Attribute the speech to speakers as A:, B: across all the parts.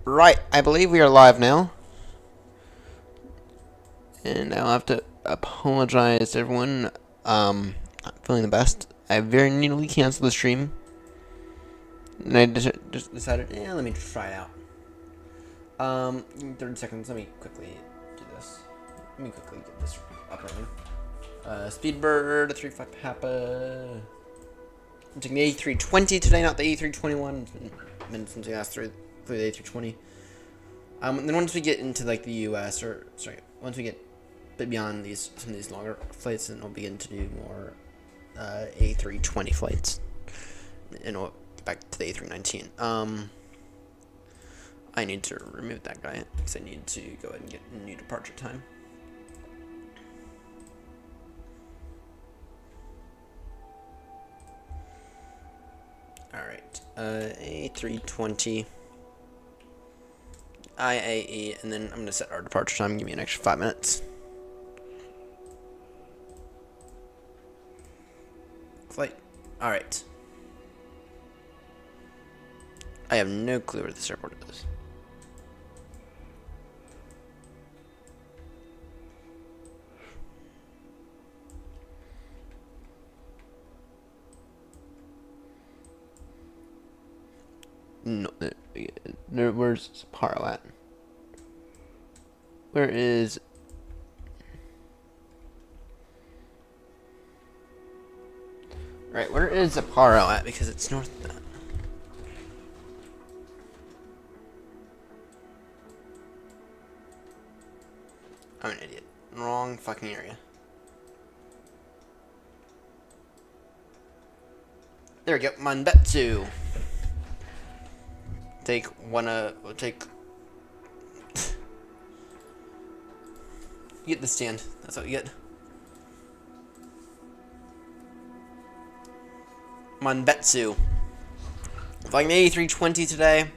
A: Right, I believe we are live now. And I'll have to apologize to everyone. Not feeling the best. I very nearly canceled the stream. And I just decided, let me try it out. Give me 30 seconds. Let me quickly do this. Let me quickly get this up and running. Speedbird, 3.5 Papa. I'm taking the A320 today, not the A321. It's been a minute since I asked through the A320. And then once we get into like the US, once we get beyond some of these longer flights, then we'll begin to do more A320 flights, and we'll get back to the A319. I need to remove that guy because I need to go ahead and get a new departure time. All right, A320. IAE, and then I'm going to set our departure time. Give me an extra 5 minutes. Flight. Alright. I have no clue where this airport is. No, where's Sapporo at? Where is... Right, where is Sapporo at? Because it's north of that. I'm an idiot. Wrong fucking area. There we go. Manbetsu. We'll take... You get the stand. That's what you get. Manbetsu. Flying the A320 today.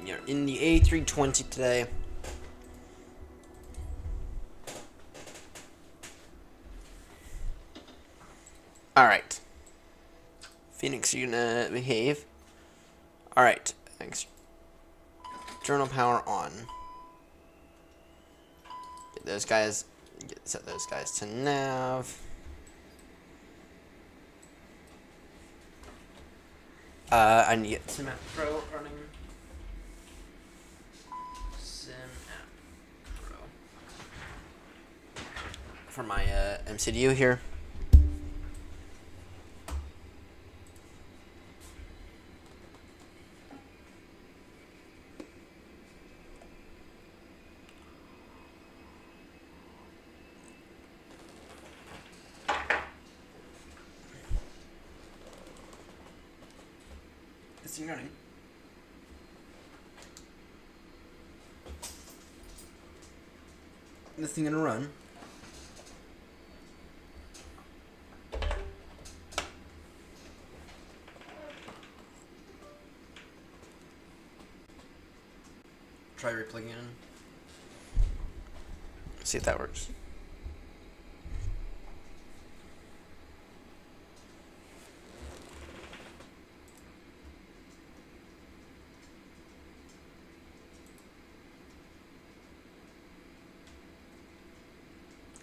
A: You're in the A320 today. Alright. Phoenix, you gonna behave? Alright, thanks. Journal power on. Get those guys, set those guys to nav. I need to get SimApp Pro running. SimApp Pro. For my MCDU here. This thing running. This thing gonna run. Try replugging in. See if that works.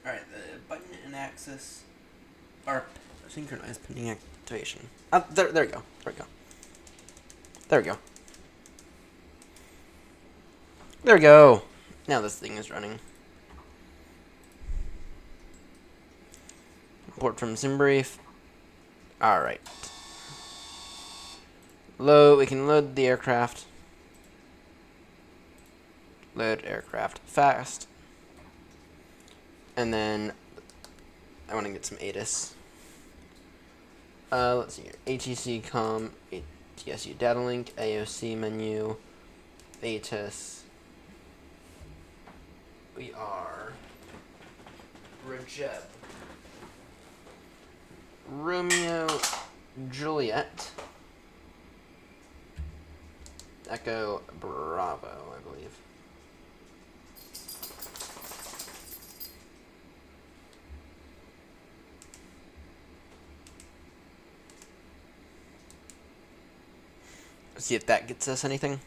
A: Alright, the button and axis are synchronized pending activation. There we go. There we go. There we go. There we go. Now this thing is running. Import from SimBrief. Alright. We can load the aircraft. Load aircraft fast. And then I want to get some ATIS. Let's see here. ATC com, TSU data link, AOC menu, ATIS. We are RJEB. Romeo Juliet. Echo Bravo, I believe. See if that gets us anything.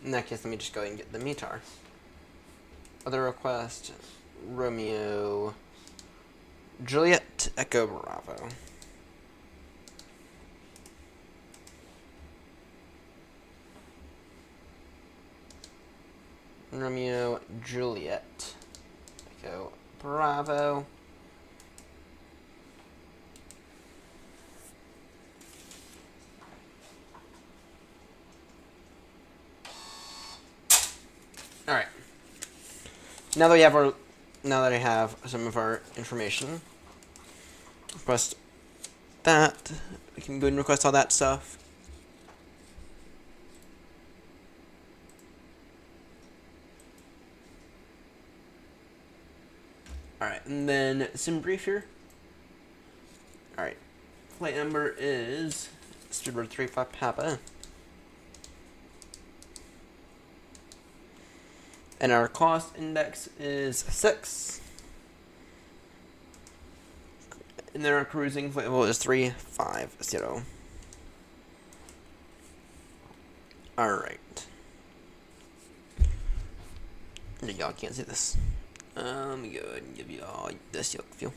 A: In that case, let me just go ahead and get the METAR. Other request, Romeo, Juliet, Echo, Bravo. Romeo, Juliet, Echo, Bravo. All right. Now that I have some of our information, request that. We can go and request all that stuff. Alright, and then sim brief here. Alright, flight number is Speedbird 35 Papa. And our cost index is 6. And then our cruising flight level is 350. Alright. Y'all can't see this. Let me go ahead and give you all this yoke view.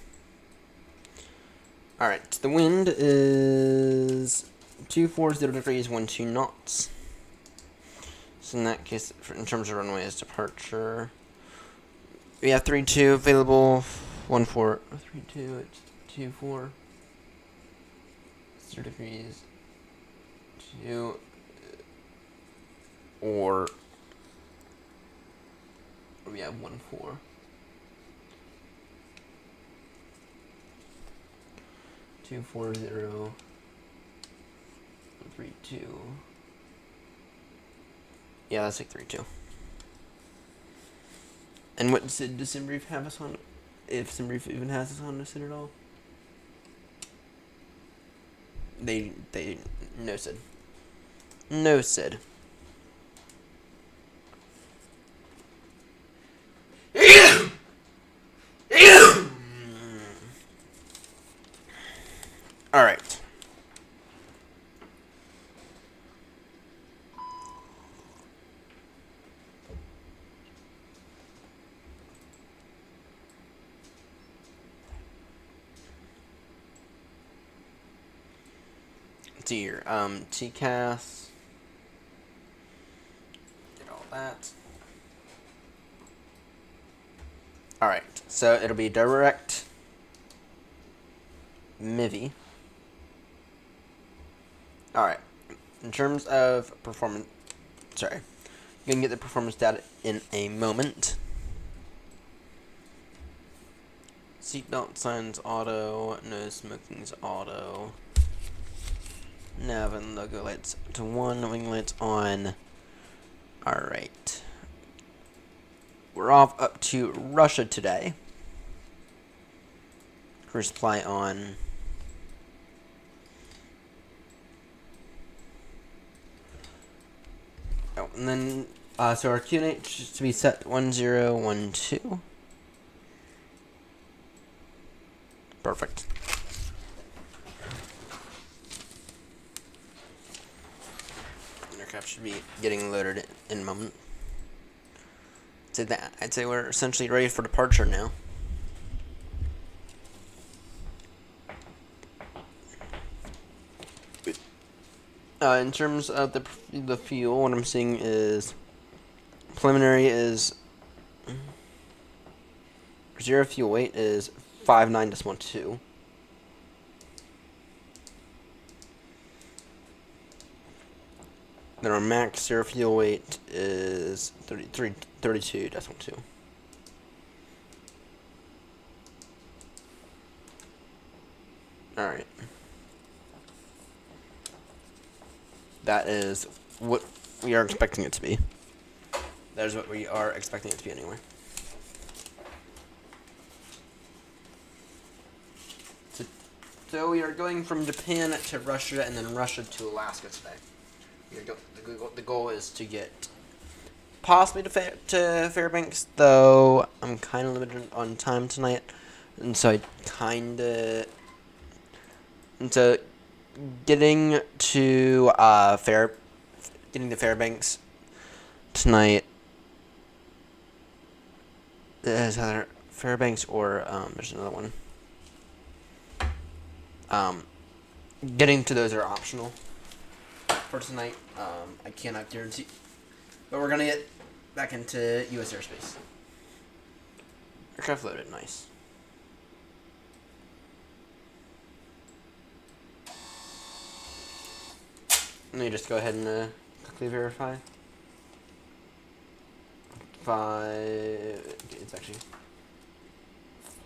A: Alright, the wind is 240 degrees, 12 knots. So in that case, in terms of runway's departure, we have 32 available, 32, it's 24, 0 degrees, 2, or we have 14. 240, 32. Yeah, that's like 32. And what does SimBrief have us on? If SimBrief even has us on this at all? They no said. No said. All right. Let's see here. TCAS. Get all that. All right. So it'll be direct MIVI. Alright, in terms of performance, sorry, you can get the performance data in a moment. Seatbelt signs auto, no smoking's auto, nav and logo lights to 1, wing lights on. Alright, we're off up to Russia today. Cruise supply on. Oh, and then, so our QNH is to be set 1012. Perfect. Aircraft should be getting loaded in a moment. I'd say we're essentially ready for departure now. In terms of the fuel, what I'm seeing is preliminary is 0 fuel weight is 59.12. Then our max 0 fuel weight is 32.2. All right. That is what we are expecting it to be. That is what we are expecting it to be anyway. So we are going from Japan to Russia and then Russia to Alaska today. The goal is to get possibly to Fairbanks, though I'm kind of limited on time tonight. And so I kinda, and so getting to getting to Fairbanks tonight. There's either Fairbanks or there's another one. Getting to those are optional for tonight. I cannot guarantee, but we're gonna get back into U.S. airspace. Aircraft loaded, nice. Let me just go ahead and quickly verify. It's actually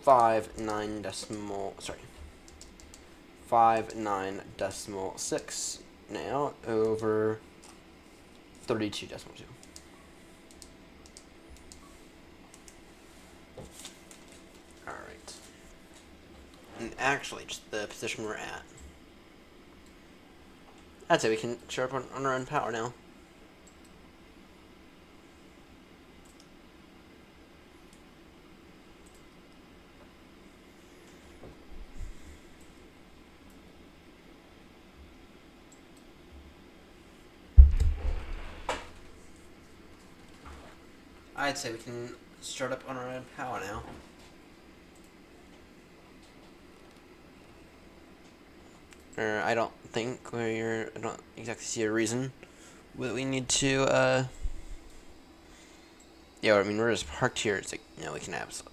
A: 59.6 now over 32.2. Alright. And actually, just the position we're at. I'd say we can show up on our own power now. I'd say we can start up on our own power now. I don't think I don't exactly see a reason that we need to, yeah, I mean, we're just parked here. It's like, no, we can absolutely,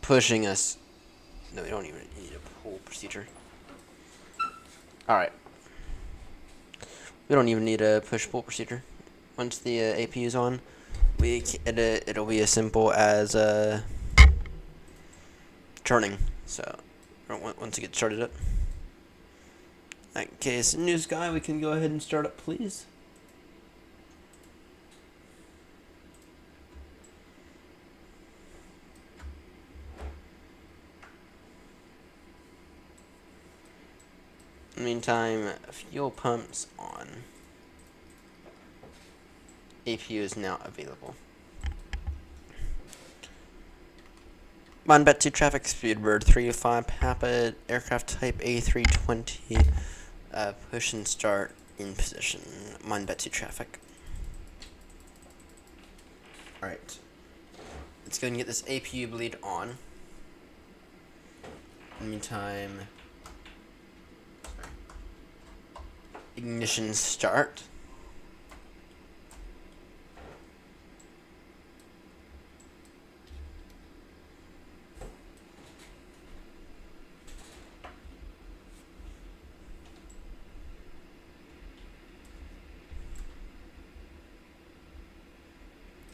A: pushing us. No, we don't even need a pull procedure. Alright. We don't even need a push-pull procedure. Once the APU is on, it'll be as simple as turning. So once it gets started up. In that case, Newsky, we can go ahead and start up, please. In the meantime, fuel pumps on. APU is now available. Monbet 2 traffic, Speedbird 305 Papa, aircraft type A320, push and start in position. Monbet 2 traffic. Alright. Let's go and get this APU bleed on. In the meantime, ignition start.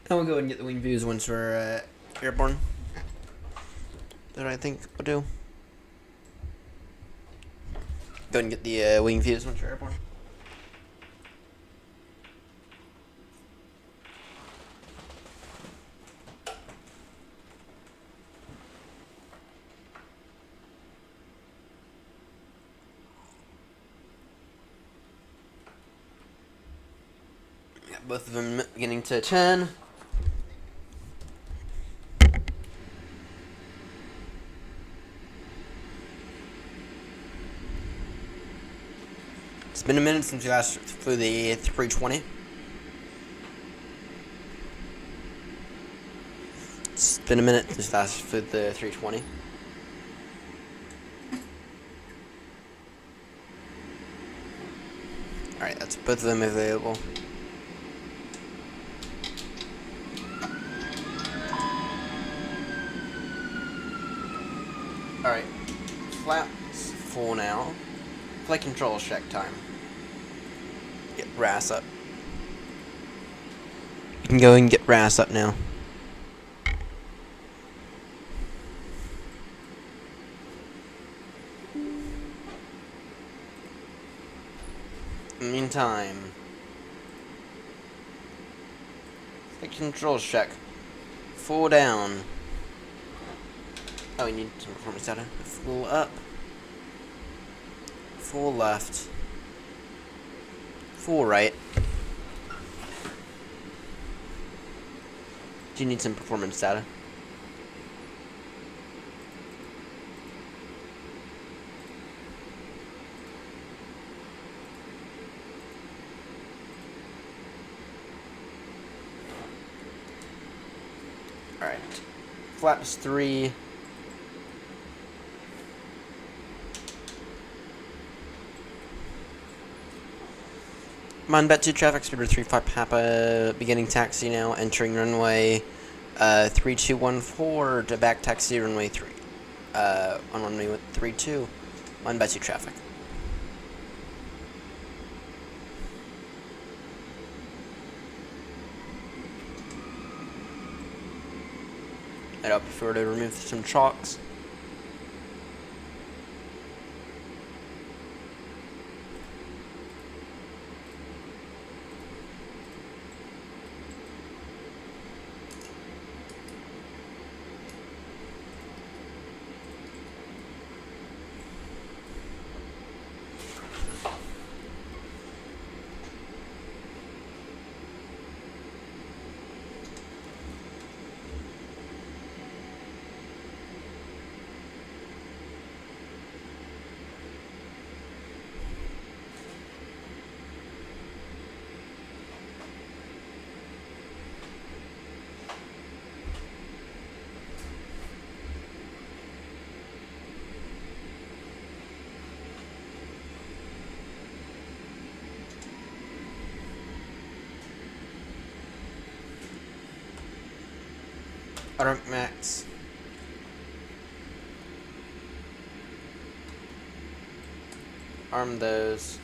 A: And we'll go ahead and get the wing views once we're airborne. That's what I think we'll do. Go ahead and get the wing views once we're airborne. Got both of them beginning to 10. It's been a minute since we last flew the 320. It's been a minute since we last flew the 320. Alright, that's both of them available. Alright, flaps full now. Flight control check time. Get RAS up. You can go and get RAS up now. In the meantime, flight control check. Full down. Oh, we need some performance data. Full up. Full left. Full right. Do you need some performance data? flaps 3. Monbet 2 traffic, speed 35 Papa, beginning taxi now, entering runway 3214 to back taxi runway 3. On runway 32, Monbet 2 traffic. I'd prefer to remove some chalks. Max. Arm those.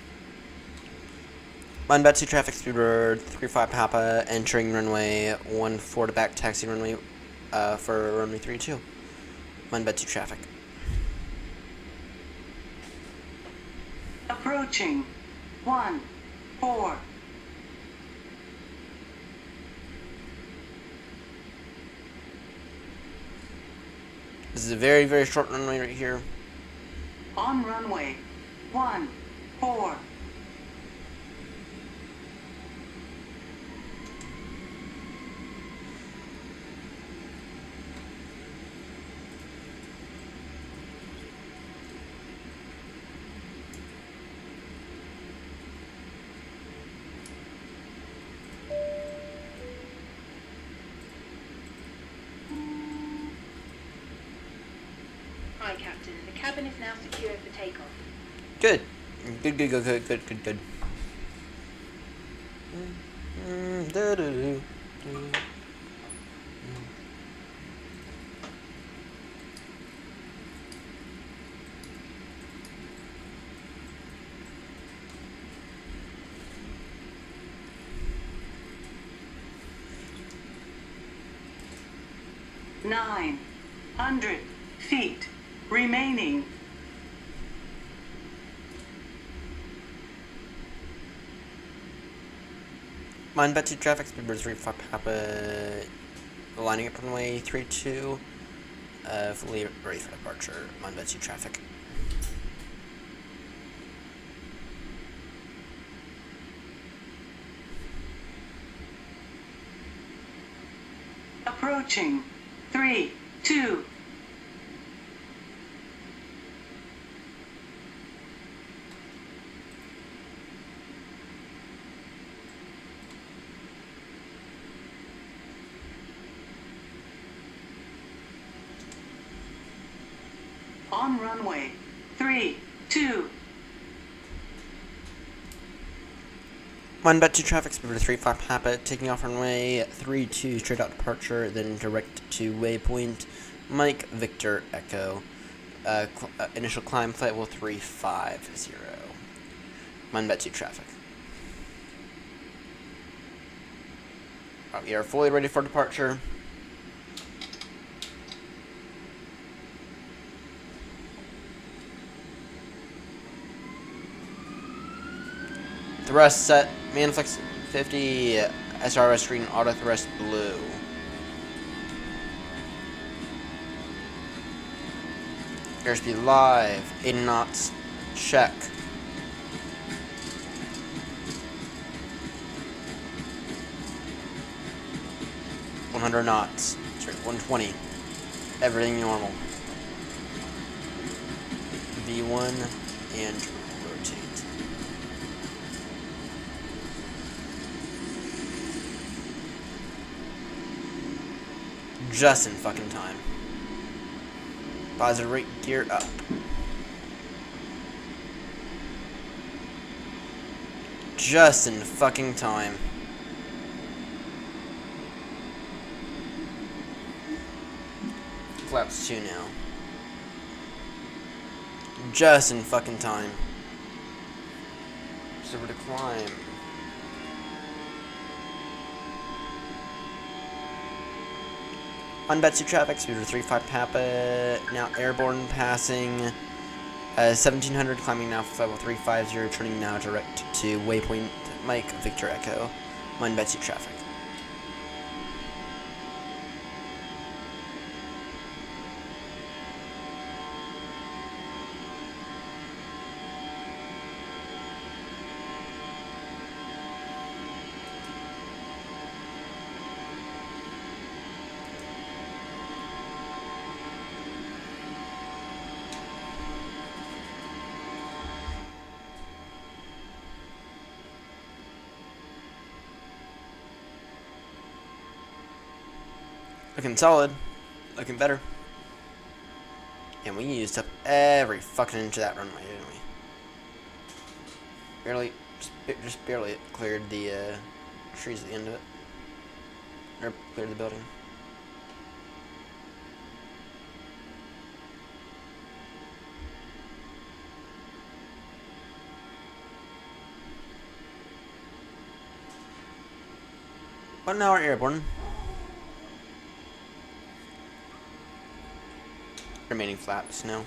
A: Monbet 2 traffic, speedbird 35 Papa, entering runway 14 to back taxi runway for runway 32. Monbet 2 traffic.
B: Approaching 14.
A: This is a very, very short runway right here.
B: On runway 14.
C: Hi, Captain. The cabin is now secure for takeoff.
A: Good. Good.
B: Nine 900 feet remaining.
A: Monbet 2 traffic, speedbird 35 Papa, lining up runway 32, fully ready for departure. Monbet 2 traffic.
B: Approaching 3, 2. On runway 3, 2.
A: Monbet 2 traffic, speedbird 35 Papa, taking off runway 32, straight out departure, then direct to waypoint Mike Victor Echo. Initial climb flight will 350. Monbet 2 traffic. We are fully ready for departure. Thrust set, Manflex 50, SRS screen, auto thrust blue. Airspeed live, 80 knots, check. $100 knots, sorry, 120. Everything normal. V1 and rotate. Just in fucking time. Positive rate, gear up. Just in fucking time. Flaps 2 now. Just in fucking time. Server to climb. On Betsy traffic, speed of 35 Papa, now airborne passing 1700, climbing now for level 350, turning now direct to waypoint Mike Victor Echo, on Betsy traffic. Looking solid. Looking better. And we used up every fucking inch of that runway, didn't we? Barely, just barely cleared the trees at the end of it. Or cleared the building. But now we're airborne. Remaining flaps now.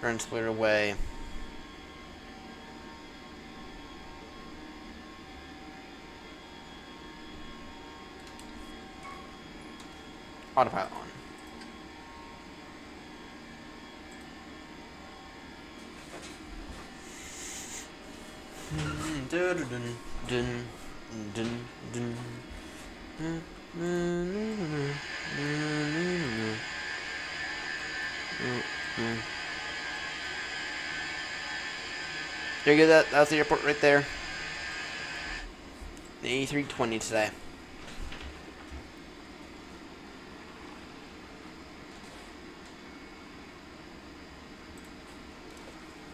A: Turns clear away. Autopilot on. Dun dun dun dun dun. There you go, that's the airport right there. The A320 today.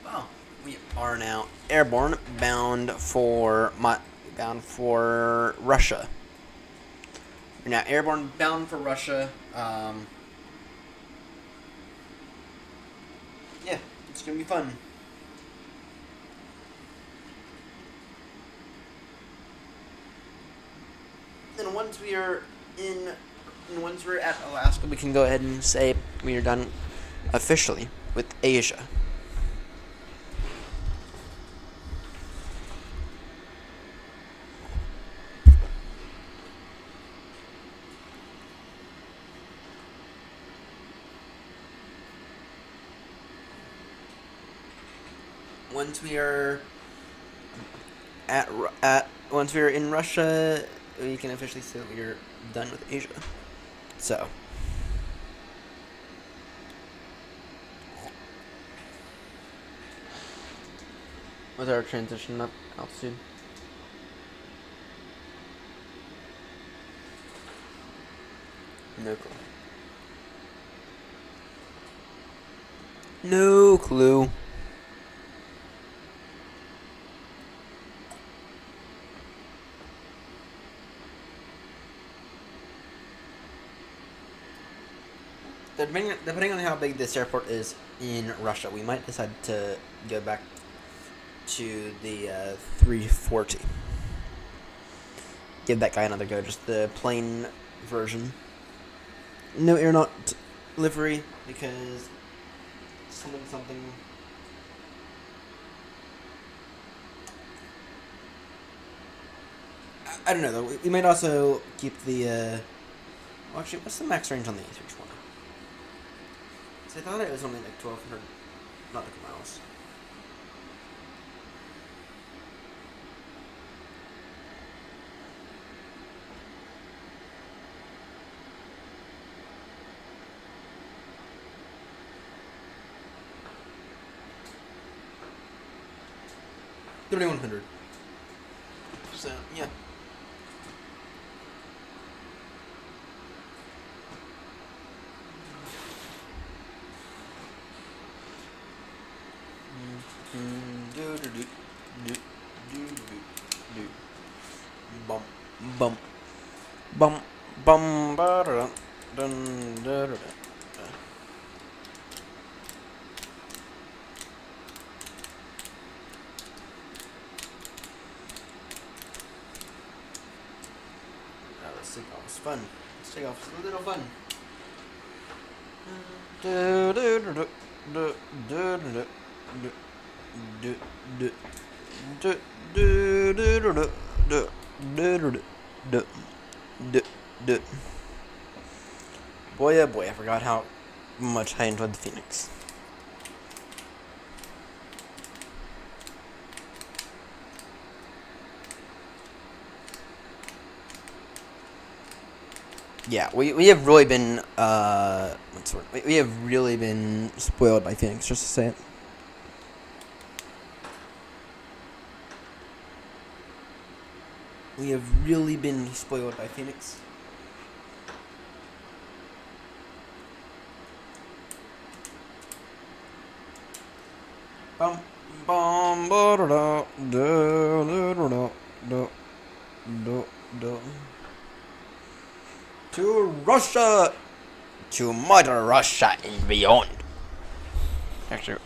A: Well, we are now airborne, bound for Russia. We're now airborne, bound for Russia. Yeah, it's gonna be fun. And once we're at Alaska, we can go ahead and say we are done officially with Asia. Once we are once we are in Russia, we can officially say that we are done with Asia. So, what's our transition up altitude? No clue. No clue. Depending on how big this airport is in Russia, we might decide to go back to the 340. Give that guy another go, just the plain version. No AirNott livery, because something. I don't know though. We might also keep the. Well, actually, what's the max range on the A320? So I thought it was only like 1,200 nautical miles. $3,100. So yeah. bum, bum, bum, ba da dun, da da da. Let's take off. It's fun. Let's take off. It's a little fun. Boy, oh boy, I forgot how much I enjoyed the Fenix. Yeah, we have really been what's the word? We have really been spoiled by Fenix, just to say it. We have really been spoiled by Fenix. Bum bum ba da da da da da da da. To Russia, to Mother Russia and beyond. Actually,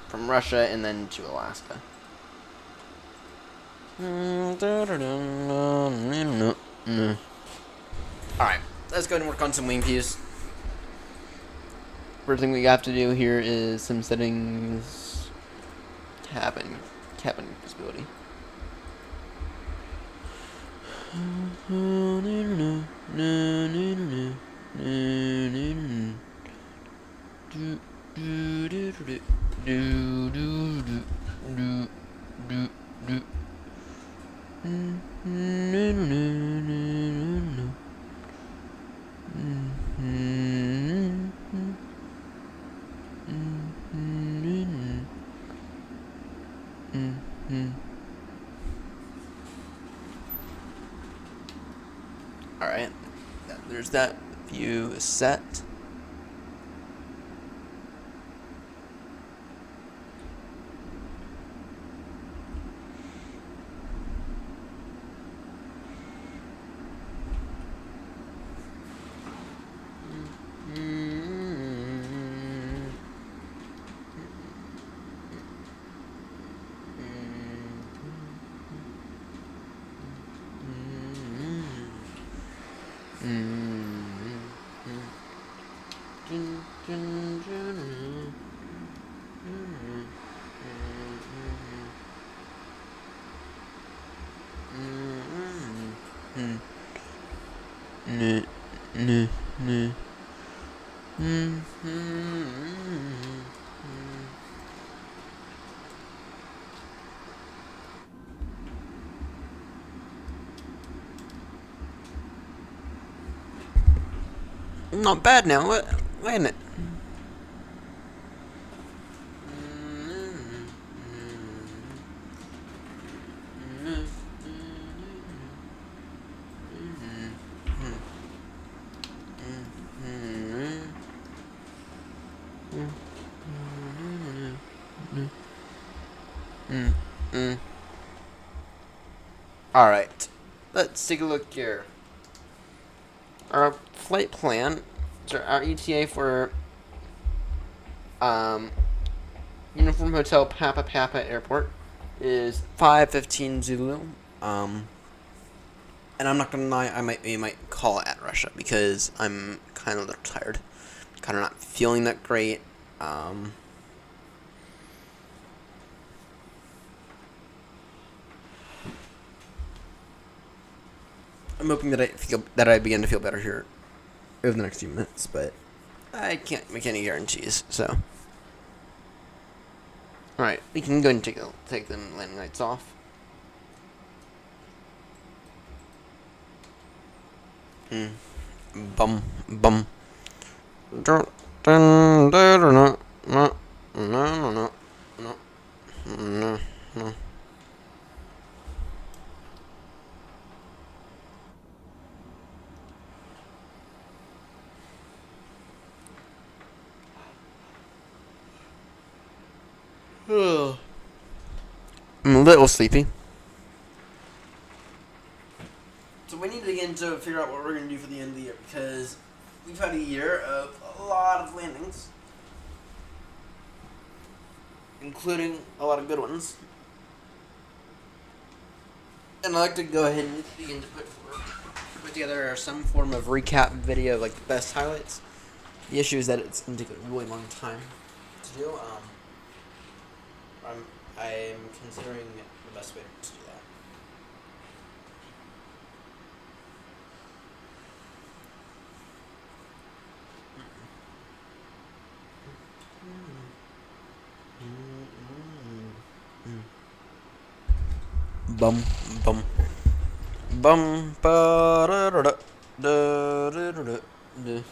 A: from Russia and then to Alaska. Alright, let's go and work on some wing views. First thing we have to do here is some settings. Cabin visibility. Alright, there's that view set. Not bad now. What? Wait a minute. Alright, let's take a look here. Our flight plan, so our ETA for Uniform Hotel Papa Airport is 5:15 Zulu. And I'm not gonna lie, we might call it at Russia because I'm kind of a little tired, kind of not feeling that great. I'm hoping that I begin to feel better here over the next few minutes, but I can't make any guarantees. So, all right, we can go and take the landing lights off. Bum bum. No. I'm a little sleepy. So to figure out what we're gonna do for the end of the year, because we've had a year of a lot of landings, including a lot of good ones. And I'd like to go ahead and begin to put together some form of recap video, like the best highlights. The issue is that it's going to take a really long time to do. I'm considering the best way to do that. Bum bum bum ba da da da da da da.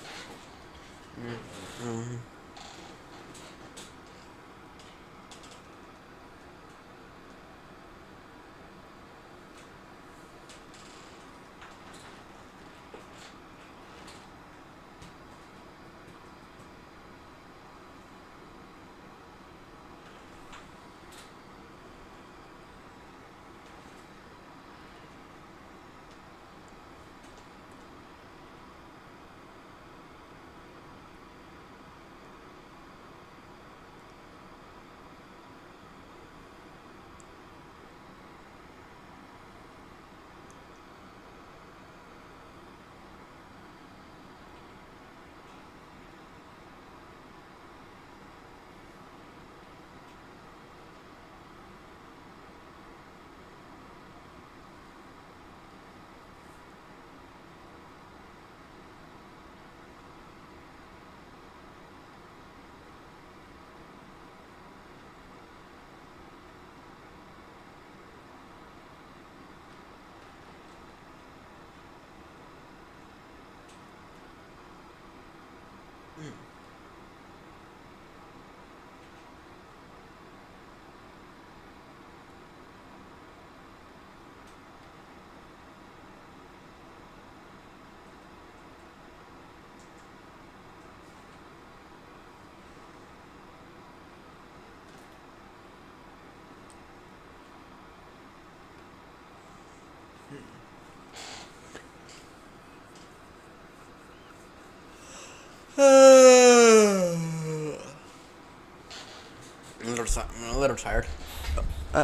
A: I'm a little tired.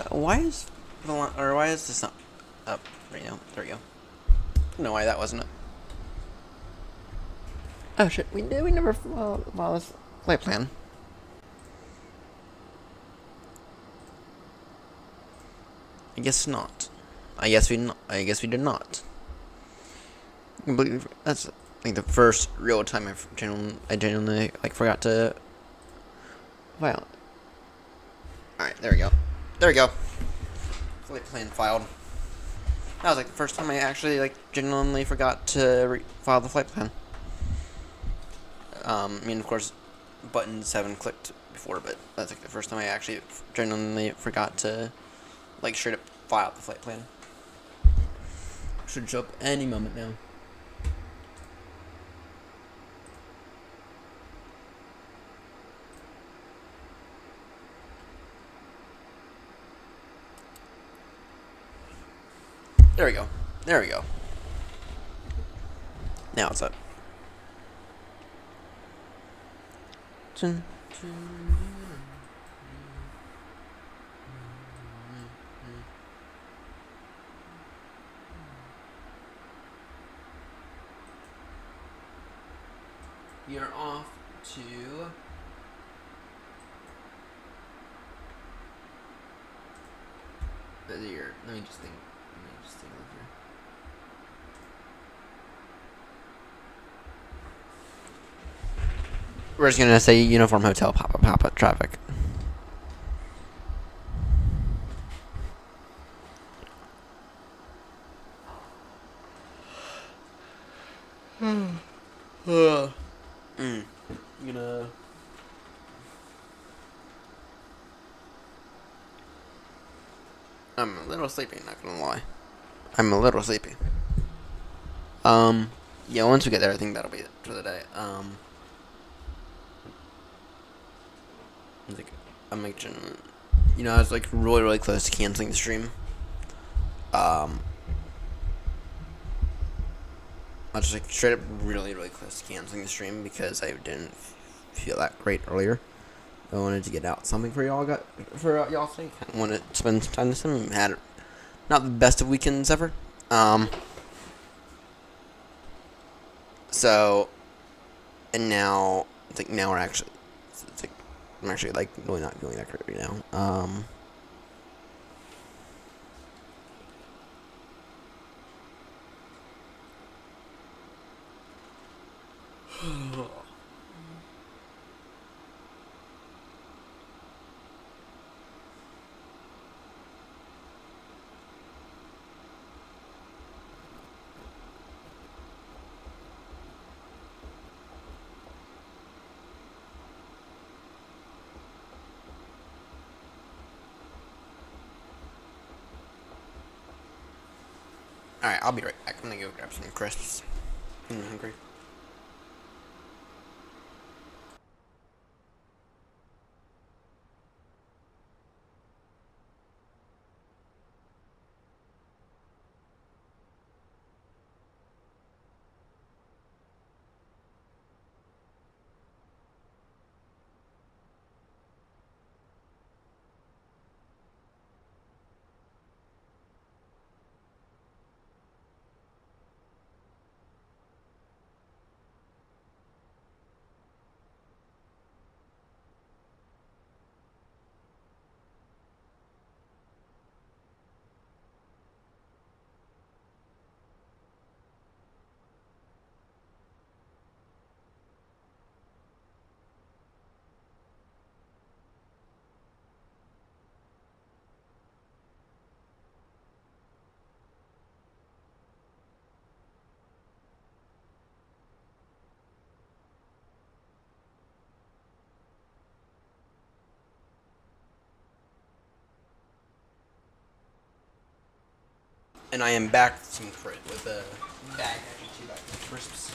A: Why is this not up right now? There we go. I don't know why that wasn't up. Oh shit! We never followed this flight plan. I guess not. I guess we did not. Completely. That's like the first real time I genuinely like forgot to. Wow. Alright, there we go. There we go. Flight plan filed. That was like the first time I actually like genuinely forgot to file the flight plan. I mean, of course, buttons haven't clicked before, but that's like the first time I actually genuinely forgot to like straight up file the flight plan. Should show up any moment now. There we go. There we go. Now it's up. We are off to the year. Let me just think. Take a look here. We're just gonna say uniform hotel pop-up traffic. I'm a little sleepy, not gonna lie. I'm a little sleepy. Yeah, once we get there, I think that'll be it for the day. I'm like, I was like really close to canceling the stream. I was just like straight up really close to canceling the stream because I didn't feel that great earlier. I wanted to get out something for y'all. Y'all today. I wanted to spend some time with them. Had not the best of weekends ever. So, and now it's like now we're actually. It's like I'm actually like really not feeling that great right now. Alright, I'll be right back. I'm gonna go grab some crisps. I'm hungry. And I am back with a bag, actually 2 bags of crisps.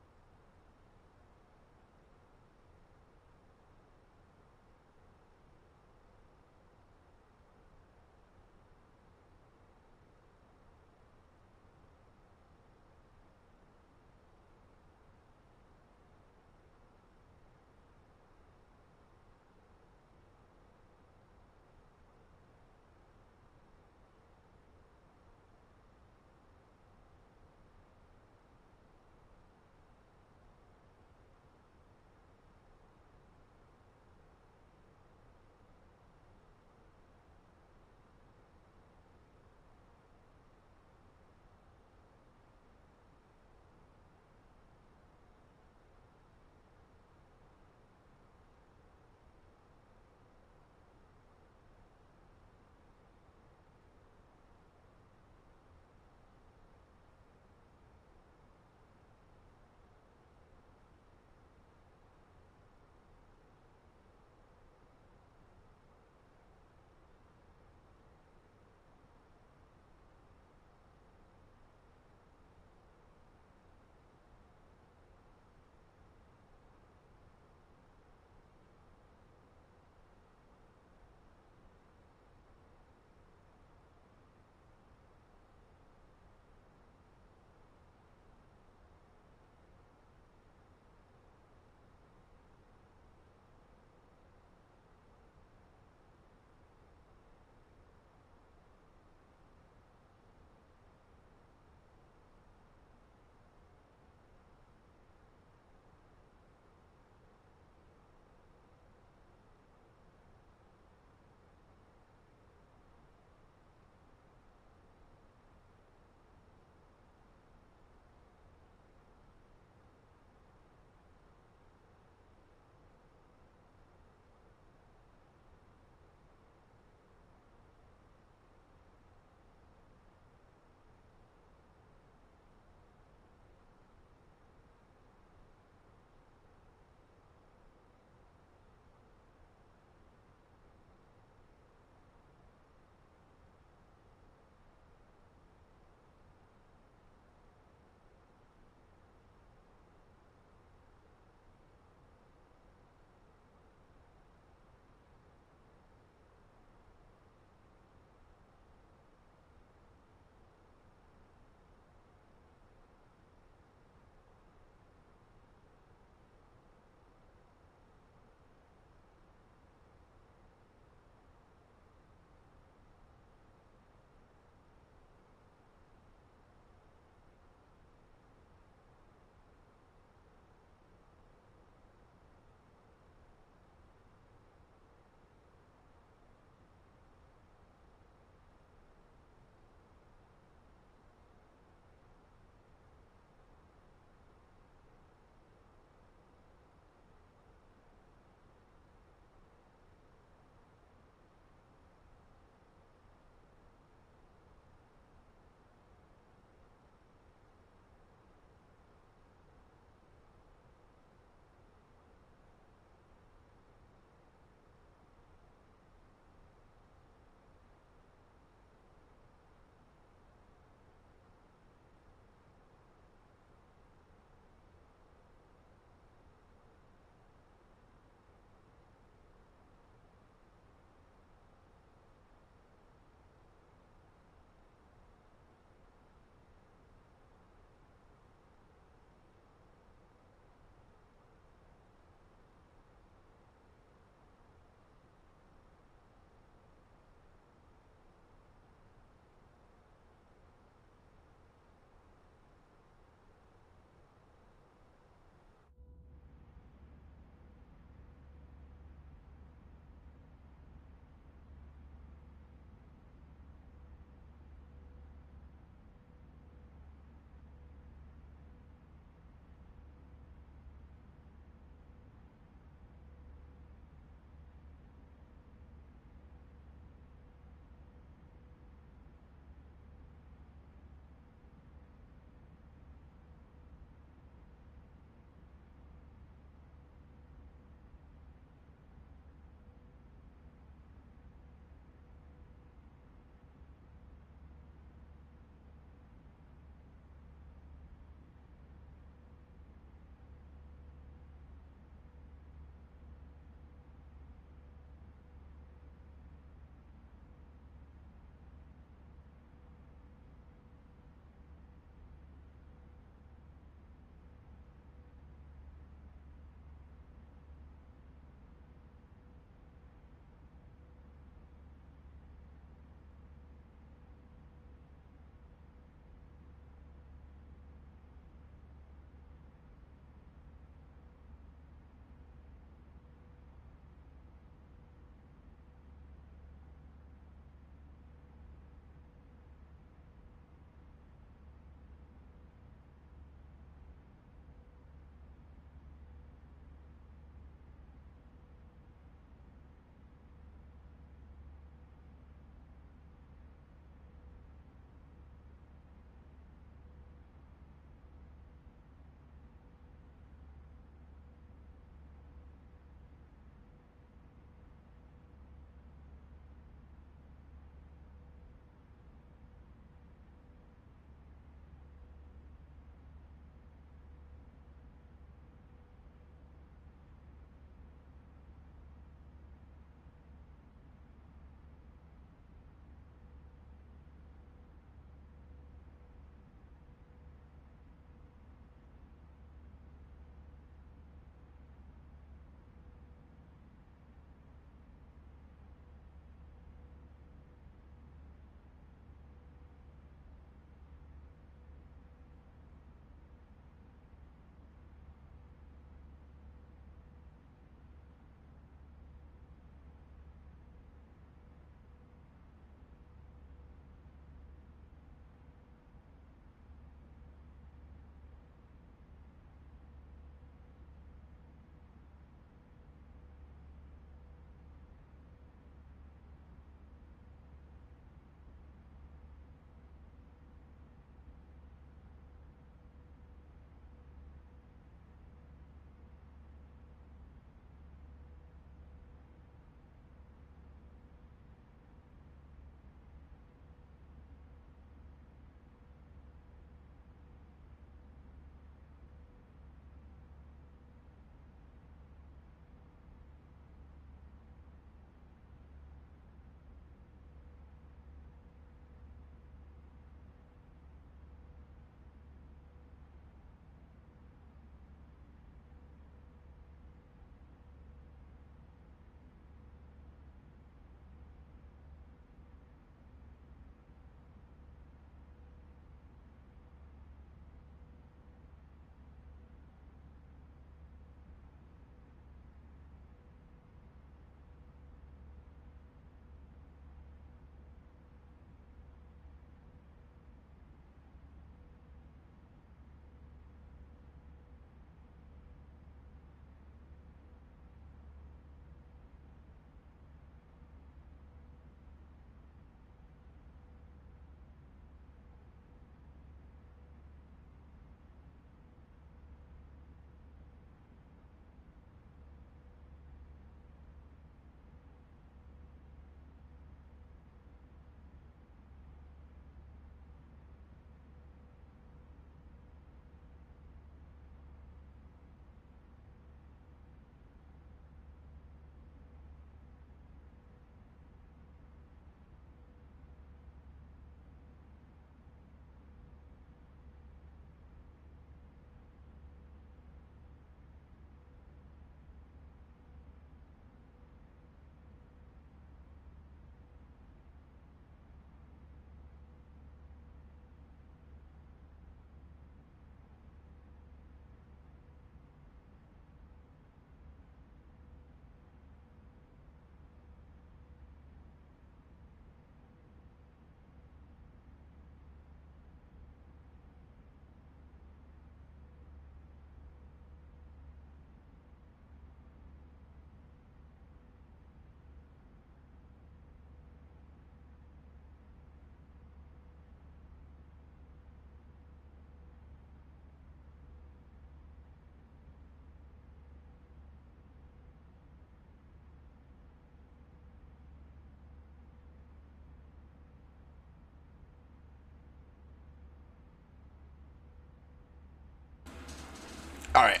A: Alright.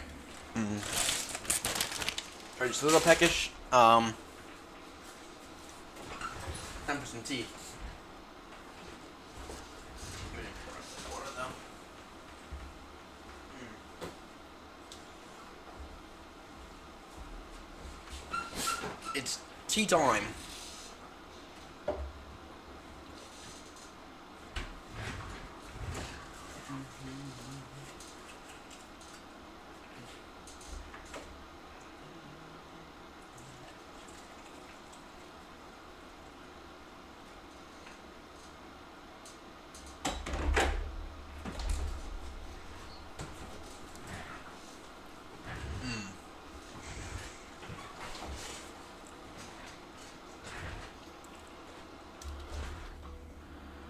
A: Alright, just a little peckish. Time for some tea. It's tea time.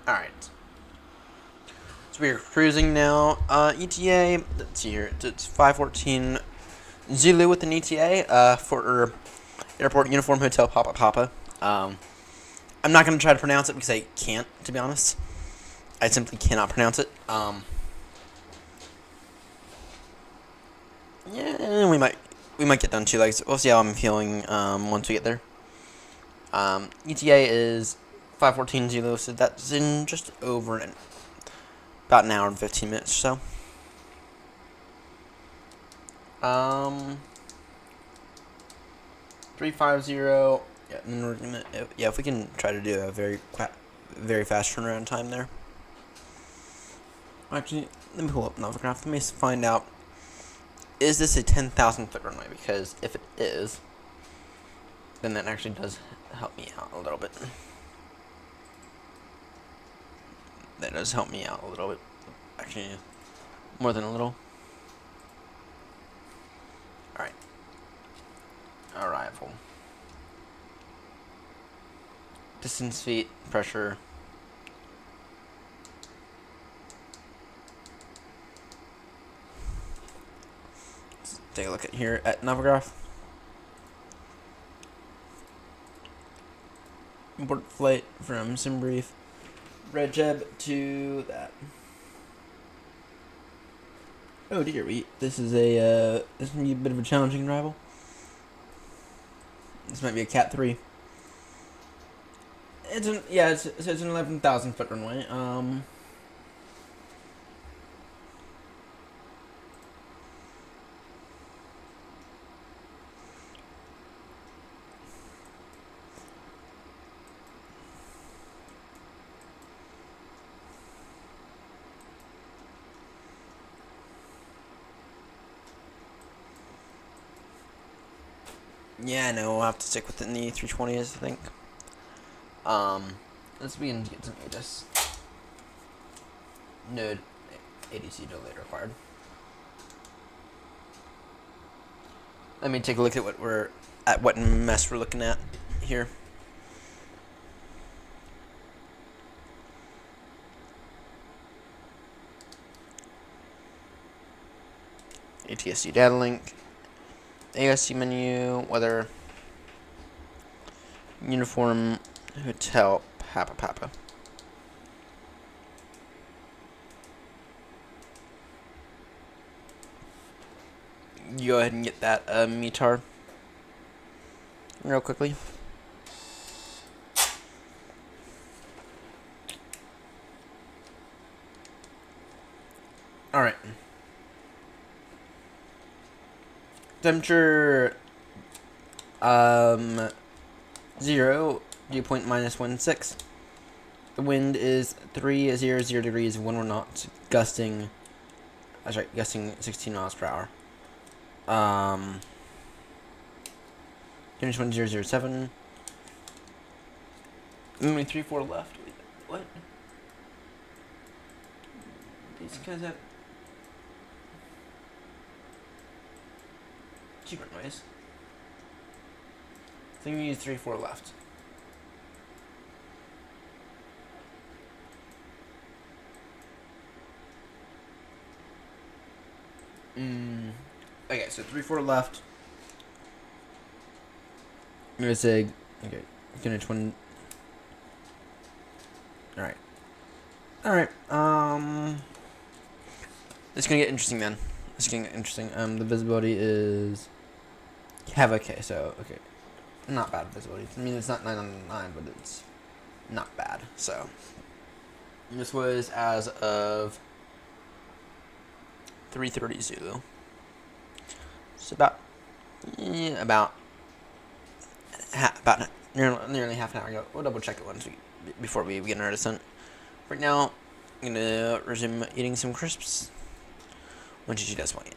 A: Alright. So we're cruising now. ETA, let's see here. It's 514 Zulu with an ETA for Airport Uniform Hotel Papa Papa. I'm not going to try to pronounce it because I can't, to be honest. I simply cannot pronounce it. Yeah, we might get done too. Like, we'll see how I'm feeling once we get there. ETA is 514 Zulu, so that's in just over about an hour and 15 minutes or so. 350. Yeah, and we're gonna, yeah, if we can try to do a very fast turnaround time there. Actually, let me pull up another graph. Let me find out. Is this a 10,000 foot runway? Because if it is, then that actually does help me out a little bit. That does help me out a little bit. Actually, more than a little. Alright. Arrival. Distance, feet, pressure. Let's take a look at here at Navograph. Import flight from SimBrief. RJEB to that. Oh dear, this is a this might be a bit of a challenging arrival. This might be a Cat 3. It's an it's an 11,000 foot runway. Yeah, no, we'll have to stick within the 320s, I think. Let's begin to get some ATIS. Node ADC delay required. Let me take a look at what mess we're looking at here. ATSC data link. ASC menu, weather, uniform, hotel, Papa Papa. You go ahead and get that METAR real quickly. Alright. Temperature 0, dew point -16. The wind is 300 degrees, 1 knots, gusting 16 miles per hour. Finish 1007. Only 3-4 left. Wait, what? These guys have cheaper noise. I think we use 3-4 left. Okay, so 3-4 left. I'm gonna say, okay, gonna twin. Alright. It's gonna get interesting then. It's getting interesting. The visibility is have okay, so okay, not bad visibility. I mean, it's not 9 on 9, but it's not bad. So this was as of 3:30 Zulu. It's about nearly half an hour ago. We'll double check it before we begin our descent. Right now, I'm gonna resume eating some crisps. When she does want it.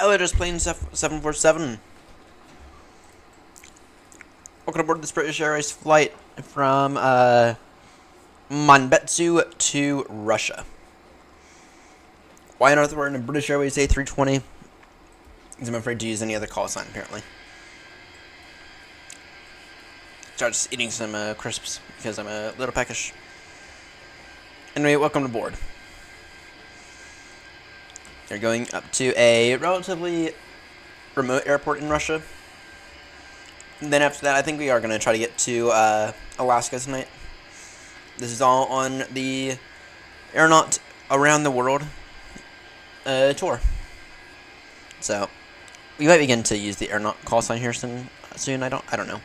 A: Elevators plane 747. Welcome aboard this British Airways flight from Manbetsu to Russia. Why on earth we're in a British Airways A320? Because I'm afraid to use any other call sign, apparently. Start just eating some crisps because I'm a little peckish. Anyway, welcome aboard. They're going up to a relatively remote airport in Russia. And then after that, I think we are going to try to get to Alaska tonight. This is all on the AirNott Around the World tour. So we might begin to use the AirNott call sign here soon. I don't know.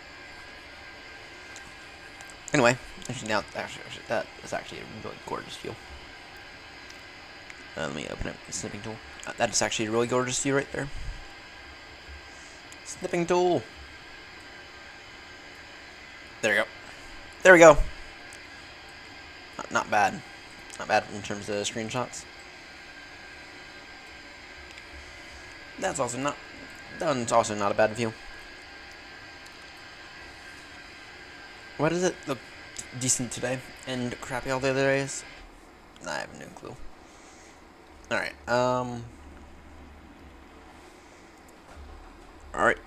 A: Anyway, actually that is actually a really gorgeous view. Let me open up the snipping tool. That is actually a really gorgeous view right there. Snipping tool. There we go. There we go. Not bad. Not bad in terms of screenshots. That's also not a bad view. Why does it look decent today and crappy all the other days? I have no clue. Alright, alright.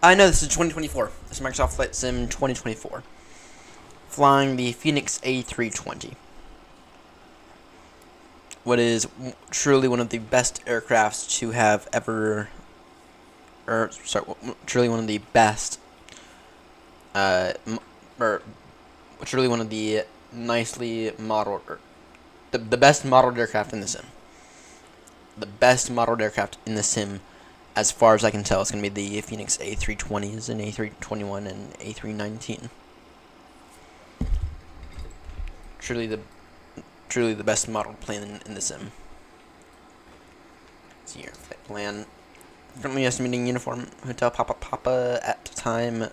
A: I know this is 2024. This is Microsoft Flight Sim 2024. Flying the Fenix A320. What is truly one of the best aircrafts to have ever... truly one of the best... truly one of the nicely modeled... The best modeled aircraft in the sim. The best modeled aircraft in the sim, as far as I can tell, is going to be the Fenix A320s and A321 and A319. Truly the best modeled plane in the sim. Let's see here, flight plan. Currently estimating uniform Hotel Papa at time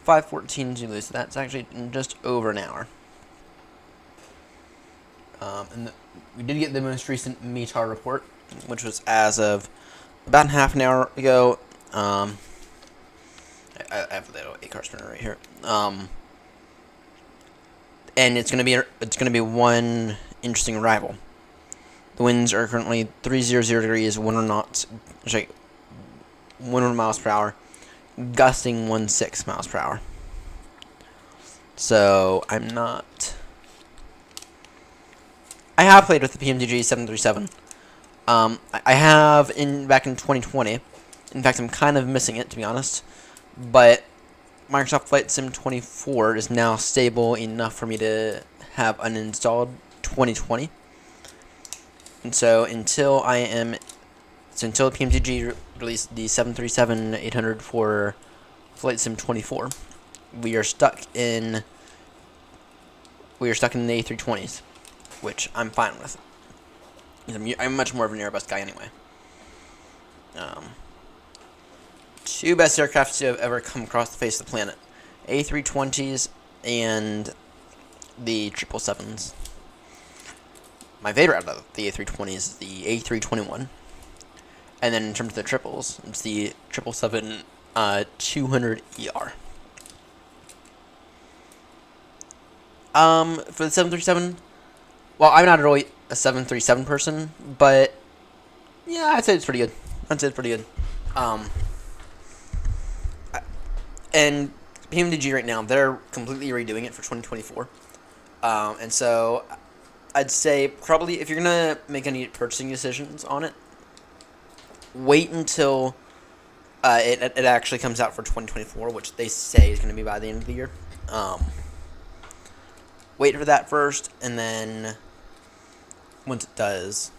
A: 5:14 Zulu, so that's actually in just over an hour. We did get the most recent METAR report, which was as of about half an hour ago. I have the little ACAR spinner right here. And it's gonna be one interesting arrival. The winds are currently 300 degrees, 100 knots, 100 miles per hour, gusting 16 miles per hour. So I have played with the PMDG 737. I have back in 2020. In fact, I'm kind of missing it, to be honest. But Microsoft Flight Sim 24 is now stable enough for me to have uninstalled 2020. And so until the PMDG released the 737-800 for Flight Sim 24, we are stuck in the A320s, which I'm fine with. I'm much more of an Airbus guy anyway. Two best aircraft to have ever come across the face of the planet: A320s and the 777s. My favorite out of the A320s is the A321. And then in terms of the triples, it's the 777-200ER. For the 737, well, I'm not really a 737 person, but yeah, I'd say it's pretty good. And PMDG right now, they're completely redoing it for 2024. And so I'd say probably if you're going to make any purchasing decisions on it, wait until it actually comes out for 2024, which they say is going to be by the end of the year. Wait for that first, and then once it does,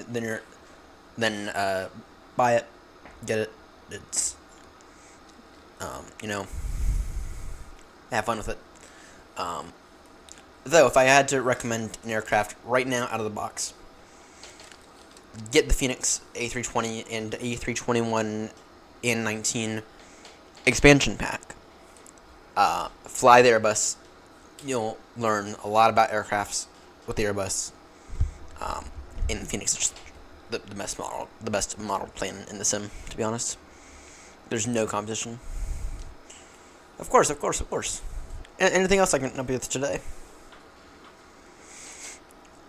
A: then buy it, get it. It's have fun with it. Though, if I had to recommend an aircraft right now out of the box, get the Fenix A320 and A321 and 19 expansion pack. Fly the Airbus. You'll learn a lot about aircrafts with the Airbus. And the Fenix is just the best model plane in the sim, to be honest. There's no competition. Of course. Anything else I can help you with today?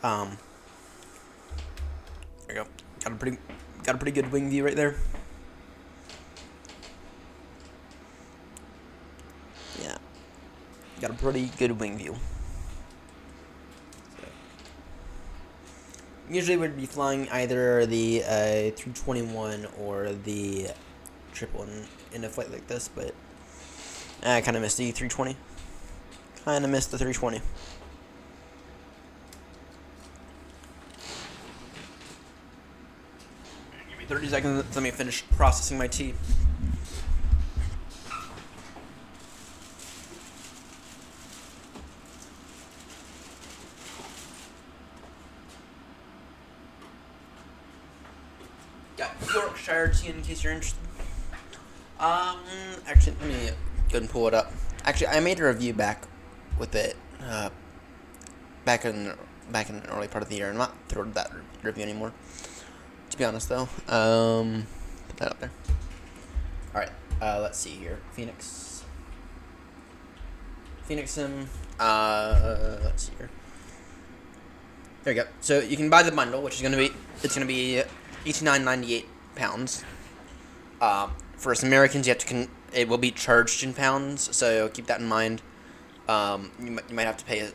A: There you go. Got a pretty good wing view right there. Yeah. Got a pretty good wing view. Usually we'd be flying either the 321 or the triple in a flight like this, but I kind of missed the 320. Kind of missed the 320. Give me 30 seconds. Let me finish processing my tea. Got Yorkshire tea in case you're interested. Actually, let me go ahead and pull it up. Actually, I made a review back with it, back in the early part of the year. I'm not thrilled with that review anymore, to be honest, though. Put that up there. Alright, let's see here. Fenix Sim, let's see here. There you go. So you can buy the bundle, which is going to be, it's going to be £89.98. For us Americans, it will be charged in pounds, so keep that in mind. You might have to pay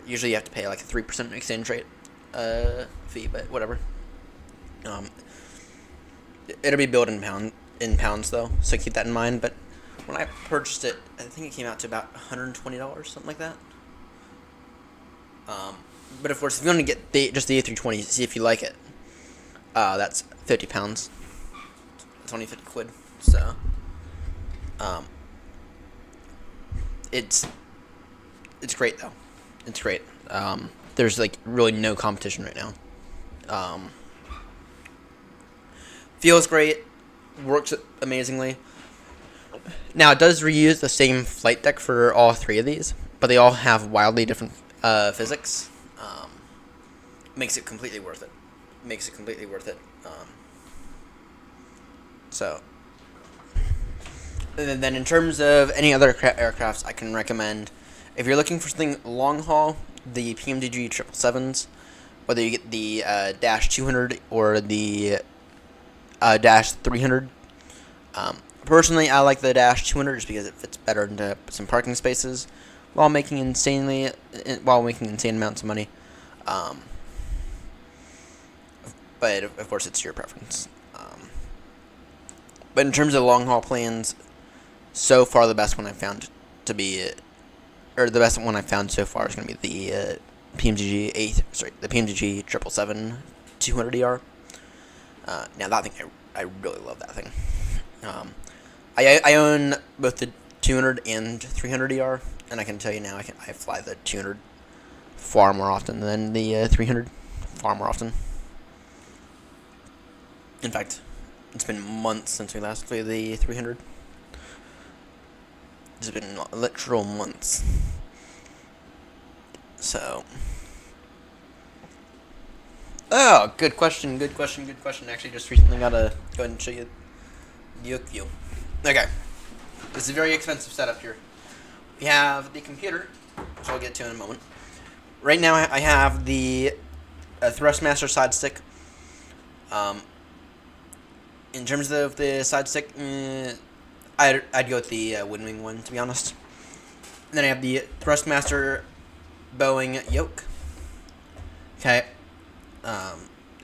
A: usually you have to pay like a 3% exchange rate fee, but whatever. It'll be billed in pounds though, so keep that in mind. But when I purchased it, I think it came out to about $120, something like that. But of course, if you want to get just the A320, see if you like it, that's £50. It's only 50 quid. So, it's great though. It's great. There's like really no competition right now. Feels great. Works amazingly. Now it does reuse the same flight deck for all three of these, but they all have wildly different physics. Makes it completely worth it. So, and then in terms of any other aircrafts, I can recommend, if you're looking for something long haul, the PMDG 777s, whether you get the Dash 200 or the Dash 300. Personally, I like the Dash 200 just because it fits better into some parking spaces while making insane amounts of money. But of course, it's your preference. But in terms of long haul planes, so far the best one I found to be, or the best one I found so far is going to be the PMDG 777 200ER. Now that thing, I really love that thing. I own both the 200 and 300ER, and I can tell you now I fly the 200 far more often than the 300, far more often. In fact, it's been months since we last flew the 300. It's been literal months. So, oh, good question. Actually, just recently got to go ahead and show you the yoke view. Okay, this is a very expensive setup here. We have the computer, which I'll get to in a moment. Right now, I have the Thrustmaster side stick. In terms of the side stick, I'd go with the Windwing one, to be honest. And then I have the Thrustmaster Boeing yoke. Okay.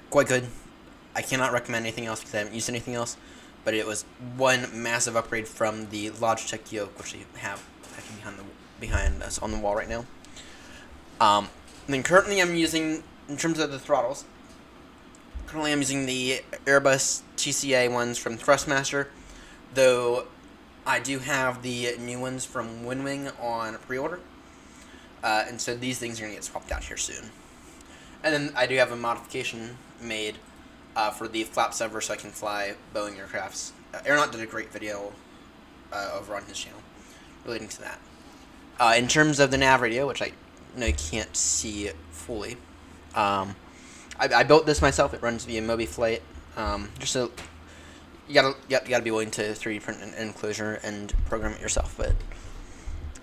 A: Quite good. I cannot recommend anything else because I haven't used anything else. But it was one massive upgrade from the Logitech yoke, which we have actually behind us on the wall right now. And then currently I'm using, in terms of the throttles, currently I'm using the Airbus TCA ones from Thrustmaster, though I do have the new ones from Windwing on pre-order. And so these things are going to get swapped out here soon. And then I do have a modification made for the flap sever so I can fly Boeing aircrafts. AirNott did a great video over on his channel relating to that. In terms of the nav radio, which I know you can't see fully, I built this myself. It runs via MobiFlight. Just so you gotta be willing to 3D print an enclosure and program it yourself, but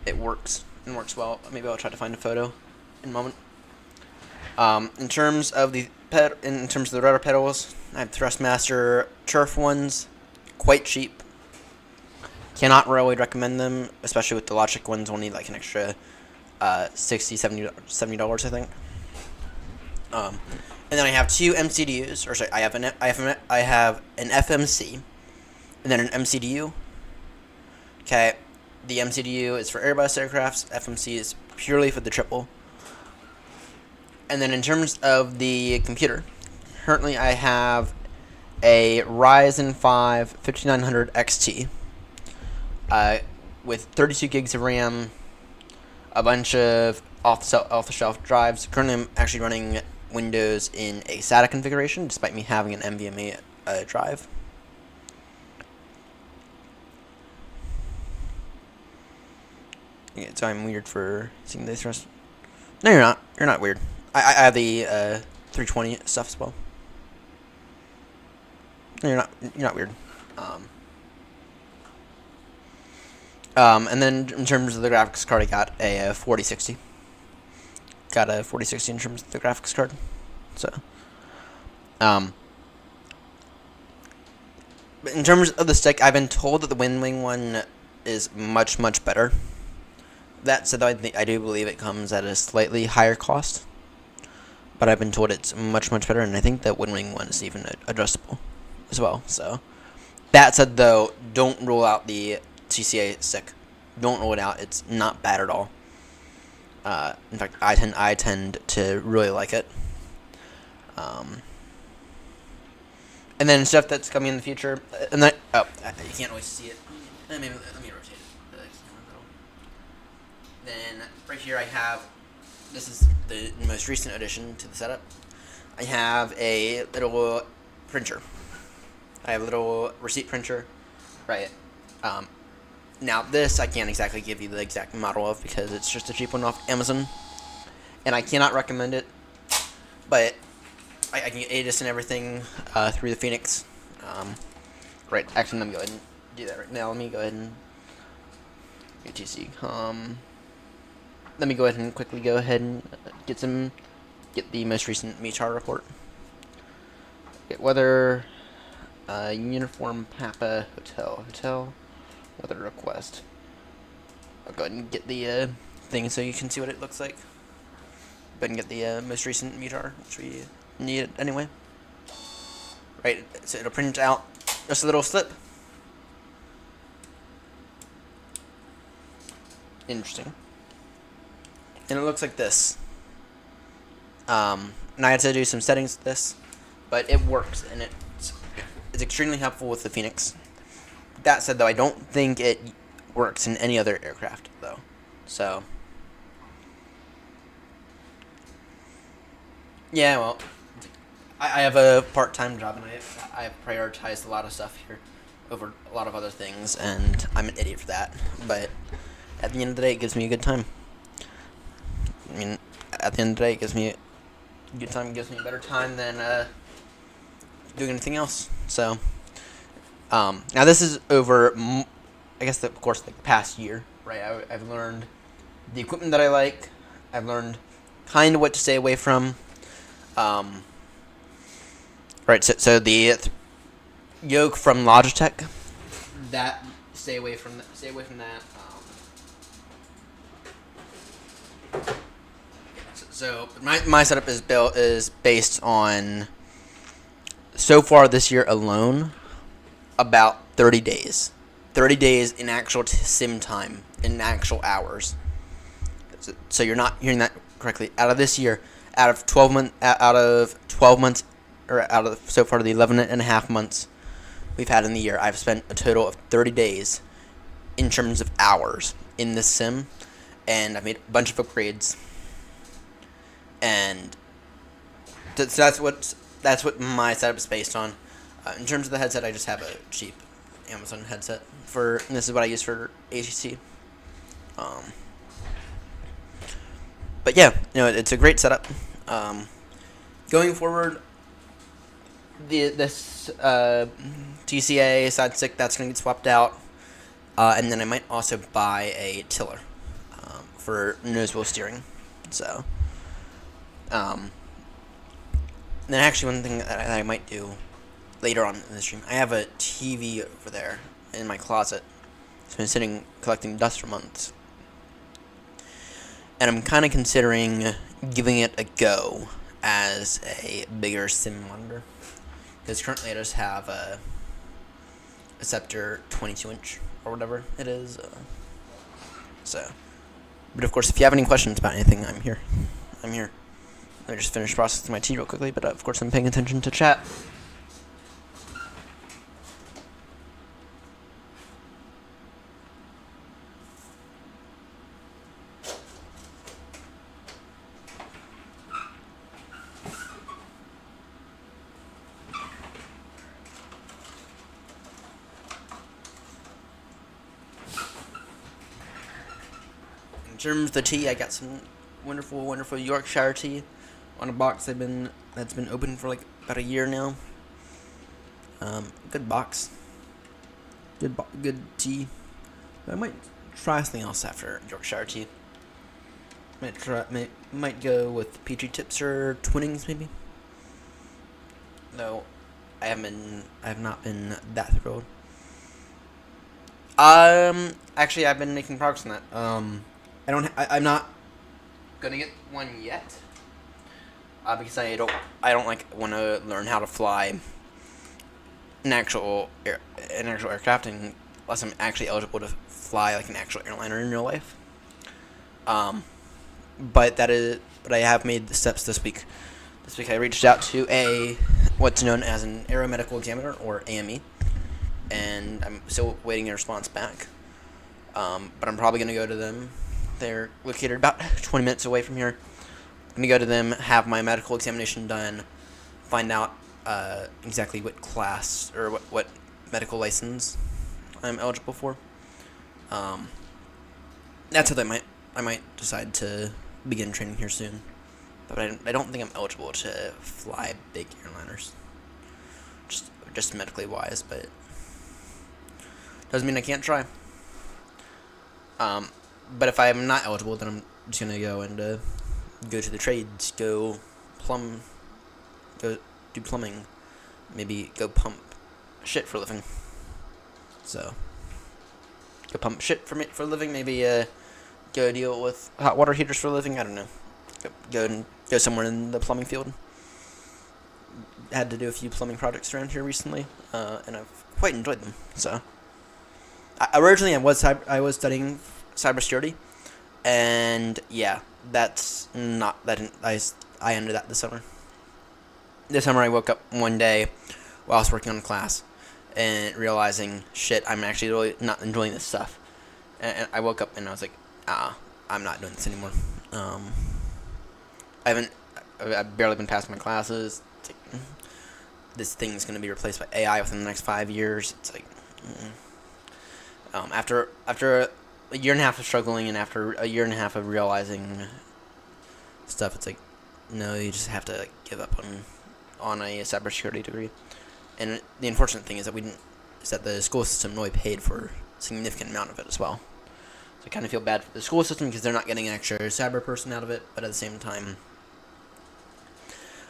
A: it works and works well. Maybe I'll try to find a photo in a moment. In terms of the rudder pedals, I have Thrustmaster Turf ones, quite cheap. Cannot really recommend them, especially with the Logitech ones. Only like an extra $60, $70, I think. And then I have two MCDUs, or sorry, I have an FMC, and then an MCDU. Okay, the MCDU is for Airbus aircrafts. FMC is purely for the triple. And then in terms of the computer, currently I have a Ryzen 5 5900 XT with 32 gigs of RAM, a bunch of off-the-shelf drives. Currently I'm actually running Windows in a SATA configuration, despite me having an NVMe drive. Yeah, so I'm weird for seeing this rest. No, you're not. You're not weird. I have the 320 stuff as well. No, you're not weird. And then in terms of the graphics card, I got a 4060. Got a 4060 in terms of the graphics card. So, but in terms of the stick, I've been told that the Windwing one is much, much better. That said, though, I do believe it comes at a slightly higher cost. But I've been told it's much, much better, and I think that Windwing one is even adjustable as well. So, that said, though, don't rule out the TCA stick. Don't rule it out. It's not bad at all. In fact, I tend to really like it. And then stuff that's coming in the future, and that you can't always see it. Let me rotate it. Then right here I have, this is the most recent addition to the setup. I have a little printer. I have a little receipt printer, right? Now this I can't exactly give you the exact model of because it's just a cheap one off Amazon. and I cannot recommend it, but I can get ADIS and everything through the Fenix. Right, actually, let me go ahead and do that right now. Let me go ahead and UTC. Let me go ahead and quickly get the most recent MECHAR report. Get weather, uniform Papa hotel weather request. I'll go ahead and get the thing so you can see what it looks like. Go ahead and get the most recent MECHAR, which we need anyway. Right, so it'll print out just a little slip. Interesting. And it looks like this. And I had to do some settings with this, but it works, and it's extremely helpful with the Fenix. That said, though, I don't think it works in any other aircraft, though. So, yeah, well, I have a part-time job, and I have prioritized a lot of stuff here over a lot of other things, and I'm an idiot for that. But at the end of the day, it gives me a good time. I mean, at the end of the day, it gives me a good time. It gives me a better time than doing anything else. So, now this is over, I guess, of course, the past year, right? I've learned the equipment that I like. I've learned kind of what to stay away from. Right, so the yoke from Logitech, that stay away from that. So my setup is based on, so far this year alone, about 30 days. 30 days in actual sim time, in actual hours. So you're not hearing that correctly. Out of this year, out of 12 months, or out of so far the 11 and a half months we've had in the year, I've spent a total of 30 days in terms of hours in this sim, and I've made a bunch of upgrades. And so that's what my setup is based on. In terms of the headset, I just have a cheap Amazon headset and this is what I use for ACC. But yeah, it's a great setup. Going forward, this TCA side stick, that's going to get swapped out, and then I might also buy a tiller for nose wheel steering. So. Then actually one thing that I might do later on in the stream, I have a TV over there in my closet. It's been sitting collecting dust for months. And I'm kind of considering giving it a go as a bigger sim monitor. Because currently I just have a Scepter 22-inch or whatever it is. But of course, if you have any questions about anything, I'm here. Let me just finish processing my tea real quickly, but of course I'm paying attention to chat. In terms of the tea, I got some wonderful Yorkshire tea on a box that's been open for like about a year now. Good box. Good tea. I might try something else after Yorkshire tea. Might go with Peachy Tips or Twinnings maybe. Though I have not been that thrilled. Actually I've been making progress on that. I'm not gonna get one yet. Because I don't want to learn how to fly an actual aircraft unless I'm actually eligible to fly like an actual airliner in real life. But I have made the steps this week. This week I reached out to what's known as an aeromedical examiner, or AME, and I'm still waiting a response back. But I'm probably going to go to them. They're located about 20 minutes away from here. I'm going to go to them, have my medical examination done, find out exactly what class or what medical license I'm eligible for. That's what I might decide to begin training here soon. but I don't think I'm eligible to fly big airliners, just medically wise, but doesn't mean I can't try. But if I'm not eligible, then I'm just gonna go and go to the trades, go do plumbing, maybe go pump shit for a living. So go pump shit for a living, maybe go deal with hot water heaters for a living. I don't know. Go somewhere in the plumbing field. Had to do a few plumbing projects around here recently, and I've quite enjoyed them. So originally I was studying cybersecurity, and yeah, that's not that I ended that this summer. This summer I woke up one day while I was working on a class and realizing, shit, I'm actually really not enjoying this stuff. And I woke up and I was like, I'm not doing this anymore. I've barely been passing my classes. It's like, this thing's going to be replaced by AI within the next 5 years. It's like, after a year and a half of struggling and after a year and a half of realizing stuff, it's like, no, you just have to give up on a cybersecurity degree. And the unfortunate thing is that the school system really paid for a significant amount of it as well. So I kind of feel bad for the school system because they're not getting an extra cyber person out of it, but at the same time,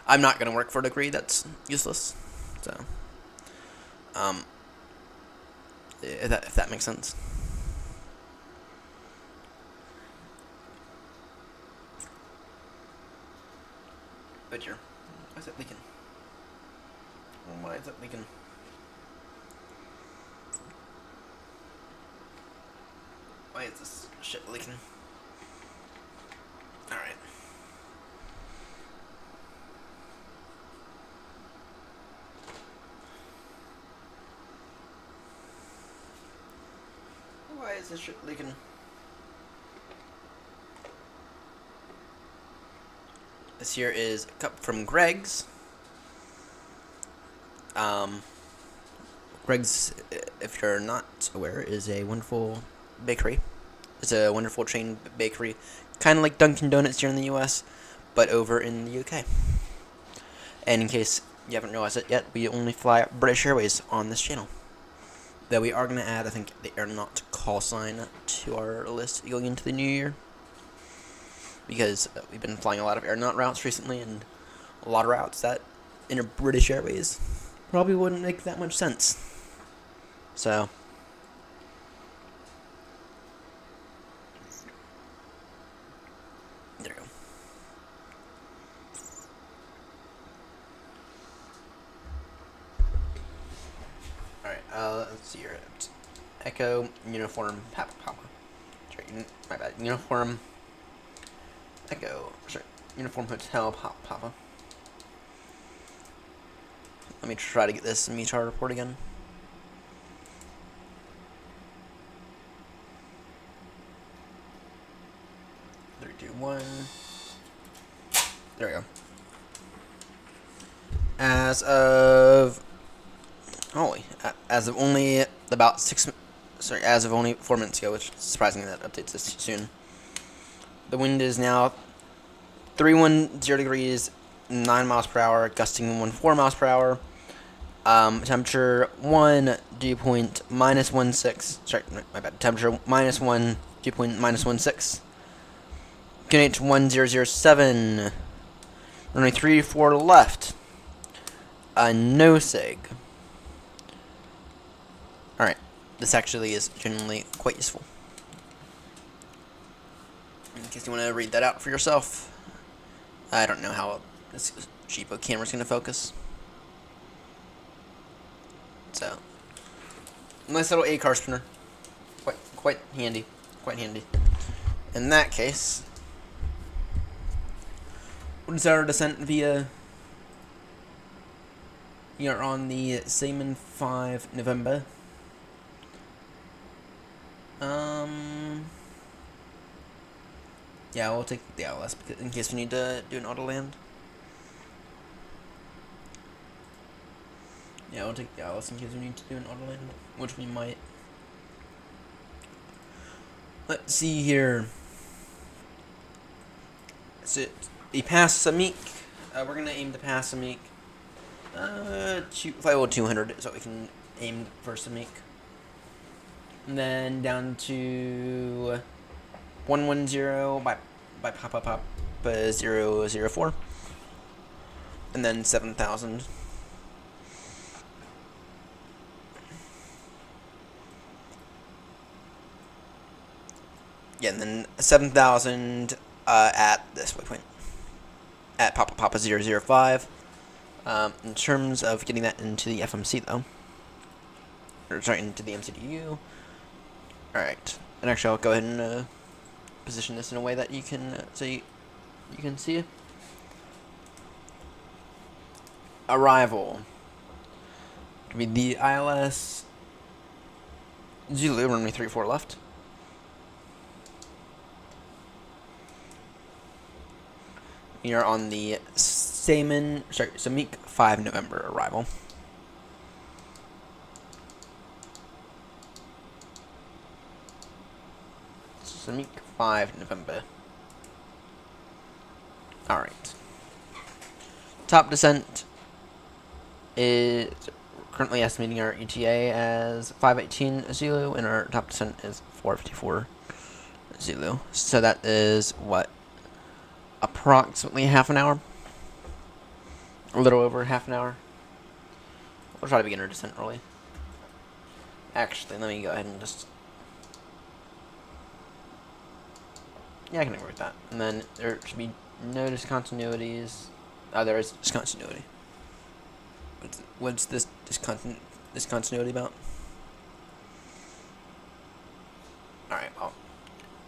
A: I'm not going to work for a degree that's useless. So, if that makes sense. But here, why is it leaking? Why is it leaking? Why is this shit leaking? Alright. Why is this shit leaking? This here is a cup from Greg's. Greg's, if you're not aware, is a wonderful bakery. It's a wonderful chain bakery, kind of like Dunkin' Donuts here in the U.S., but over in the UK. And in case you haven't realized it yet, we only fly British Airways on this channel. Though we are going to add, I think, the AirNott call sign to our list going into the new year. Because we've been flying a lot of AirNott routes recently, and a lot of routes that in a British Airways probably wouldn't make that much sense. So, there you go. Alright, let's see here. Echo, Uniform, Papa. Sorry, my bad. Uniform, Echo, sorry, Uniform Hotel, Papa. Let me try to get this METAR report again. Three, two, one. There we go. As of only about as of only 4 minutes ago, which is surprising that updates this soon. The wind is now 310 degrees, 9 miles per hour, gusting 14 miles per hour. Temperature dew point -16. Sorry, my bad. Temperature -1, dew point -16. QNH 1007. Runway 34 left. No sig. Alright. This actually is genuinely quite useful. In case you want to read that out for yourself. I don't know how this cheapo camera's going to focus. So, nice little A-car spinner. Quite handy. Quite handy. In that case, what is our descent via? We are on the Seaman 5 November. Yeah, we'll take the LS in case we need to do an auto land. Yeah, we'll take the LS in case we need to do an auto land, which we might. Let's see here. That's it. the pass Samik. We're gonna aim to pass Samik. Flight level 200 is what we can aim for Samik. And then down to 110 by Papa 004. And then 7,000. Yeah, and then 7,000 at this waypoint. At Papa 005. In terms of getting that into the FMC, though. Or, sorry, into the MCDU. Alright. And actually, I'll go ahead and position this in a way that you can, so you can see it. Arrival. Be the ILS Zulu, runway 34 left. We are on the Samik 5 November arrival. Samik 5 November. Alright. Top descent is currently estimating our ETA as 518 Zulu, and our top descent is 454 Zulu. So that is what? Approximately half an hour? A little over half an hour. We'll try to begin our descent early. Actually, let me go ahead and just... Yeah, I can agree with that. And then there should be no discontinuities. Oh, there is discontinuity. What's this discontinuity about? Alright, well.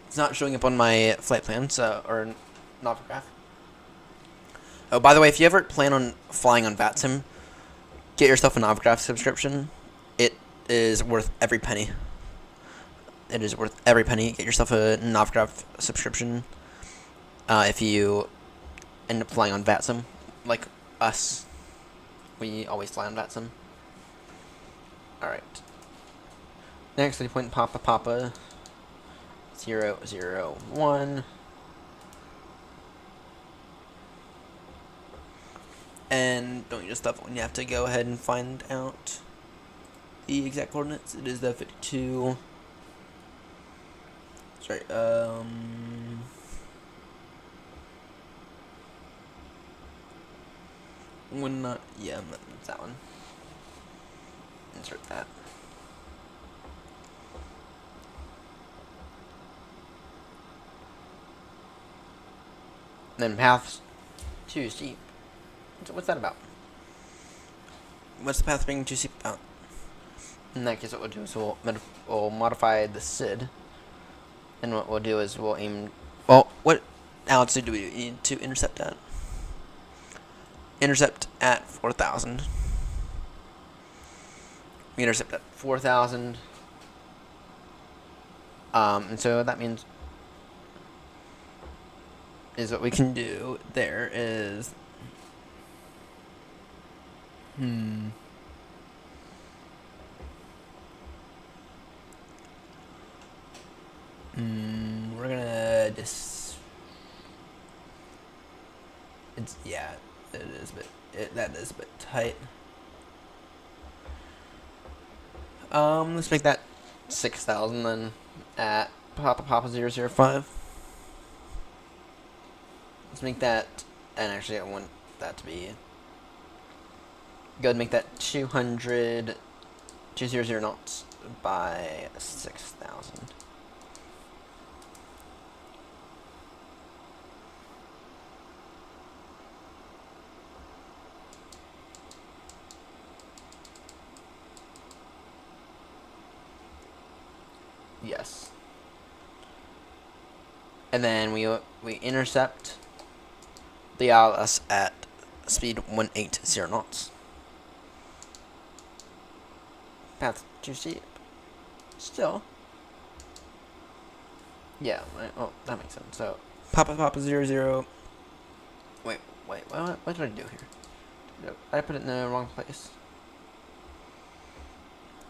A: It's not showing up on my flight plan, so, or Novograph. Oh, by the way, if you ever plan on flying on VATSIM, get yourself a Novograph subscription. It is worth every penny. It is worth every penny. Get yourself a Novograph subscription. If you end up flying on VATSIM, like us, we always fly on VATSIM. Alright. Next, we point Papa 001. And don't use stuff when you have to go ahead and find out the exact coordinates. It is the 52. Sorry, when not, yeah, that's that one. Insert that. And then paths too steep. What's that about? What's the path being too steep about? In that case, what we'll do is we'll modify the SID. And what we'll do is we'll aim... Well, what altitude do we need to intercept at? Intercept at 4,000. We intercept at 4,000. And so that means... is what we can do there is... we're gonna just... It's, yeah, it is a bit, that is a bit tight. Let's make that 6,000 then at Papa 005. Let's make that, and actually I want that to be... Go ahead and make that 200 knots by 6,000. Yes. And then we intercept the ILS at speed 180 knots. Path too steep. Still. Yeah, oh, that makes sense. So, Papa 00. Wait, what did I do here? No, I put it in the wrong place.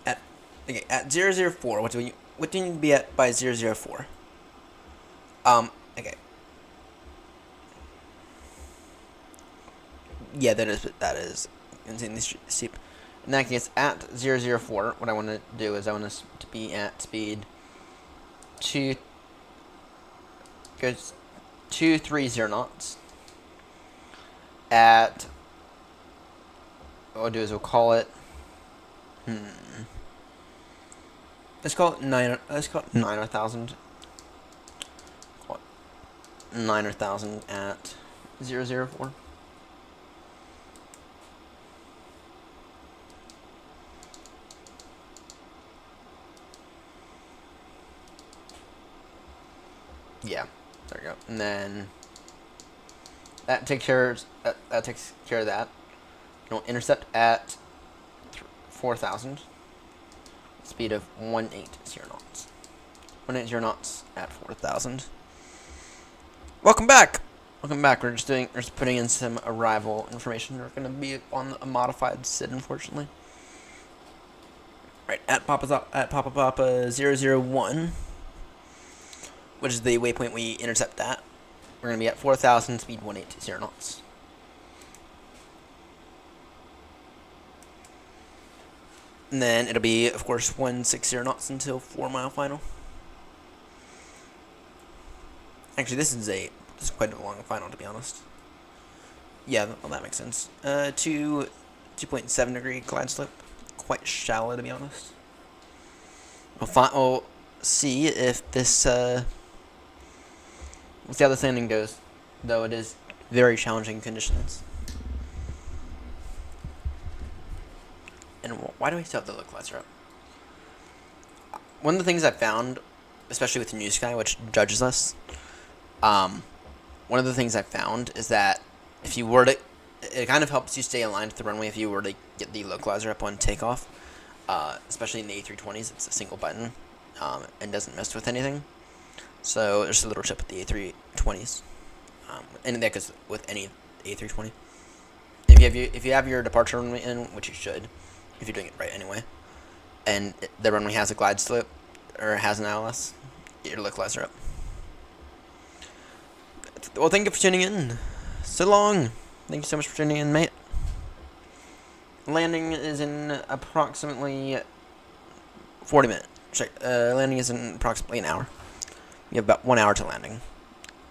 A: At 004, what do you need to be at by 004? Okay. Yeah, that is insanely steep. In that case, at 004, what I want to do is I want us to be at speed 230 knots. At what we'll do is we'll call it. Let's call it 9,000. 9,000 at 004. Yeah, there we go. And then that takes care of that. We'll intercept at 4,000. Speed of 180 knots. 180 knots at 4,000. Welcome back. Welcome back. We're just putting in some arrival information. We're gonna be on a modified SID, unfortunately. Right at Papa 001, which is the waypoint we intercept at. We're gonna be at 4,000, speed 180 knots. And then it'll be, of course, 160 knots until 4-mile final. Actually, this is quite a long final, to be honest. Yeah, well, that makes sense. 2.7 degree glide slope, quite shallow, to be honest. We'll see if this we'll see how this landing goes, though it is very challenging conditions. And why do I still have the localizer up? One of the things I found, especially with Newsky, which judges us, one of the things I found is that if you were to, it kind of helps you stay aligned to the runway if you were to get the localizer up on takeoff, especially in the A320s. It's a single button and doesn't mess with anything. So there's a little tip with the A320s, and that goes with any A320. If you have your departure runway in, which you should, if you're doing it right anyway, and the runway has a glide slope or has an ILS, get your localizer up. Well, thank you for tuning in. So long. Thank you so much for tuning in, mate. Landing is in approximately 40 minutes. Landing is in approximately an hour. You have about 1 hour to landing.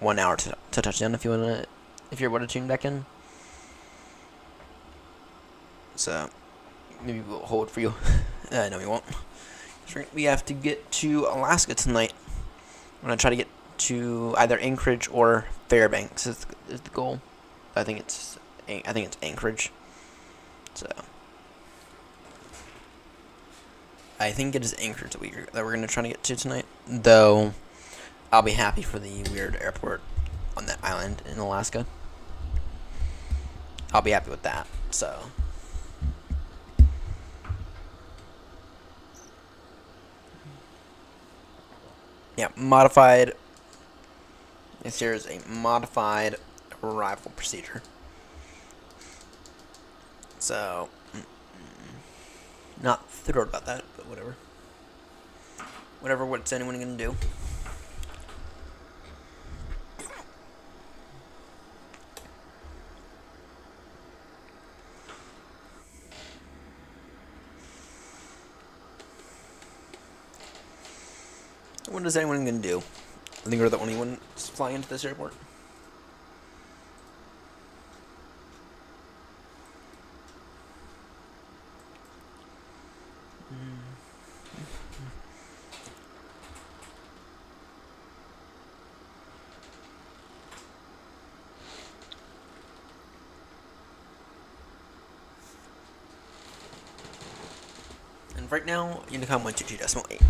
A: 1 hour to touchdown if you're able to tune back in. So maybe we'll hold for you. No, we won't. We have to get to Alaska tonight. I'm gonna try to get to either Anchorage or Fairbanks is the goal. I think it's Anchorage. So I think it is Anchorage that we're gonna try to get to tonight. Though I'll be happy for the weird airport on that island in Alaska. I'll be happy with that. So yeah, modified. This here is a modified arrival procedure. So, not thrilled about that, but whatever. What's anyone gonna do? What is anyone gonna do? I think we're the only ones flying into this airport. And right now, Unicom 122.8.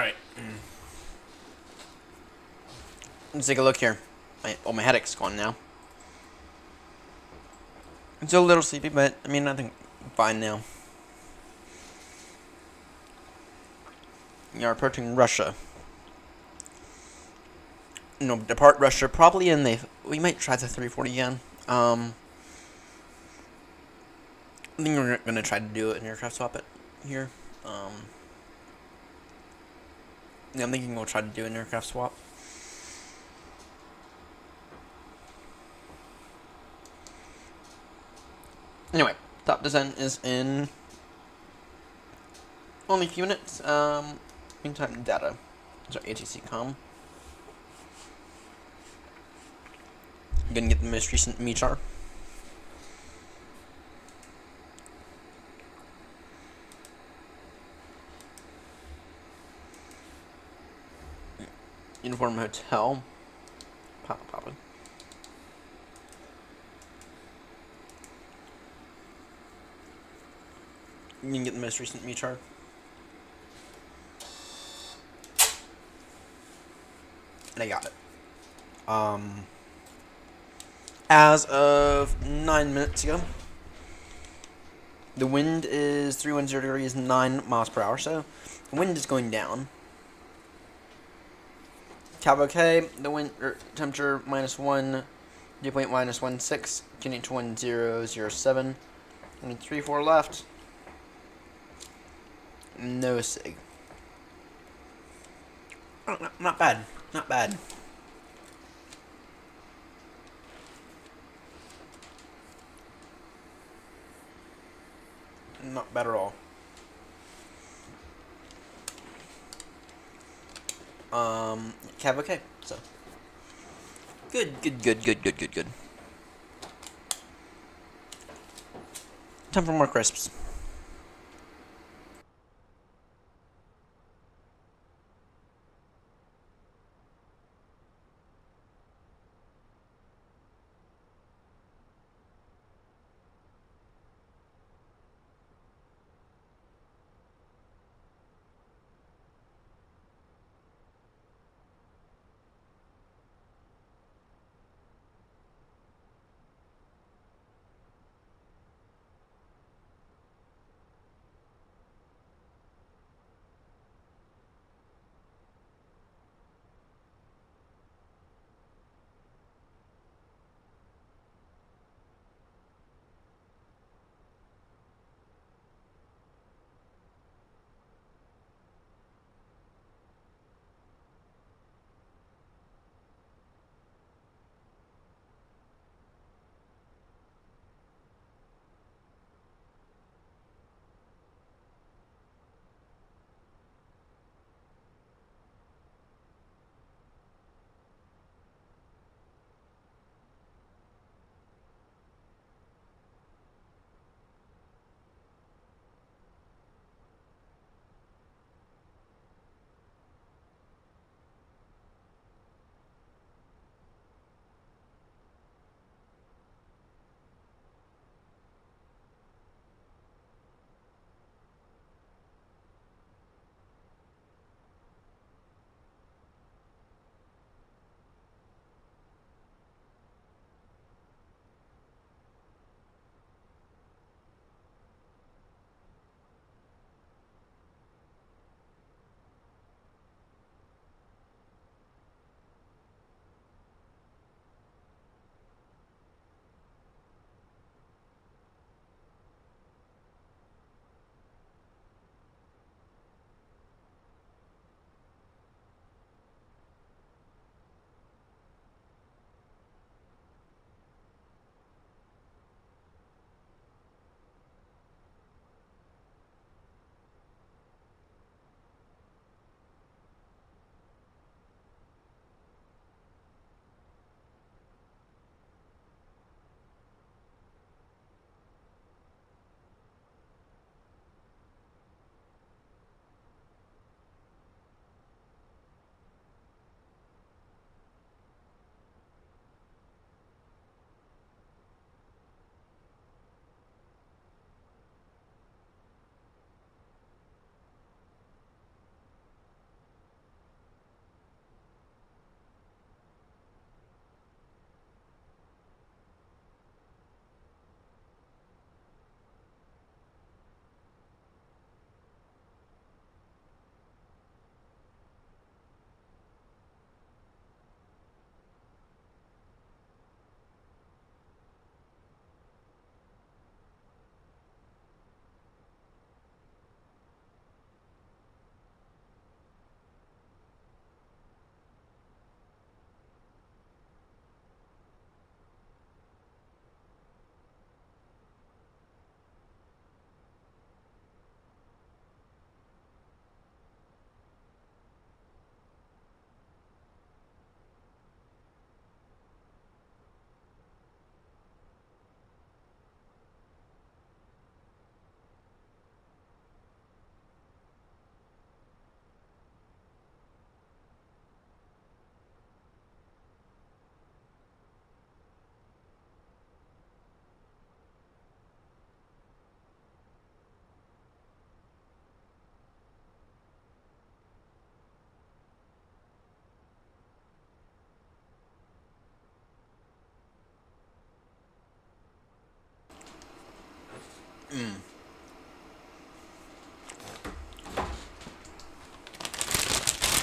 A: Alright. Let's take a look here. My headache's gone now. I'm still a little sleepy, but I mean, I think I'm fine now. We are approaching Russia. No, depart Russia probably in the. We might try the 340 again. I think we're gonna try to do it in aircraft swap it here. Yeah, I'm thinking we'll try to do an aircraft swap. Anyway, top descent is in only a few minutes. Meantime, data. So ATC com. I'm gonna get the most recent MECHAR. Uniform Hotel. Papa. You can get the most recent MECHAR. And I got it. As of 9 minutes ago, the wind is 310 degrees, 9 miles per hour, so the wind is going down. Cab okay, the wind temperature -1, dew point -16, QNH 1007, and 34 left. No sig. Oh, not bad. Not bad. Not bad at all. Cab okay, so. Good. Time for more crisps.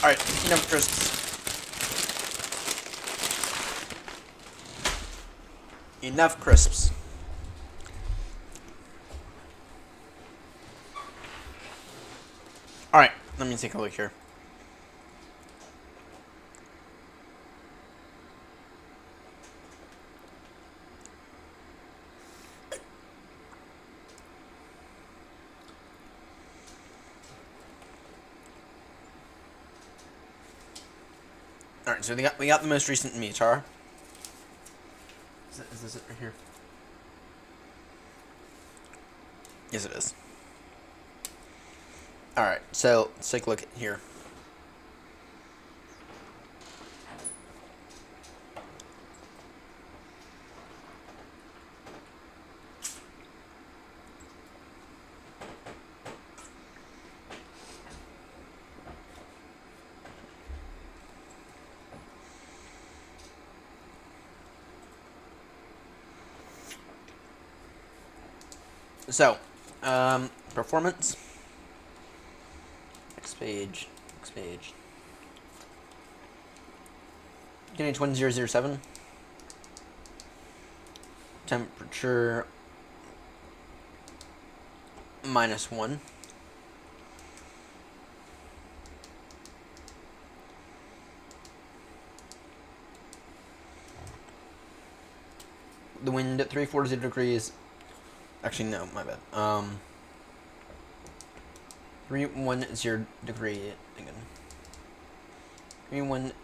A: Alright, enough crisps. Enough crisps. Alright, let me take a look here. Alright, so we got the most recent METAR. Is this it right here? Yes, it is. Alright, so let's take a look at here. So, performance. Next page. Getting 1007. Temperature -1. The wind at 340 degrees. Actually, no, my bad. 310 degree again. 310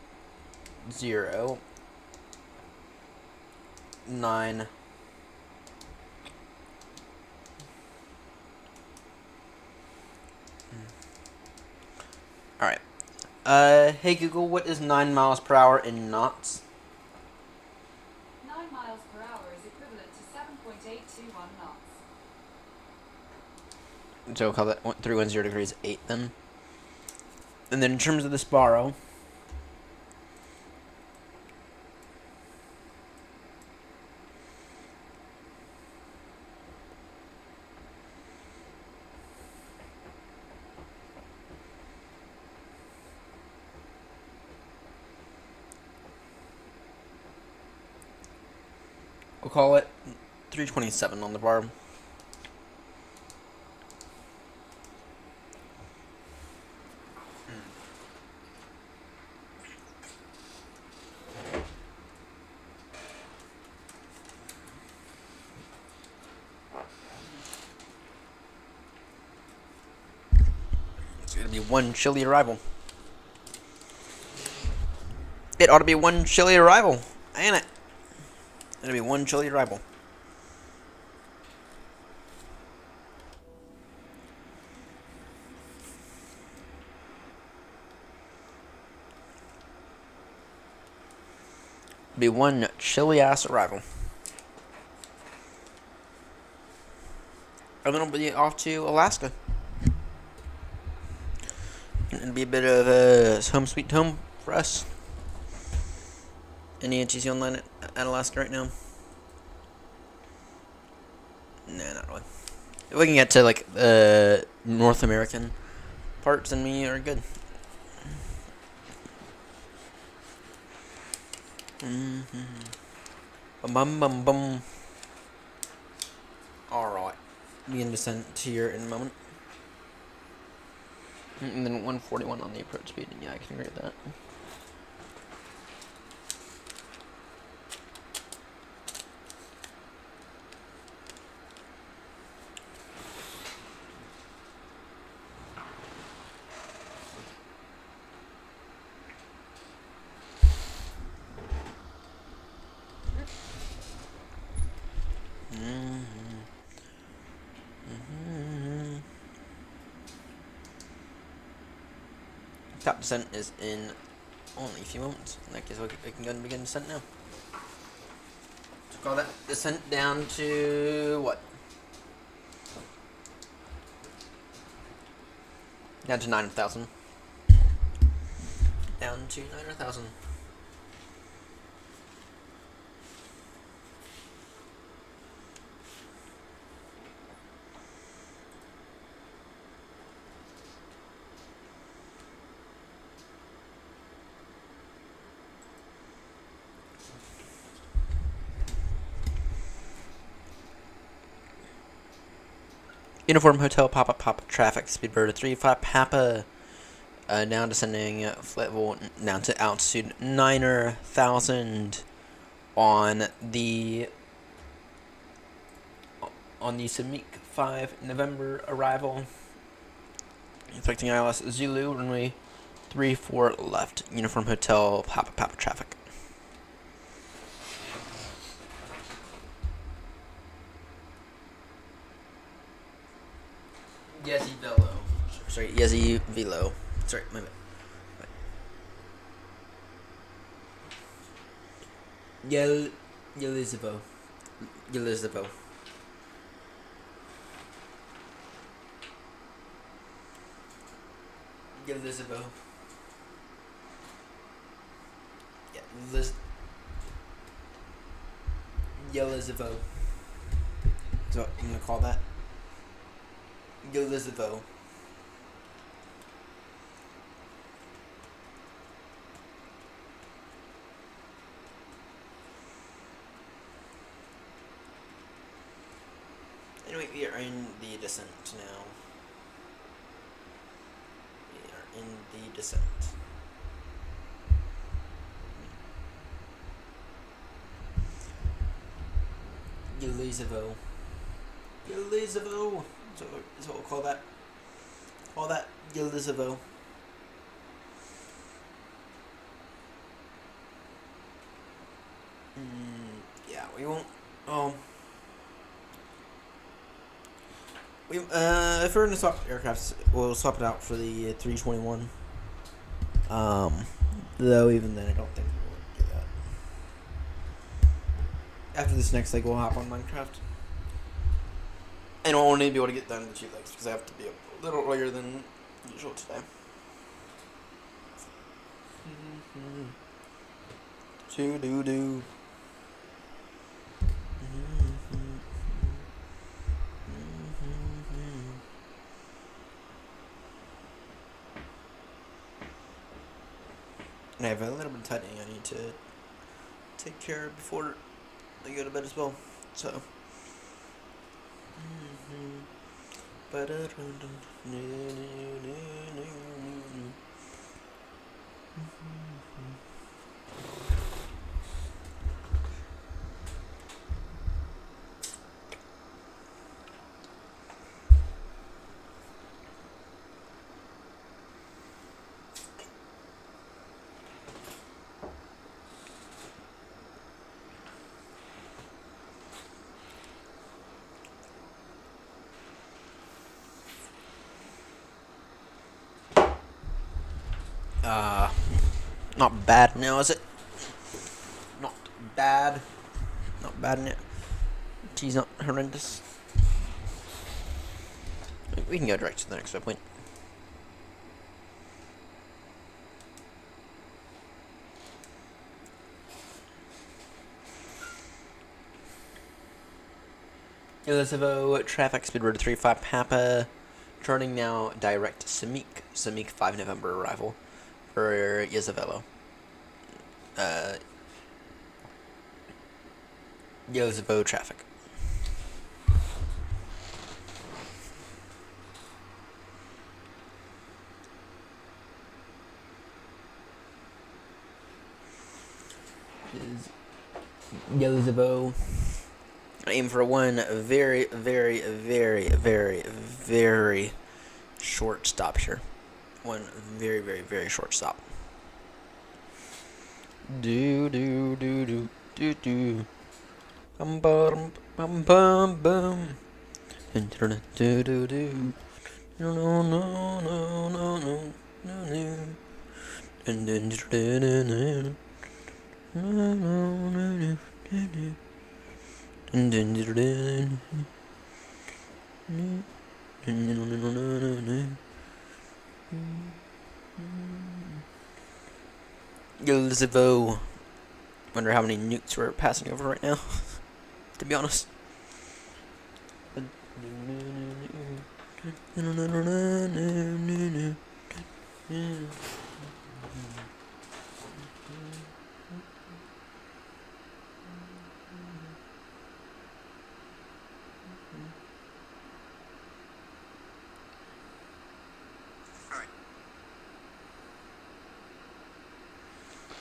A: 9. All right. Hey Google, what is 9 miles per hour in knots?
D: 9 miles per hour is equivalent to 7.821 knots.
A: So we'll call that 310 degrees 8 then. And then in terms of this borrow, we'll call it 327 on the bar. It's gonna be one chilly arrival. It ought to be one chilly arrival, ain't it? It'll be one chilly arrival. It'll be one chilly ass arrival. And then we'll be off to Alaska. It'll be a bit of home sweet home for us. Any ATC online at Alaska right now? Nah, not really. If we can get to like North American parts, then we are good. Bum bum bum. All right, begin descent here in a moment. And then 141 on the approach speed. Yeah, I can agree with that. Top descent is in only a few moments. In that case, we can go and begin descent now. So call that descent down to what? Down to 9,000. Down to 9,000. Uniform Hotel Papa traffic speedbird 35 Papa. Now descending flight level down to altitude 9,000 on the Samik 5 November arrival. Expecting ILS Zulu runway 34 left. Uniform Hotel Papa traffic. Yezi Velo. Sorry, Yezi Velo. Sorry, my bad. Yelizivo. Yelizivo. Yelizivo. Yelizivo. That's what I'm gonna call that. Yelizivo. Anyway, we are in the descent now. We are in the descent. Yelizivo. Yelizivo. So that's what we'll call that. Call that Yelizivo. Yeah, we won't. If we're gonna swap aircrafts, we'll swap it out for the 321. Though even then, I don't think we'll do that. After this next leg, we'll hop on Minecraft. And we'll only be able to get done in 2 legs because I have to be a little earlier than usual today. Do. And I have a little bit of tightening I need to take care of before I go to bed as well. So. Not bad now, is it? Not bad. Not bad now. T's not horrendous. We can go direct to the next waypoint. Yelizivo traffic speedbird 35 Papa. Turning now direct to Samik. Samik 5 November arrival for Yelizivo. Yelizivo traffic. Yelizivo. Aim for one very, very, very, very, very short stop here. One very, very, very short stop. Do. Bum bum bum bum bum. Do. Yelizivo. Wonder how many nukes we're passing over right now, to be honest.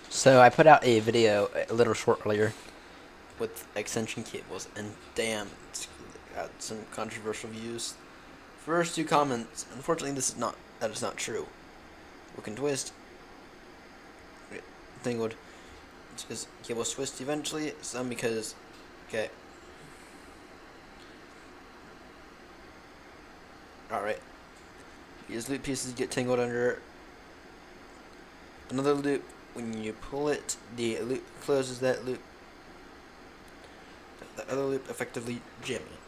A: So I put out a video a little short earlier with extension cables, and damn, it's got some controversial views. First two comments, unfortunately that is not true. Hook and twist. Tangled. Is cables twist eventually? Some because, okay. Alright. These loop pieces get tangled under another loop. When you pull it, the loop closes that loop. The other loop effectively jamming it.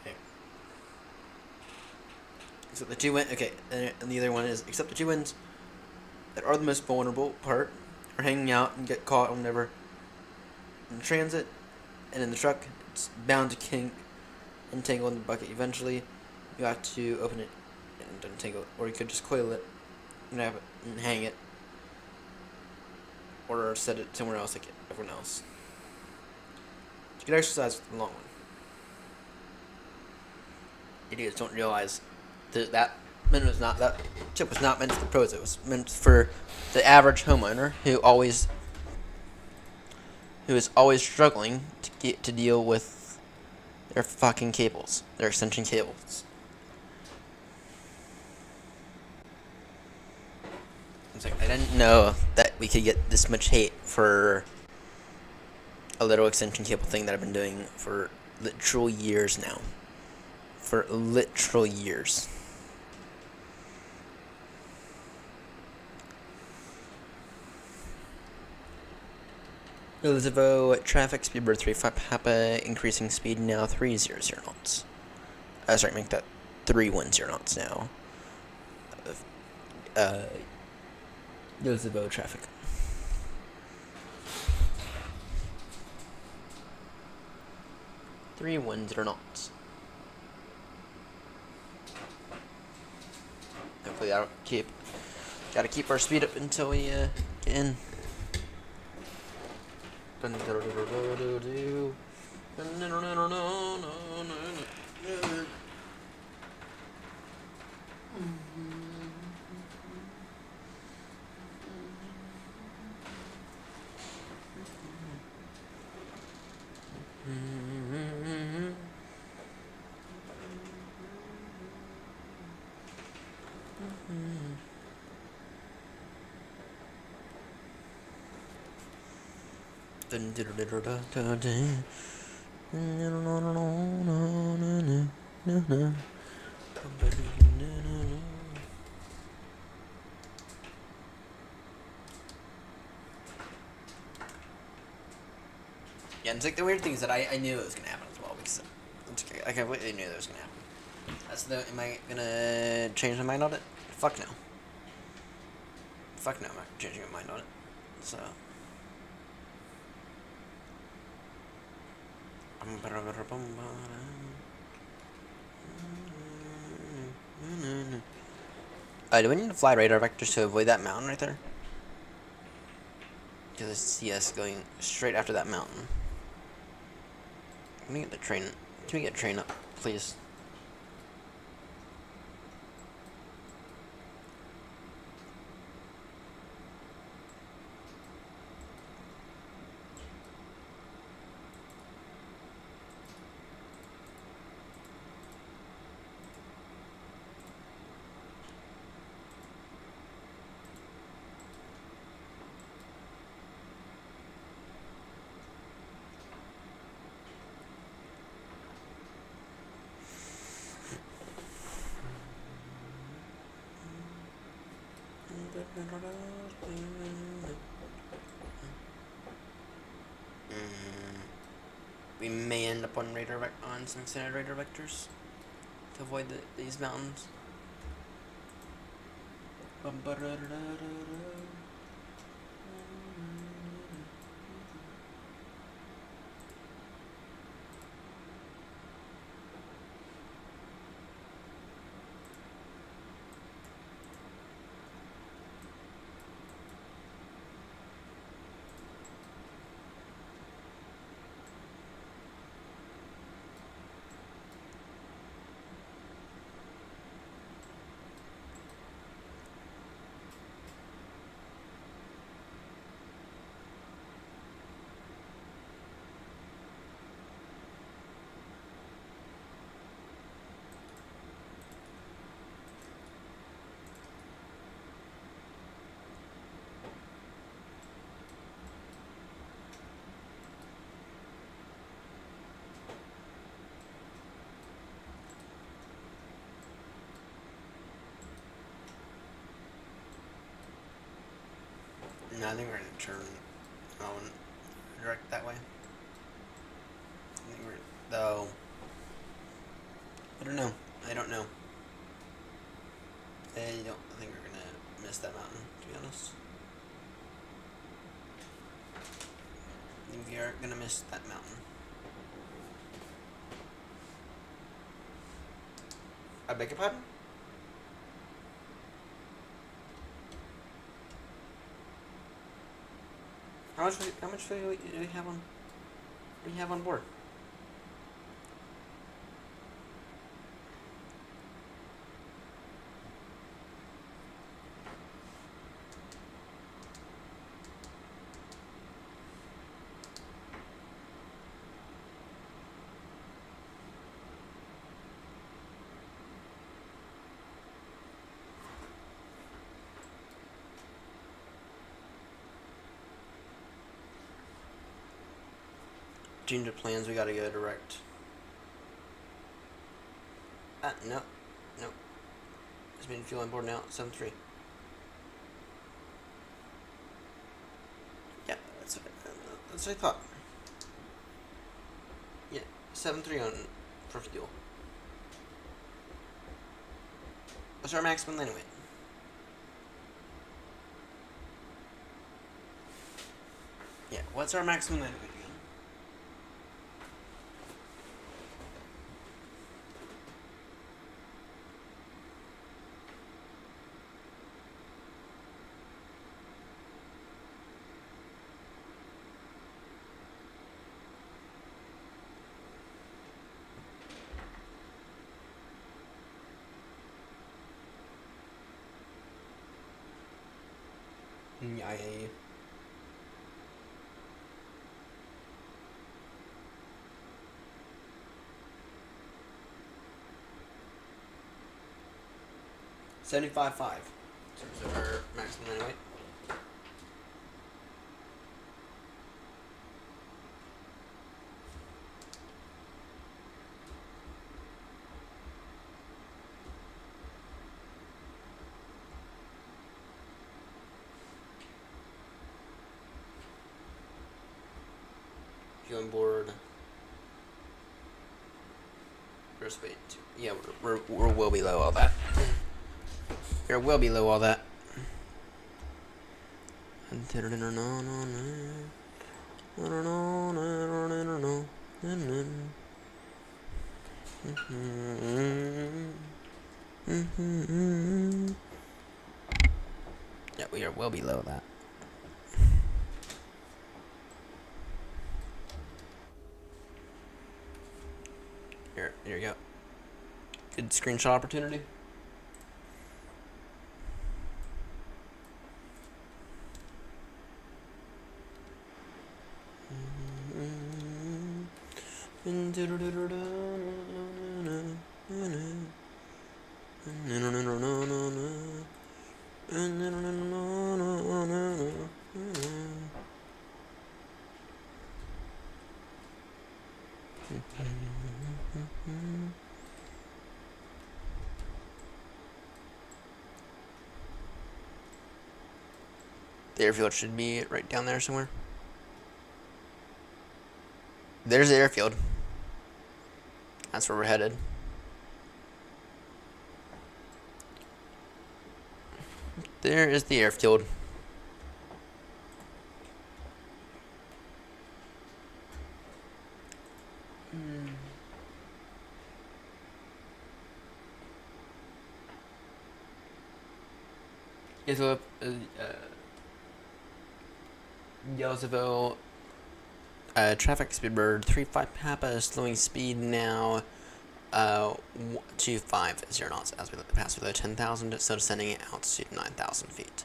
A: Okay. Except the two okay, and the other one is except the two ends that are the most vulnerable part are hanging out and get caught whenever in transit and in the truck. It's bound to kink and tangle in the bucket. Eventually, you have to open it and untangle it, or you could just coil it and have it and hang it, or set it somewhere else like everyone else. You can exercise with the long one. Idiots don't realize that tip was not meant for the pros. It was meant for the average homeowner who is always struggling to deal with their fucking cables, their extension cables. It's like, I didn't know that we could get this much hate for a little extension cable thing that I've been doing for literal years now. For literal years. Elizabeth traffic speed bird 35 Papa, increasing speed now 300 knots. Sorry, make that 310 knots now. Elizabeth traffic. Three 10 knots. Hopefully I don't gotta keep our speed up until we get in. Yeah, and it's like the weird thing is that I knew it was gonna happen as well, because I completely knew that was gonna happen. Am I gonna change my mind on it? Fuck no. Fuck no, I'm not changing my mind on it. So. Do we need to fly radar vectors to avoid that mountain right there? Because I see us going straight after that mountain. Let me get the train. Can we get a train up, please? We may end up on some extended radar vectors to avoid these mountains. No, I think we're gonna turn on direct that way. I think we're though. I don't know. I don't know. I don't think we're gonna miss that mountain, to be honest. I think we are gonna miss that mountain. I beg your pardon? How much food do we have on? What do you have on board? Change of plans, we gotta go direct. No. No. Just been fuel on board now, 7-3. Yeah, that's what I thought. Yeah, 7-3 on for fuel. What's our maximum landing weight? Yeah, what's our maximum landing weight again? Yeah, I hear you. $75.5 in terms of our maximum landing weight. You on board? First weight. Yeah, we're well below all that. We're well below all that. Yeah, we are well below that. Here you go. Good screenshot opportunity. The airfield should be right down there somewhere. There's the airfield. That's where we're headed. There is the airfield. Yellowsville traffic speedbird 35 Papa is slowing speed now 25 at 0 knots as we pass below 10,000, so descending at altitude 9,000 feet.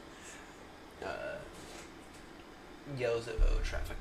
A: Yellowsville traffic.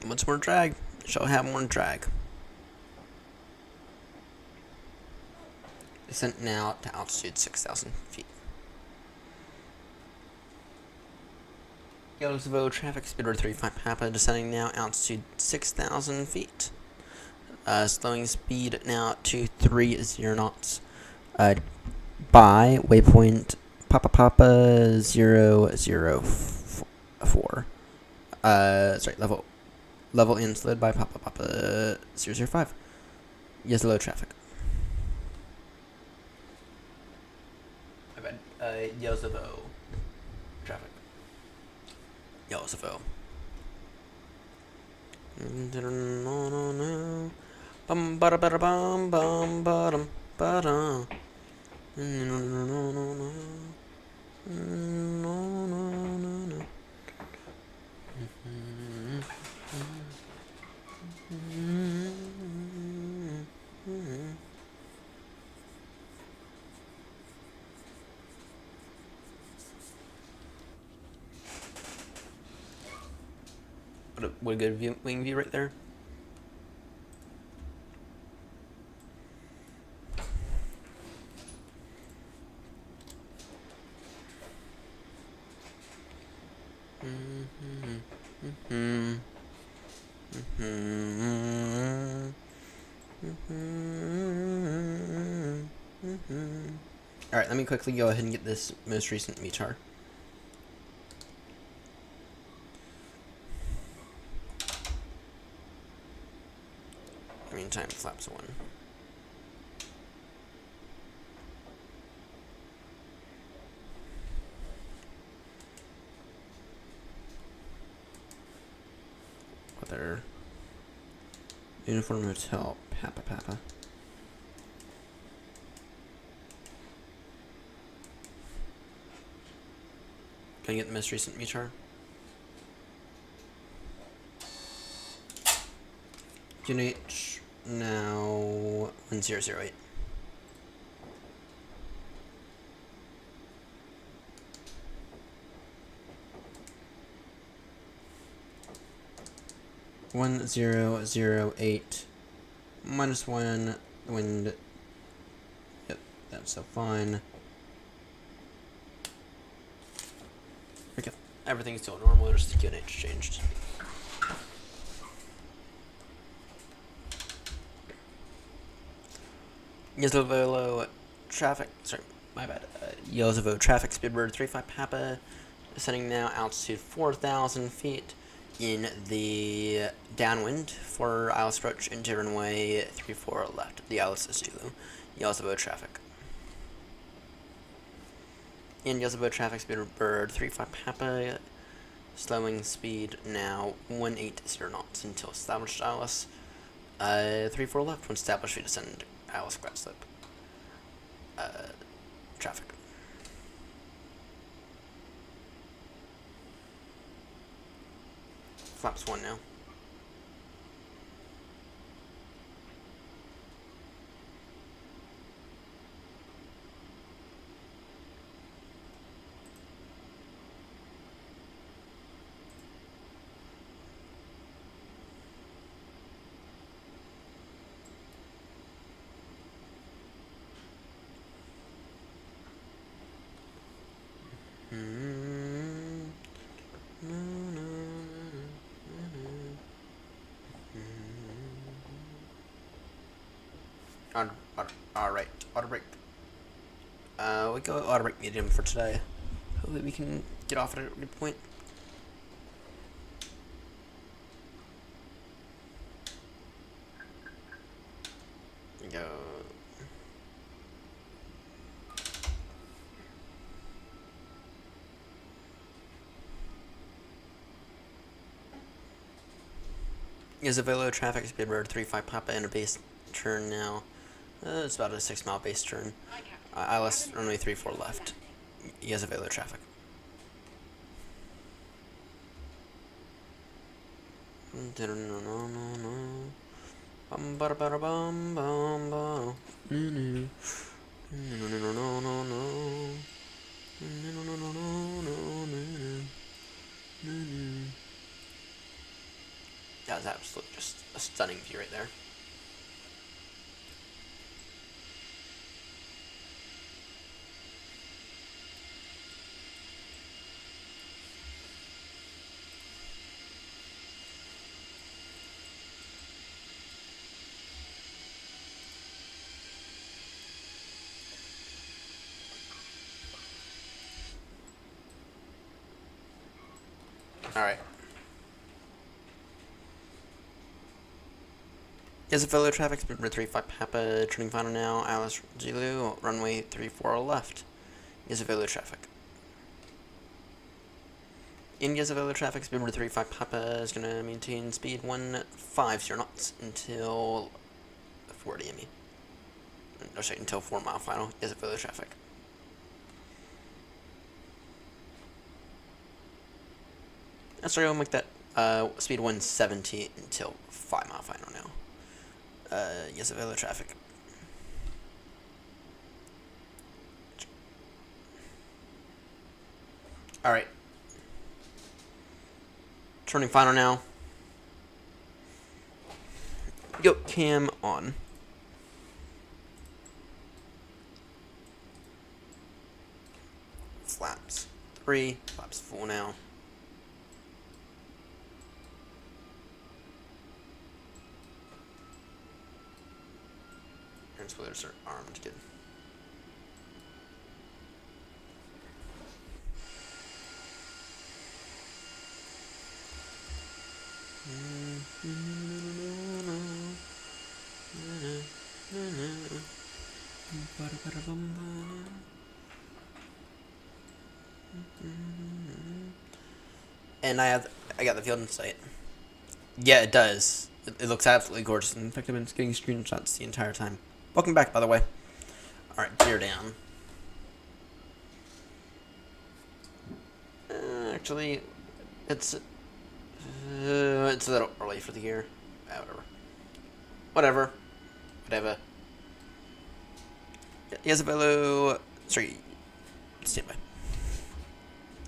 A: Once more drag. Shall have more drag. Descent now to altitude 6,000 feet. Yellowsville traffic speed 35 Papa, descending now altitude 6,000 feet. Slowing speed now to 30 knots. By waypoint Papa 004. Sorry, level in slid by Papa 005. Yellowsville traffic. I bet Yellowsville traffic. Yellowsville. Bum bada bada bum bum bada bada. What a good wing view right there. Alright, let me quickly go ahead and get this most recent METAR. Meantime, flaps 1. Weather. Uniform Hotel, Papa. Can I get the most recent METAR? UNH now 1008. -1 wind. Yep, that's so fine. Okay, everything's still normal. Just the QNH changed. Yellowsville traffic. Sorry, my bad. Yellowsville traffic speedbird 35 Papa, descending now altitude 4,000 feet. In the downwind for ILS approach into runway 34 left. The ILS is Zulu. Yellowsville traffic. In Yellowsville traffic, speedbird 35 Papa, slowing speed now 180 knots until established ILS 34 left. When established, we descend ILS grad slip. Traffic. Flaps 1 now. Alright, auto brake. We go auto brake medium for today. Hopefully we can get off at a good point. Go. Yellowsville traffic speedbird 35 Papa and a base turn now. It's about a 6-mile base turn. ILS runway 34 left. Yellowsville traffic. Bum ba ba bum bum bum. No. That was absolutely just a stunning view right there. Alright. Yes, fellow traffic, speed 35 Papa, turning final now, Alice Zulu, runway 34 left. Yes, fellow traffic. In Yazavilla traffic, speed 35 Papa is going to maintain speed 150 knots until 40 ME. No, sorry, until 4 mile final. Yazavilla traffic. Sorry, I'll make that speed 170 until 5 mile final now. Yazavilla traffic. Alright. Turning final now. Yo, cam on. Flaps 3. Flaps full now. And spoilers are armed. Good. And I got the field in sight. Yeah, it does. It looks absolutely gorgeous. In fact, I've been getting screenshots the entire time. Welcome back, by the way. Alright, gear down. Actually, it's a little early for the gear. Whatever. Yazavelo. Sorry. Stand by.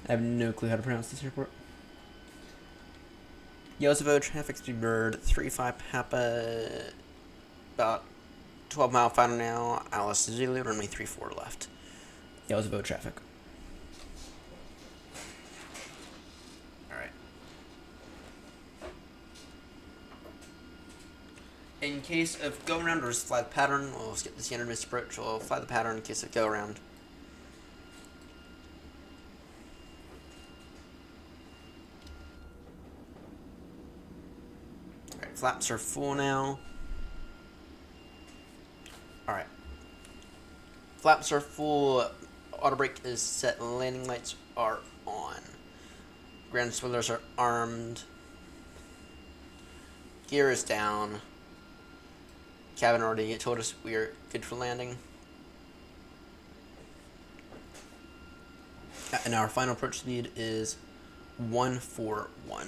A: I have no clue how to pronounce this airport. Yazavelo traffic speed bird 35 Papa. About 12 mile final now. Alice Zulu, runway 34 left. Yazavelo traffic. In case of go around, we'll just fly the pattern. We'll skip the standard missed approach. We'll fly the pattern in case of go around. Alright, flaps are full now. Alright. Flaps are full. Auto brake is set. Landing lights are on. Ground spoilers are armed. Gear is down. Cabin already told us we are good for landing. And our final approach speed is 141.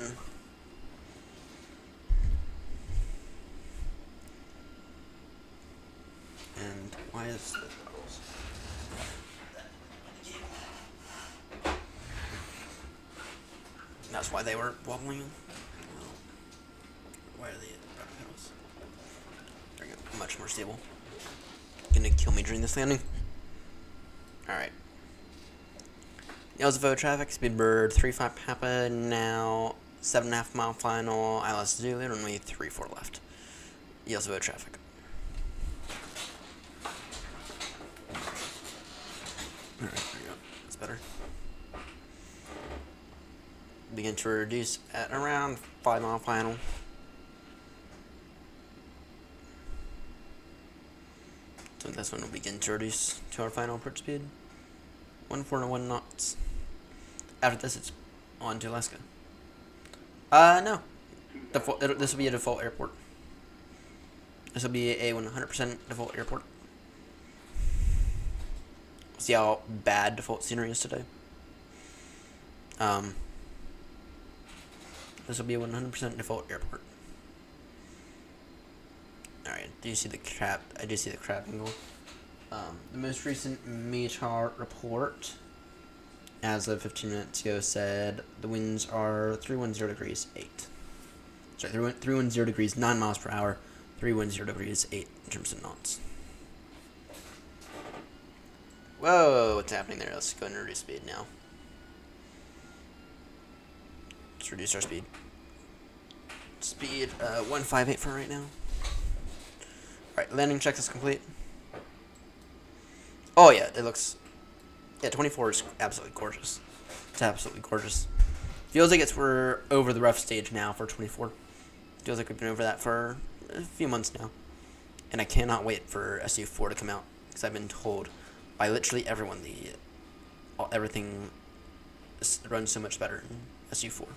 A: And why is the bottles? That's why they were wobbling. Why are they rubber pedals? There we go. Much more stable. Gonna kill me during this landing. Alright. Yellow traffic, Speedbird 35 Papa, now 7.5 mile final, Alice Zulu, runway 34 left. Yellow traffic. Alright, there we go. That's better. Begin to reduce at around 5 mile final. So this one will begin to reduce to our final approach speed. 141 knots. After this, it's on to Alaska. No. This will be a default airport. This will be a 100% default airport. See how bad default scenery is today. This will be a 100% default airport. Alright, do you see the crab? I do see the crab angle. The most recent METAR report, as of 15 minutes ago, said the winds are 310 degrees 8. Sorry, 310 degrees 9 miles per hour, 310 degrees 8 in terms of knots. Whoa, what's happening there? Let's go ahead and reduce speed now. Let's reduce our speed. Speed 158 for right now. Alright, landing check is complete. Oh yeah, it looks... Yeah, 24 is absolutely gorgeous. It's absolutely gorgeous. Feels like we're over the rough stage now for 24. Feels like we've been over that for a few months now. And I cannot wait for SU4 to come out. Because I've been told by literally everyone everything runs so much better in SU4.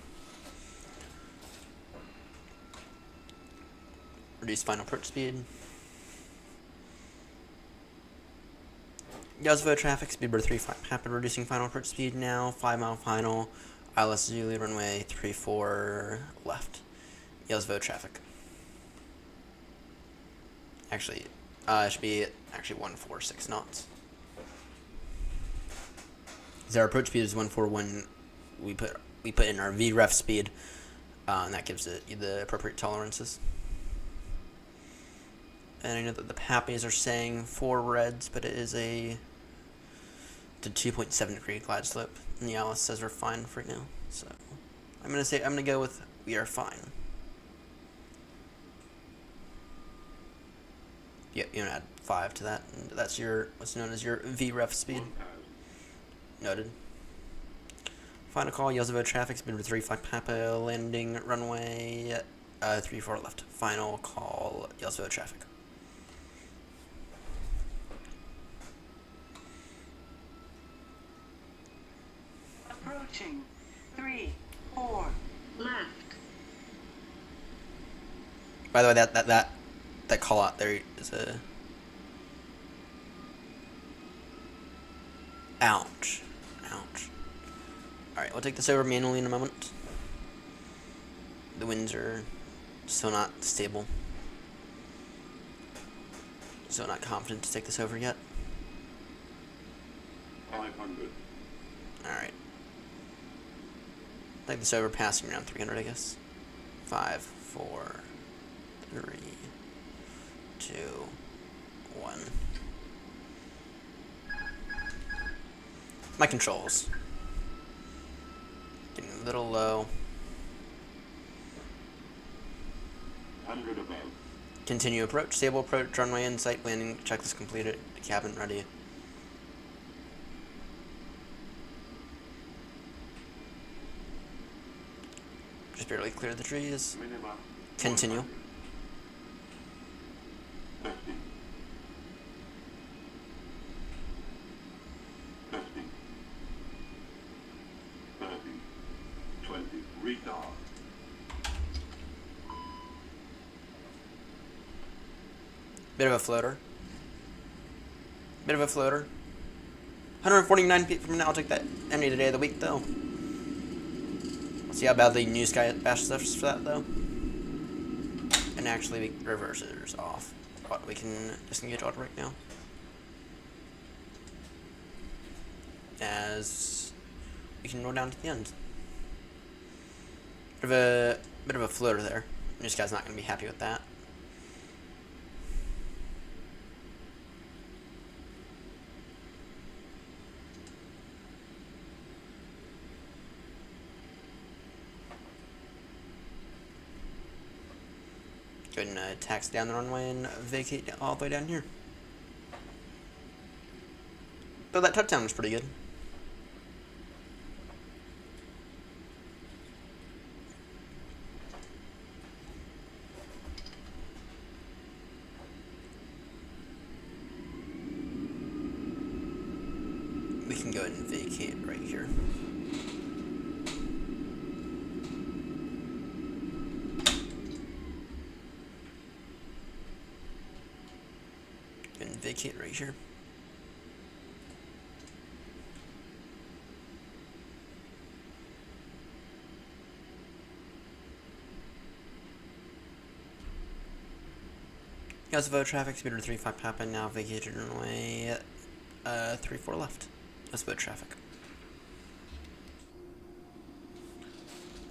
A: Reduce final approach speed. Yazvo traffic, speedbird 35 happen, reducing final approach speed now, 5 mile final, ILS Zulu runway 34 left. Yazvo traffic. Actually, it should be actually 146 knots. So our approach speed is 141. We put in our VREF speed, and that gives it the appropriate tolerances. And I know that the PAPIs are saying 4 reds, but it is a 2.7 degree glide slope, and the ILS says we're fine for right now. So I'm gonna go with we are fine. Yep, you add 5 to that, and that's your what's known as your VREF speed. Noted. Final call, Yazvo traffic, speed 35 Papa, landing runway 34 left. Final call, Yazvo traffic.
B: Approaching. 3, 4, left.
A: By the way, that call out there is a ouch. Alright, we'll take this over manually in a moment. The winds are still not stable. So not confident to take this over yet.
E: 500.
A: Alright. Take this over, passing around 300, I guess. 5, 4, 3, 2, 1. My controls. Getting a little low.
E: 100 above.
A: Continue approach. Stable approach. Runway in sight. Landing checklist completed. Cabin ready. Just barely cleared the trees.
E: Minima.
A: Continue.
E: 50. 50. 30. 20. Retard.
A: Bit of a floater. 149 feet from now. I'll take that any day of the week, though. See how badly Newsky bashes us for that, though. And actually, reversers off. But we can disengage auto brake now. As we can roll down to the end. Bit of a floater there. Newsky's not going to be happy with that. Go ahead and taxi down the runway and vacate all the way down here. Though that touchdown was pretty good. We can go ahead and vacate right here. And vacate right here. Yes, vote traffic, speeder 35 Papa, now vacated runway 34 left. Yes, vote traffic.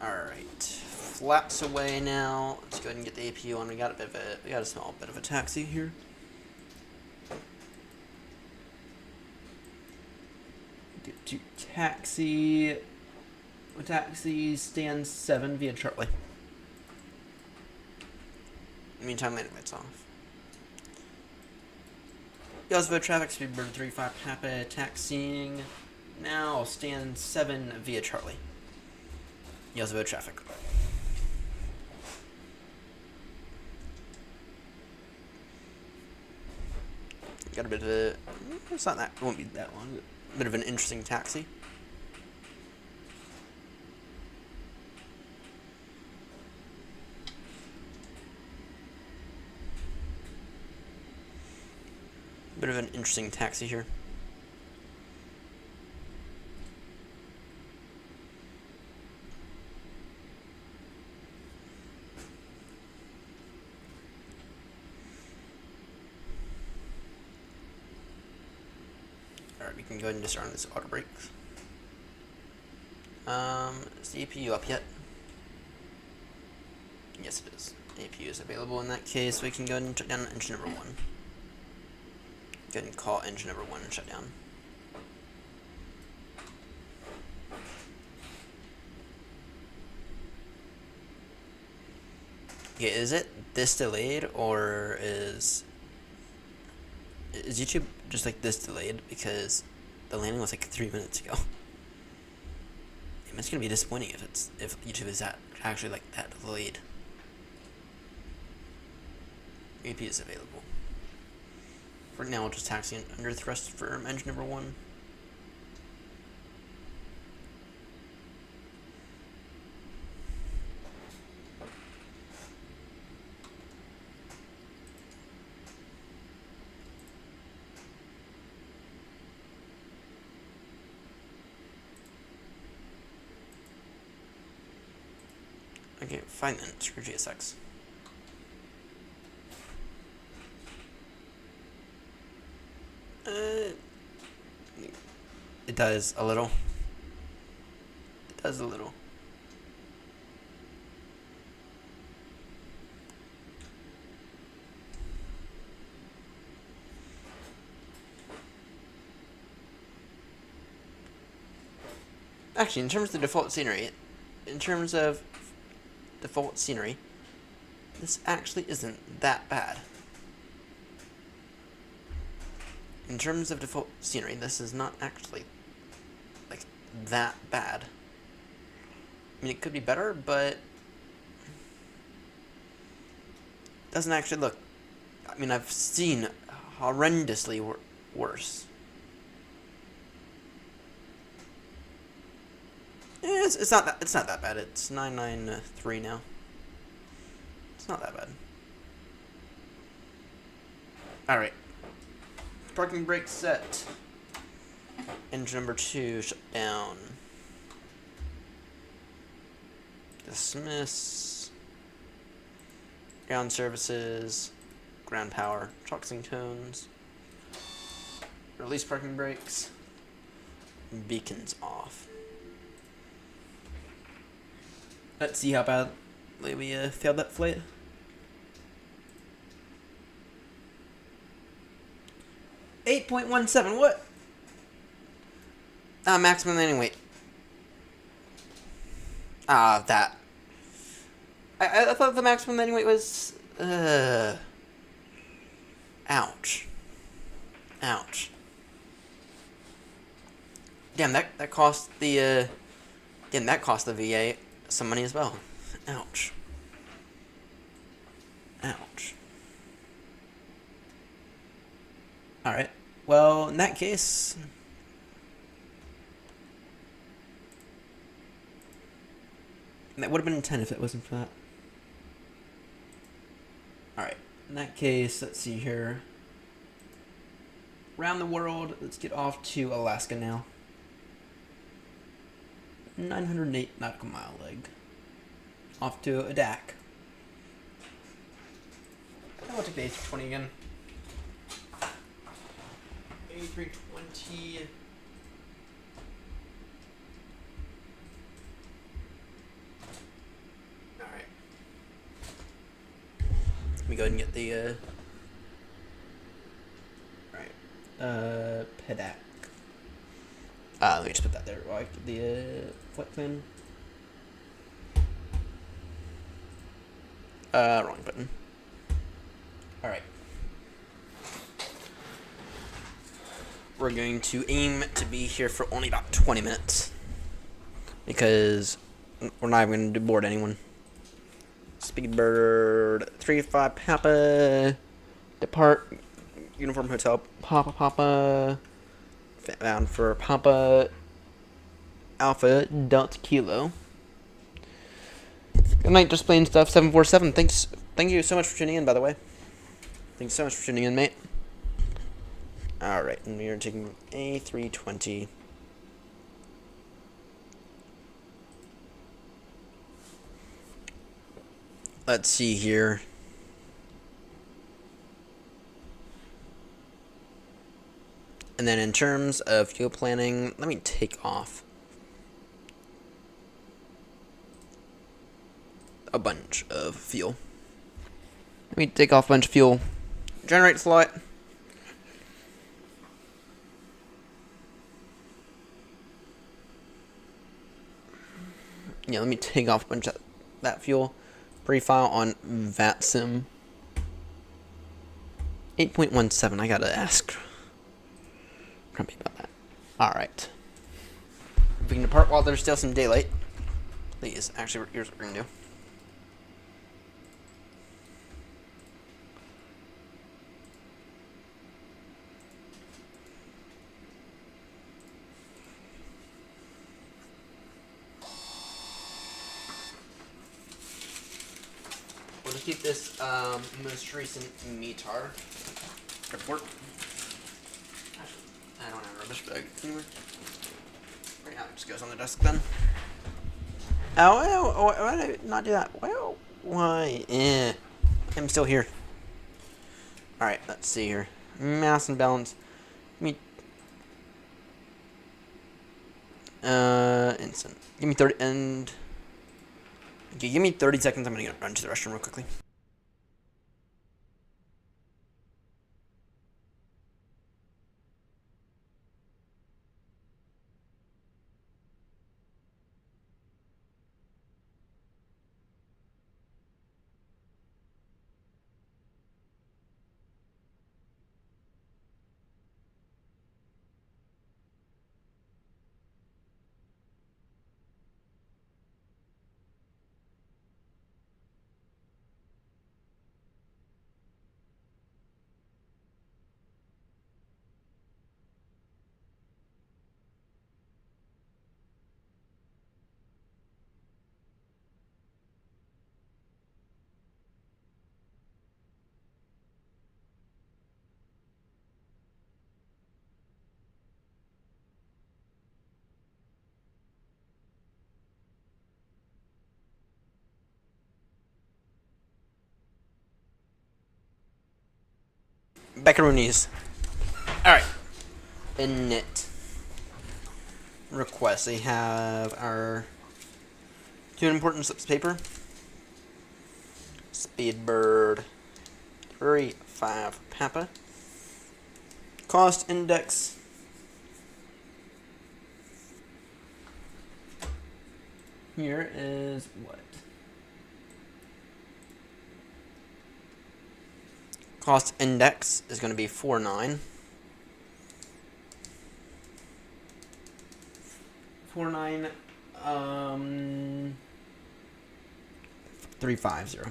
A: Alright, flaps away now. Let's go ahead and get the APU on. We got a small bit of a taxi here. Get to taxi. Taxi stand 7 via Charlie. Meantime, landing lights off. Yosvo traffic, speedbird 35 Papa, taxiing. Now stand 7 via Charlie. Yosvo traffic. Got a bit of a. It's not that. It won't be that long. A bit of an interesting taxi. Bit of an interesting taxi here. Alright, we can go ahead and disarm this auto brakes. Is the APU up yet? Yes, it is. APU is available in that case. We can go ahead and shut down engine number 1. Go ahead and call engine number 1 and shut down. Okay, is it this delayed, or is YouTube just like this delayed because the landing was like 3 minutes ago? It's gonna be disappointing if YouTube is actually like that delayed. AP is available. For now, we'll just taxi under thrust for engine number 1. Okay, fine then. Screw GSX. It does a little. It does a little. Actually, in terms of the default scenery, this actually isn't that bad. In terms of default scenery, this is not actually, like, that bad. I mean, it could be better, but it doesn't actually look... I mean, I've seen horrendously worse. It's not that bad. It's 993 now. It's not that bad. Alright. Parking brake set. Engine number 2 shut down. Dismiss. Ground services. Ground power. Trucks and cones. Release parking brakes. Beacons off. Let's see how badly we failed that flight. .17, what? Maximum landing weight. That. I thought the maximum landing weight was, ouch. Ouch. Damn, that cost the, that cost the VA some money as well. Ouch. Ouch. Alright. Well, in that case... that would have been 10 if it wasn't for that. Alright. In that case, let's see here. Around the world, let's get off to Alaska now. 908 nautical mile leg. Off to a PADK. I'll take the A320 again. A320. Alright. Let me go ahead and get the PADK. Let me just put that there while I get the flight plan. Wrong button. Alright. We're going to aim to be here for only about 20 minutes. Because we're not even going to board anyone. Speedbird 35 Papa. Depart. Uniform Hotel. Papa. Bound for Papa. Alpha Delta Kilo. Good night, Just Plain Stuff 747. Thank you so much for tuning in, by the way. Thanks so much for tuning in, mate. Alright, and we are taking A320. Let's see here. And then in terms of fuel planning, let me take off a bunch of fuel. Let me take off a bunch of fuel. Generate slot. Yeah, let me take off a bunch of that fuel. Pre-file on VATSIM. 8.17, I gotta ask Grumpy about that. Alright. If we can depart while there's still some daylight. Please, actually, here's what we're gonna do. We'll just keep this most recent METAR report. Actually, I don't have a rubbish bag anywhere. Right now, it just goes on the desk then. Oh, why did I not do that? Well, why? I'm still here. Alright, let's see here. Mass and balance. Instant. Give me 30 and. Okay, give me 30 seconds. I'm gonna run to the restroom real quickly. Beccaroonies. Alright. Init. Requests. They have our two important slips of paper. Speedbird 35 Papa. Cost index. Here is what? Cost index is going to be 49. 350.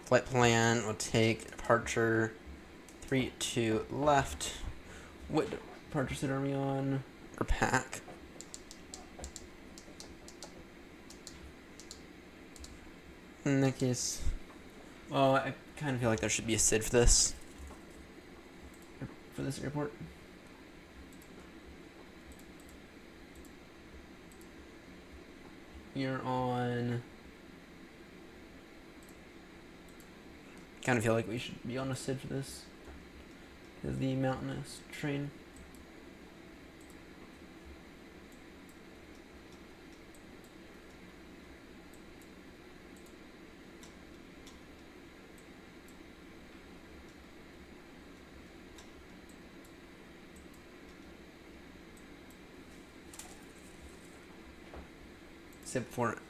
A: Flight plan will take departure 32 left. What departure seat are we on? Or pack? In that case, well, I kind of feel like there should be a SID for this airport. You're on. Kind of feel like we should be on a SID for this. Is the mountainous train.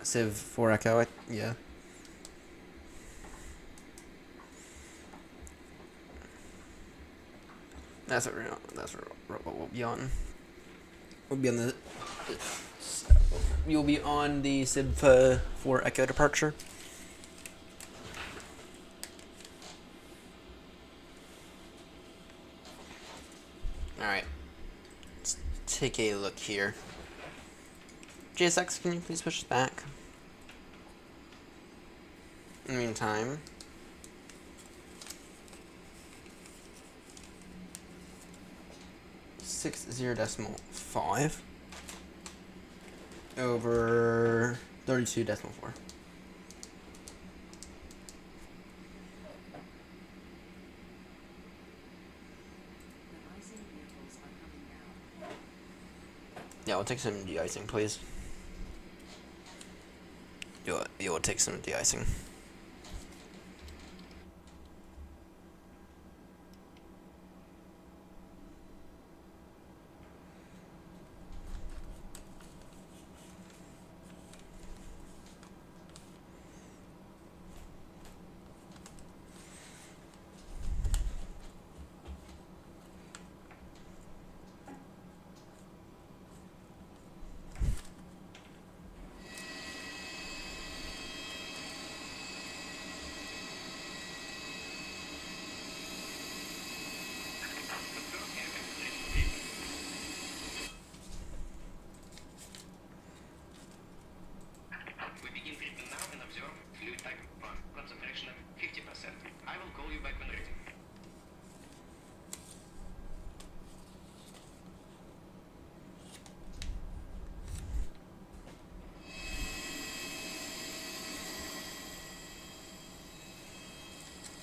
A: Civ 4 Echo, yeah. That's what we'll be on. We'll be on the. You'll be on the Civ 4 Echo departure. All right. Let's take a look here. JSX, can you please push us back? In the meantime, .5 over 32.4. Yeah, we'll take some de-icing, please. You'll take some de-icing.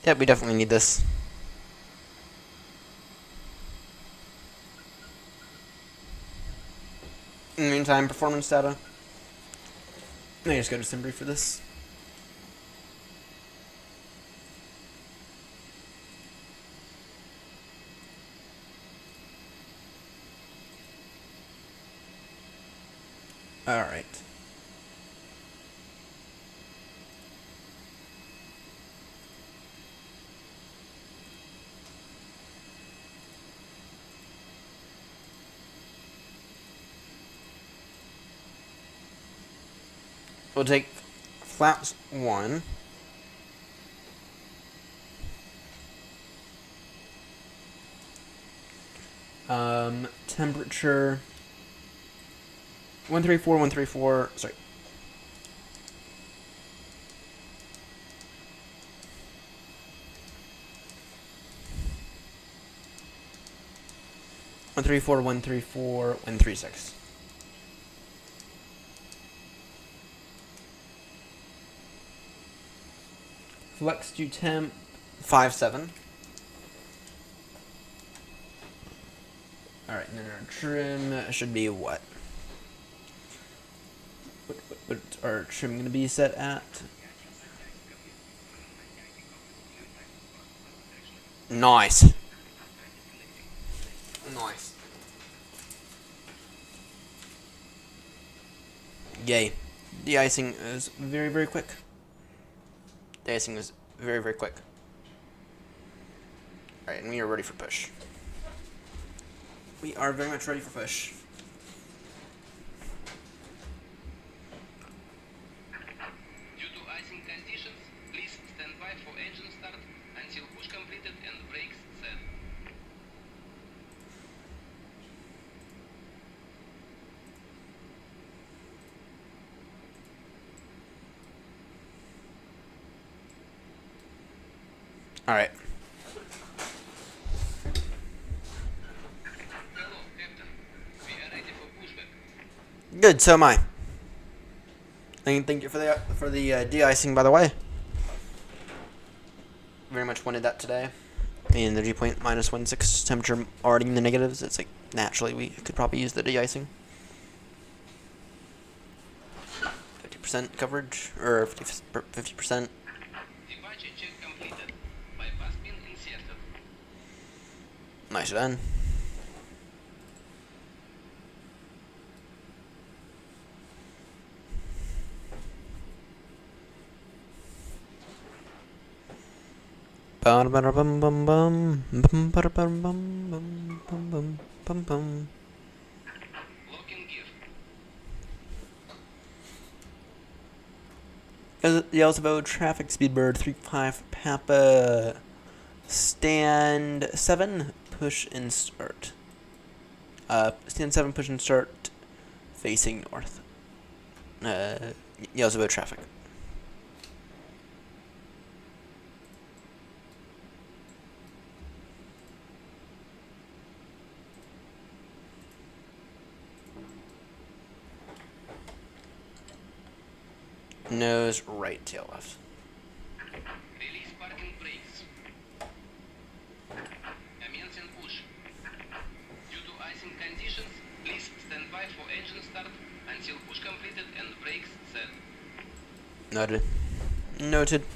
A: Yep, we definitely need this. In the meantime, performance data. Let me just go to Simbri for this. All right. We'll take flaps 1. Temperature 134, sorry. One three four 136. Flex to temp 57. Alright, and then our trim should be what? What's our trim going to be set at? Nice. Nice. Yay. De-icing is very, very quick. De-icing is very, very quick. Alright, and we are ready for push. We are very much ready for push.
F: Due to icing conditions, please stand by for engine start until push completed and brakes set.
A: Alright.
F: Hello, Captain. We are ready for pushback.
A: Good, so am I. And thank you for the de-icing, by the way. Very much wanted that today. I mean, the dew point -16 temperature already in the negatives. It's like naturally we could probably use the de-icing. 50% coverage or 50%.
F: Departure check completed. Bypass pin inserted.
A: Nice done. Bum bum bum bum bum bum bum bum bum bum.
F: Lock and give.
A: You also vote traffic speedbird 35 Papa. Stand 7, push and start. Stand 7, push and start, facing north. You also vote traffic. Nose right, tail left.
F: Release parking brakes. Commencing push. Due to icing conditions, please stand by for engine start until push completed and brakes set.
A: Noted. Noted.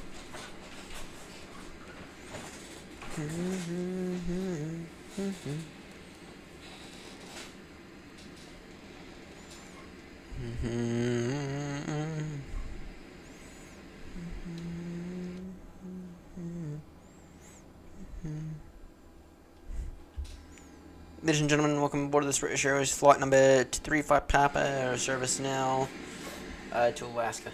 A: Ladies and gentlemen, welcome aboard this British Airways flight number 235 Papa, our service now to Alaska.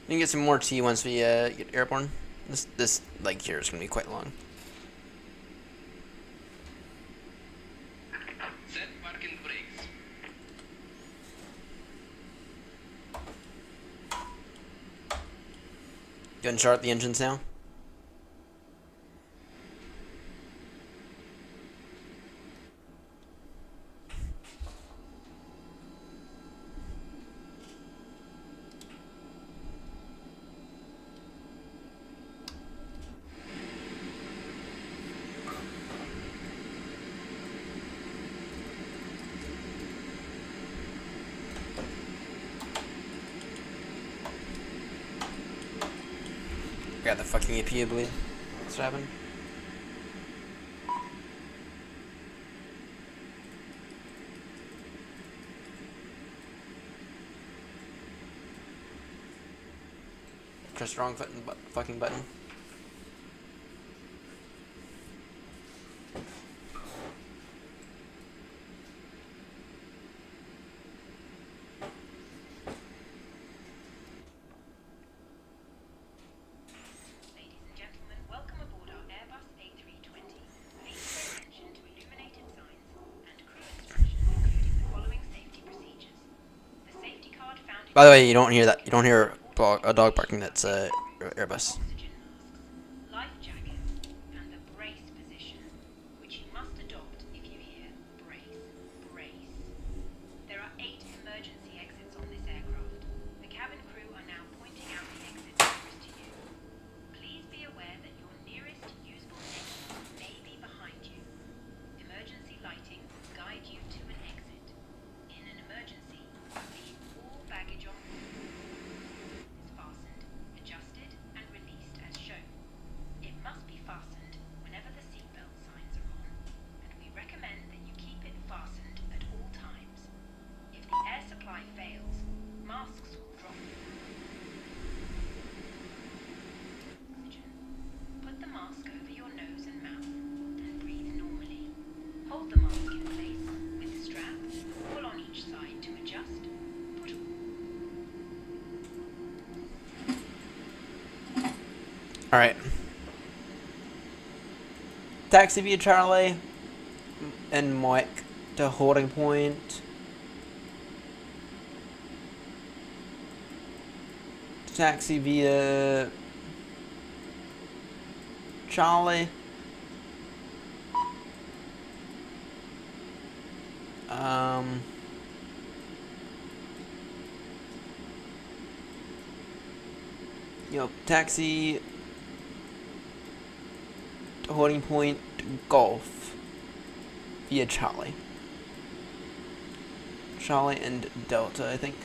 A: We can get some more tea once we get airborne. This leg here is gonna be quite long.
F: Set parking brakes.
A: Go and start the engines now. Got the fucking APU bleed. What's happening? Press the wrong fucking button.
C: Ladies and gentlemen, welcome aboard our Airbus A320. Please pay attention to illuminated signs and crew instructions, including the following safety procedures. The safety card found in
A: By the way, you don't hear that. You don't hear a dog barking. That's Airbus.
C: oxygen masks, life jackets, and the brace position, which you must adopt if you hear brace, brace. There are 8 emergency exits on this aircraft. The cabin crew are now pointing out the exits nearest to you. Please be aware that your nearest usable exit may be behind you. Emergency lighting will guide you to an exit. In an emergency, leave all baggage on board. Is fastened, adjusted, and released.
A: Alright. Taxi via Charlie and Mike to holding point. Taxi via Charlie. Taxi to holding point Golf via Charlie. Charlie and Delta, I think.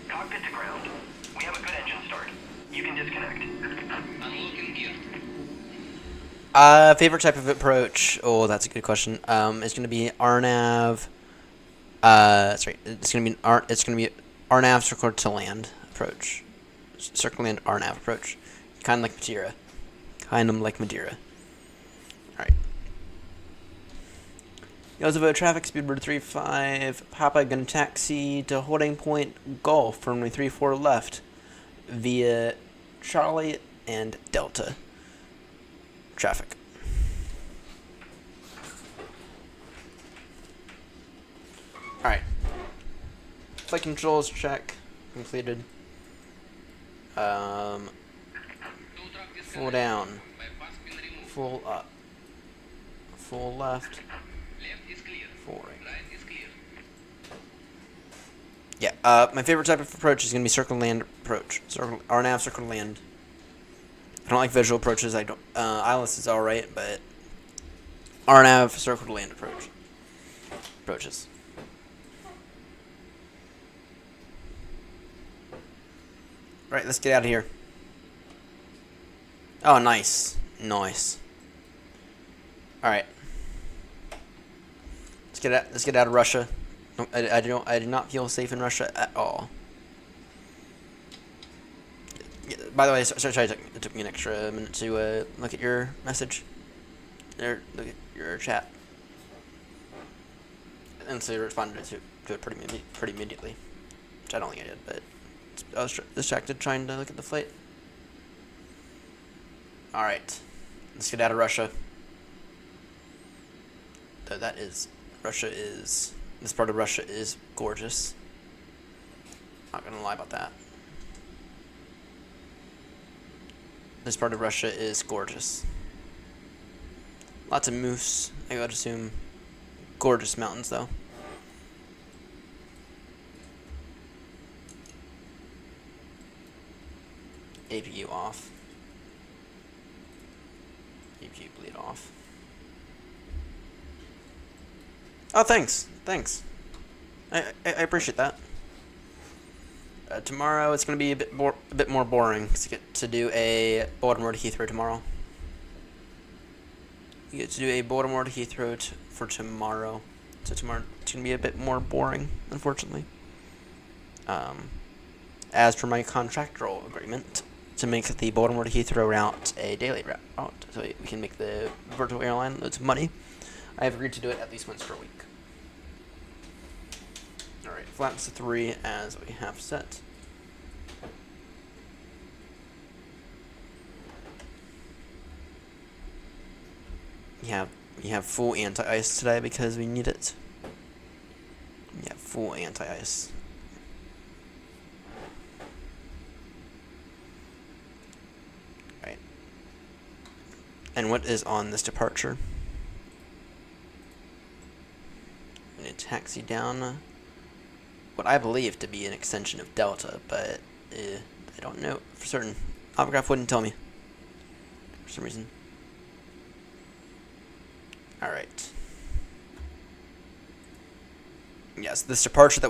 G: Cockpit to ground. We have a good engine start. You can disconnect.
F: Unlocking gear.
A: Favorite type of approach? Oh, that's a good question. It's gonna be RNAV. Sorry, it's gonna be RNAV circle to land approach. Circle land RNAV approach. Kind of like Madeira. Alright. Yosovo traffic speedbird 35. Papa gonna taxi to holding point Golf runway 34 left via Charlie and Delta. Traffic. Alright. Flight controls check completed. Full down. Full up. Full left.
F: Left is clear.
A: Full right.
F: Right is clear.
A: Yeah, my favorite type of approach is going to be circle land approach. RNAV circle land. I don't like visual approaches. I don't. ILS is alright, but RNAV circle to land approaches. Right, let's get out of here. Oh, nice. Nice. Alright. Let's get out of Russia. I do not feel safe in Russia at all. Yeah, by the way, sorry, it took me an extra minute to look at your message. Or look at your chat. And so you responded to it pretty immediately. Which I don't think I did, but I was distracted trying to look at the flight. Alright. Let's get out of Russia. This part of Russia is gorgeous. Not gonna lie about that. This part of Russia is gorgeous. Lots of moose, I would assume. Gorgeous mountains, though. APU off. APU bleed off. Oh, thanks. I appreciate that. Tomorrow it's going to be a bit more boring because you get to do a Baltimore to Heathrow tomorrow. You get to do a Baltimore to Heathrow for tomorrow. So tomorrow it's going to be a bit more boring, unfortunately. As per my contractual agreement, to make the Baltimore to Heathrow route a daily route, so we can make the virtual airline loads of money, I have agreed to do it at least once per week. Alright, flaps to 3 as we have set. We have full anti-ice today because we need it. Yeah, full anti-ice. Right. And what is on this departure? I'm going to taxi down what I believe to be an extension of Delta, but I don't know for certain. Autograph wouldn't tell me for some reason. Alright. Yes, this departure that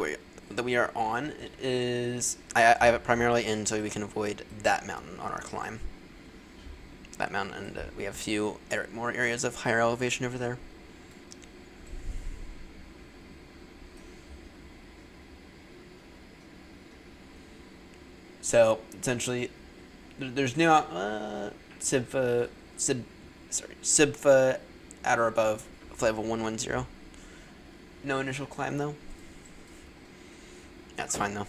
A: we are on is I have it primarily in so we can avoid that mountain on our climb. That mountain, and we have a few more areas of higher elevation over there. So essentially, there's no SIBFA at or above flight level 110. No initial climb though. That's fine though.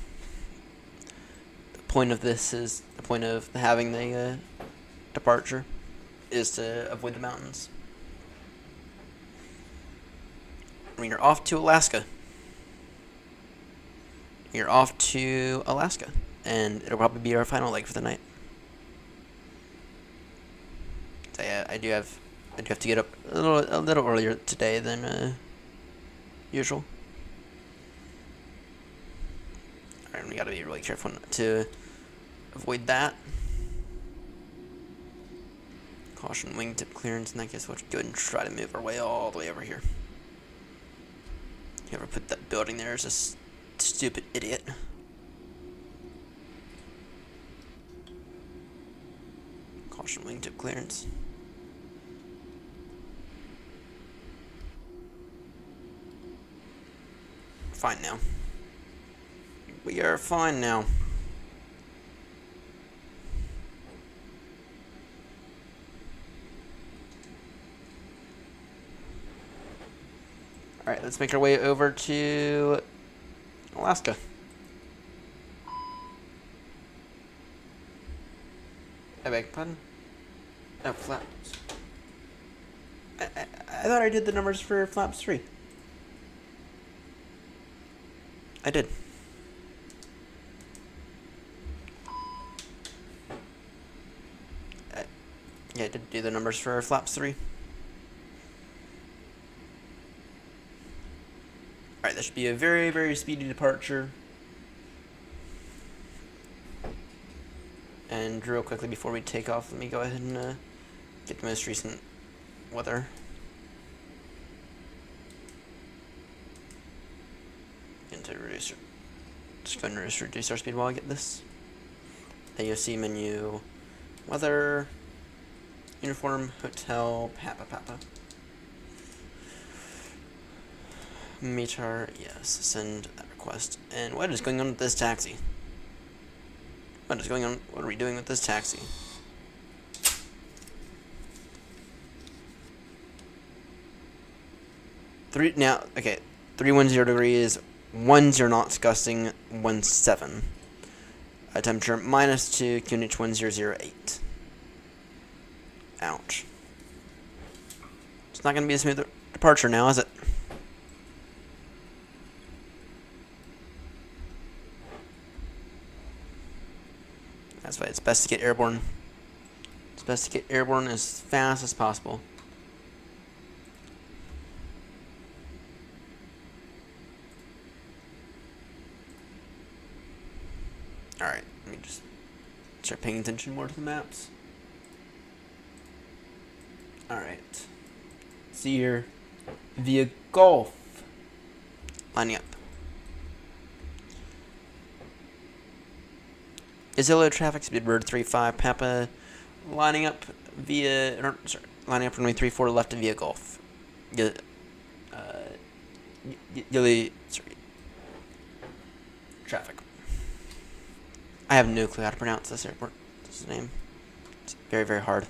A: The point of this is the point of having the departure is to avoid the mountains. I mean, you're off to Alaska. You're off to Alaska, and it'll probably be our final leg for the night. So yeah, I do have to get up a little earlier today than usual. Alright, we gotta be really careful to avoid that. Caution wingtip clearance. In that case, we'll go ahead and try to move our way all the way over here. Whoever put that building there is a stupid idiot. Caution wingtip clearance. Fine now. We are fine now. Alright, let's make our way over to Alaska. I beg your pardon? Oh, flaps. I thought I did the numbers for flaps 3. I did. Yeah, I did do the numbers for flaps 3. Alright, that should be a very, very speedy departure. And real quickly before we take off, let me go ahead and get the most recent weather. And to reduce, just go ahead and reduce our speed while I get this. AOC menu, weather, uniform, hotel, Papa. Meter, yes, send that request. And what is going on with this taxi? What is going on? What are we doing with this taxi? Okay, 310 degrees, 10 knots, gusting 17. Temperature -2, QNH 1008. Ouch. It's not going to be a smooth departure now, is it? That's why it's best to get airborne. It's best to get airborne as fast as possible. Alright, let me just start paying attention more to the maps. Alright. See here. Via Gulf. Lining up. Zillow traffic, Speedbird 35, Papa, lining up via, lining up runway 34 left via Gulf. Traffic. I have no clue how to pronounce this airport. This is the name. It's very, very hard.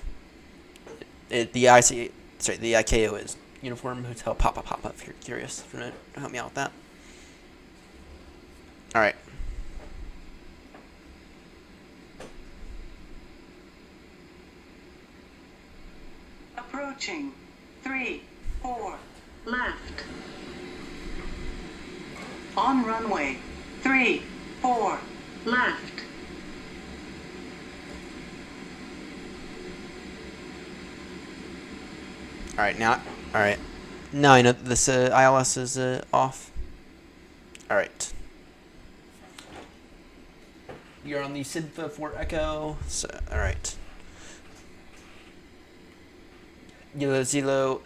A: The ICAO is Uniform Hotel Papa, if you're curious. If you want to help me out with that. Alright.
B: Approaching. 3, 4, left. On runway. 3, 4, left.
A: Alright, now I know that this ILS is off. Alright. You're on the Sidfa 4 Echo. So, alright. Yellow Zovo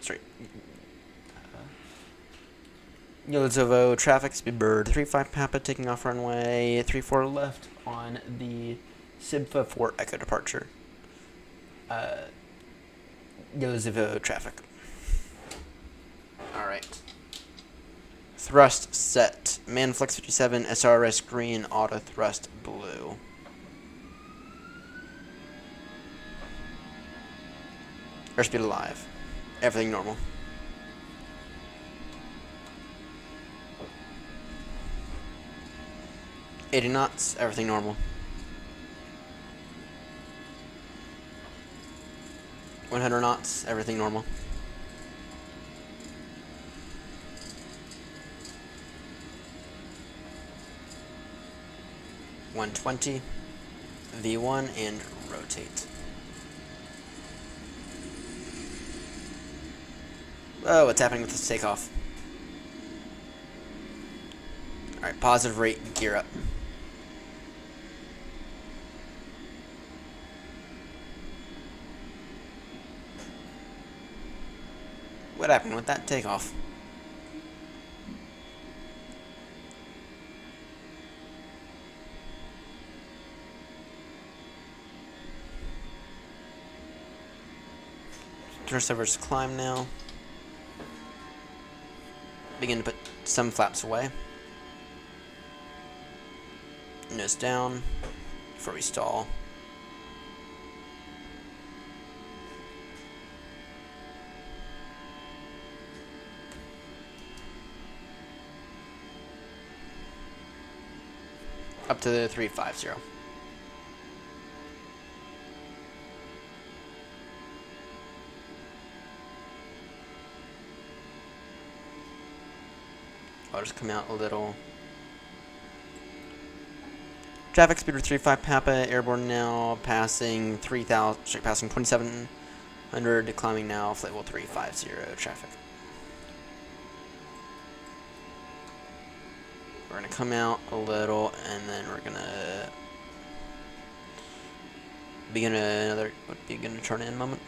A: traffic, Speedbird 35 Papa taking off runway 34 left on the Sidfa 4 Echo departure. Yellow Zovo traffic. Alright. Thrust set. Manflex 57, SRS green, auto thrust blue. Airspeed alive. Everything normal. 80 knots, everything normal. 100 knots, everything normal. 120, V1, and rotate. Oh, what's happening with this takeoff? Alright, positive rate, gear up. What happened with that takeoff? Thrust over to climb now. Begin to put some flaps away. Nose down before we stall. Up to the 350. I'll just come out a little. Traffic speed of 35 Papa, airborne now, passing 3,000, passing 2,700, climbing now, flight level 350 traffic. We're gonna come out a little, and then we're gonna begin to turn in moment.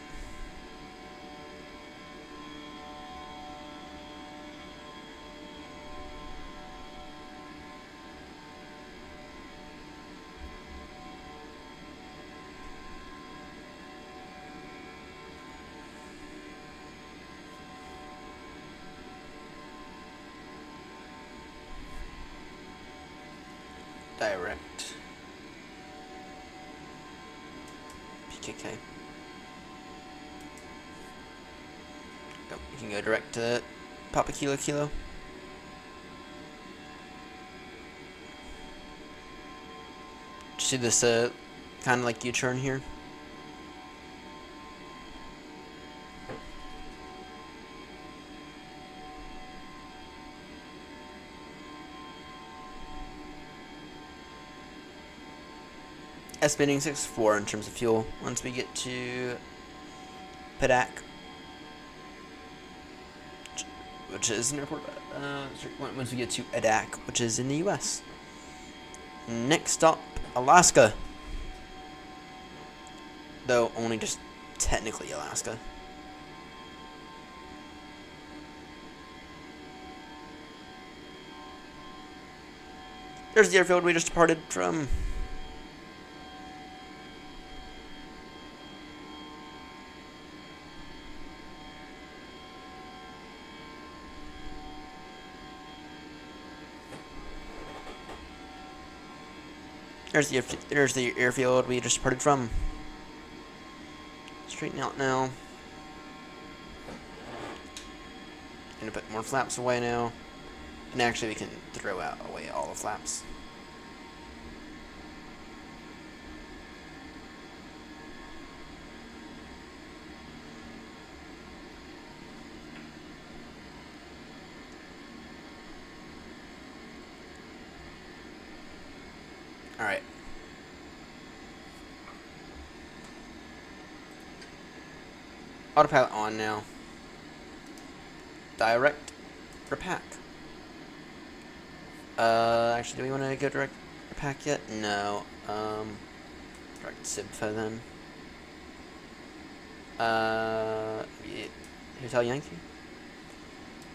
A: Direct PKK. Go. You can go direct to Papa Kilo Kilo. See this kind of like U-turn here. Estimating 6.4 in terms of fuel once we get to PADK, which is an airport. Once we get to PADK, which is in the U.S. Next stop, Alaska. Though only just technically Alaska. There's the airfield we just departed from. There's the airfield we just departed from. Straighten out now. Gonna put more flaps away now. And actually we can throw away all the flaps. Alright. Autopilot on now. Direct repack. Actually, do we want to go direct repack yet? No. Direct SIBFA then. Hotel Yankee?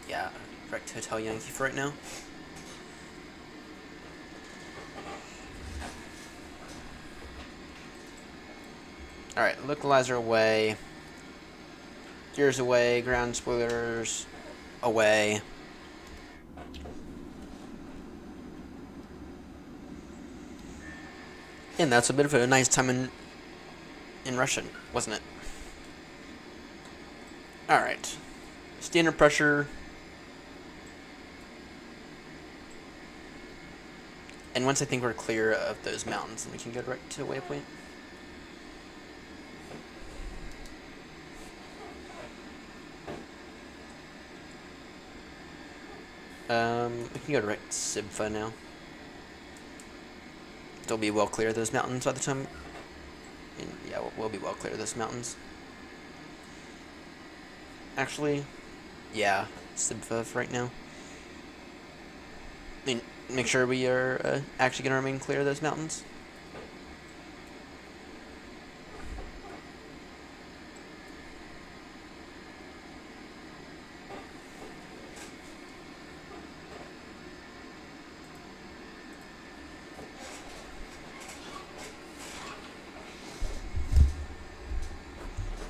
A: Yeah, direct Hotel Yankee for right now. Alright, localizer away. Gears away, ground spoilers away. And that's a bit of a nice time in Russian, wasn't it? Alright. Standard pressure. And once I think we're clear of those mountains, then we can go direct to waypoint. We can go direct Sibfa now. They'll be well clear of those mountains by the time. And yeah, we'll be well clear of those mountains. Actually, yeah, Sibfa for right now. I mean, make sure we are actually going to remain clear of those mountains.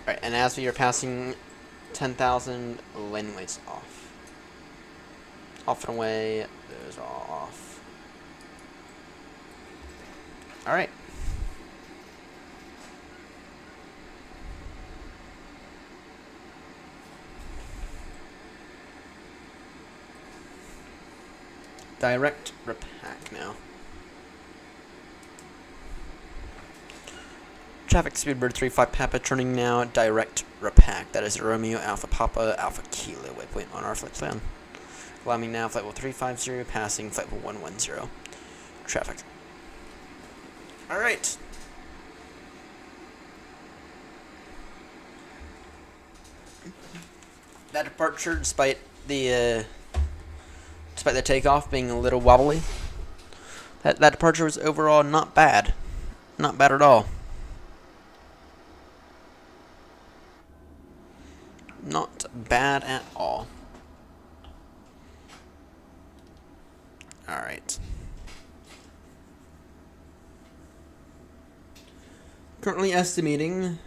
A: Alright, and as we are passing 10,000, lane weights off. Off and away, those are all off. Alright. Direct repack now. Traffic Speedbird 35 Papa turning now, direct repack. That is Romeo Alpha Papa Alpha Kilo waypoint on our flight plan. Climbing now, flight level 350, passing flight level 110. Traffic. Alright. That departure, despite the takeoff being a little wobbly, that departure was overall not bad. Not bad at all. Not bad at all. Alright. Currently estimating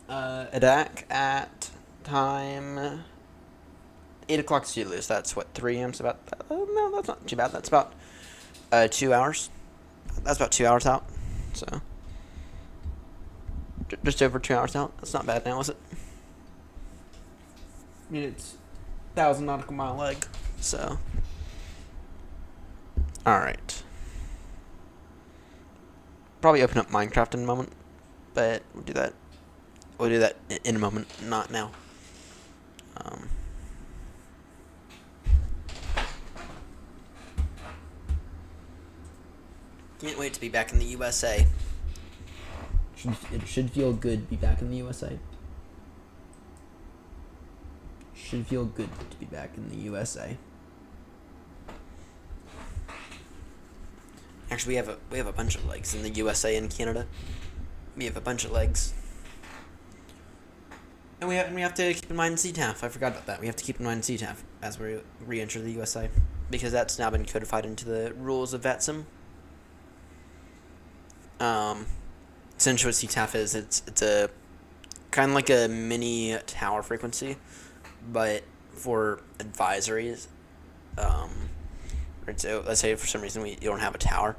A: PADK at time 8 o'clock Zulu. So that's what, 3 a.m. So about, no, that's not too bad. That's about 2 hours. That's about 2 hours out. So just over 2 hours out. That's not bad now, is it? I mean, it's 1,000 nautical mile leg, so. Alright. Probably open up Minecraft in a moment, but we'll do that. We'll do that in a moment, not now. Can't wait to be back in the USA. It should feel good to be back in the USA. Should feel good to be back in the USA. Actually, we have a bunch of legs in the USA and Canada. We have a bunch of legs, and we have to keep in mind CTAF. I forgot about that. We have to keep in mind CTAF as we re-enter the USA, because that's now been codified into the rules of VATSIM. Essentially, what CTAF is, it's a kind of like a mini tower frequency, but for advisories. Right, so let's say for some reason you don't have a tower.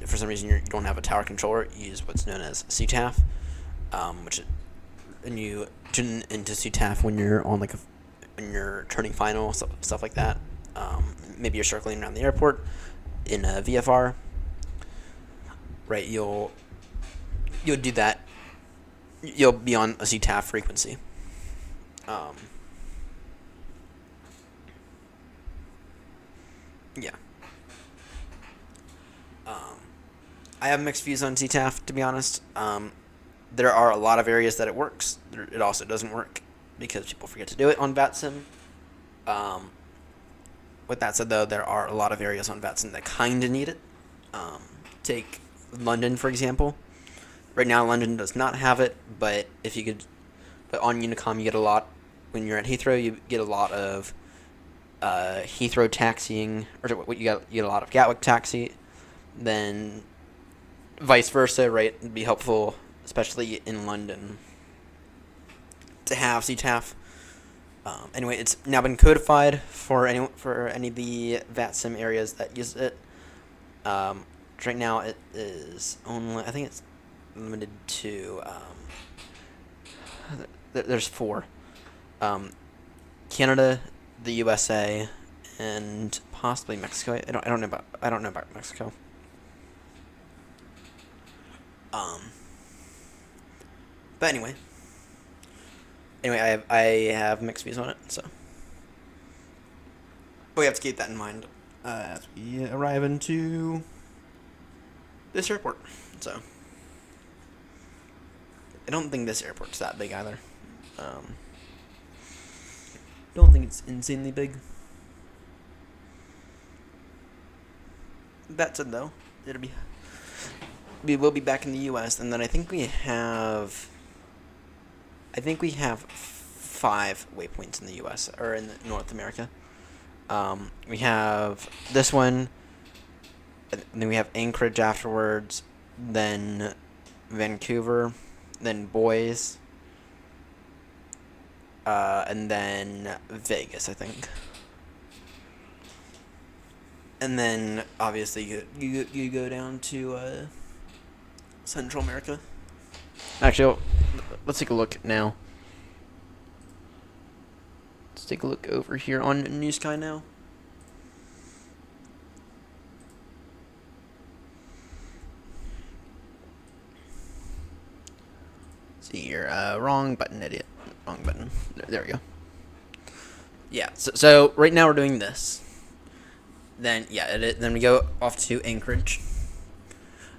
A: For some reason you don't have a tower controller, you use what's known as CTAF, and you tune into CTAF when you're on when you're turning final, stuff like that. Maybe you're circling around the airport in a VFR. Right, you'll do that. You'll be on a CTAF frequency. Yeah. I have mixed views on CTAF, to be honest. There are a lot of areas that it works. It also doesn't work because people forget to do it on VATSIM. With that said, though, there are a lot of areas on VATSIM that kind of need it. Take London, for example. Right now, London does not have it, but on Unicom, you get a lot. When you're at Heathrow, you get a lot of Heathrow taxiing, or you get a lot of Gatwick taxi. Then vice versa, right? It'd be helpful, especially in London, to have CTAF. Anyway, it's now been codified for any of the VATSIM areas that use it. Right now, it is only, I think it's limited to, there's 4. Canada, the USA, and possibly Mexico. I don't know about Mexico. But anyway, I have mixed views on it, so we have to keep that in mind as we arrive into this airport. So I don't think this airport's that big either. Don't think it's insanely big. That said, though, we will be back in the U.S. and then I think we have 5 waypoints in the U.S. or in North America. We have this one, and then we have Anchorage afterwards, then Vancouver, then Boise, and then Vegas, I think. And then obviously you go down to Central America. Actually, let's take a look now. Let's take a look over here on Newsky now. See here, wrong button, idiot. Wrong button. There we go. Yeah, so right now we're doing this. Then then we go off to Anchorage.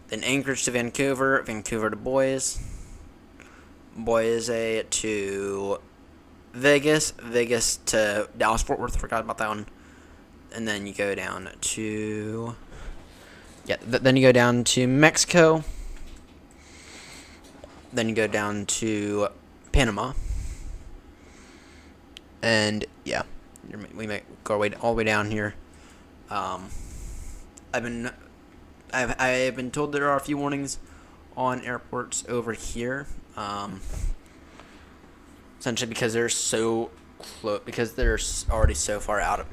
A: Then Anchorage to Vancouver, Vancouver to Boise, Boise to Vegas, Vegas to Dallas-Fort Worth. Forgot about that one. And then you go down to then you go down to Mexico. Then you go down to Panama. And yeah, we might go all the way down here. I've been told there are a few warnings on airports over here. Essentially because they're so close, because they're already so far out of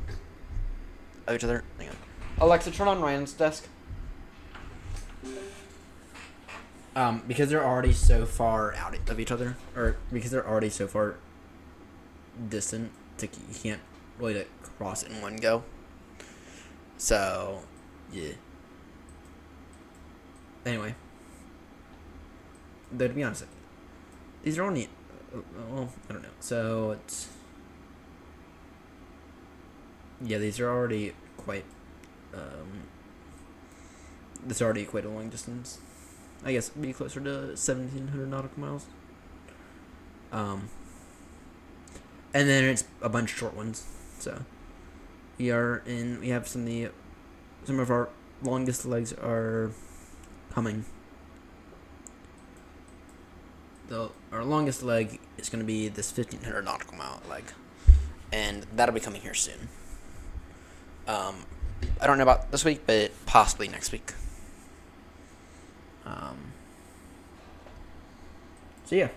A: each other. Hang on. Alexa, turn on Ryan's desk. Because they're already so far out of each other, or because they're already so far distant, you can't really cross it in one go. So, yeah. Anyway. Though, to be honest, these are only... Well, I don't know. So, it's... Yeah, these are already quite... This is already quite a long distance. I guess it'd be closer to 1,700 nautical miles. And then it's a bunch of short ones. So... We have some of our longest legs are coming. Our longest leg is going to be this 1,500 nautical mile leg, and that'll be coming here soon. I don't know about this week, but possibly next week. So yeah.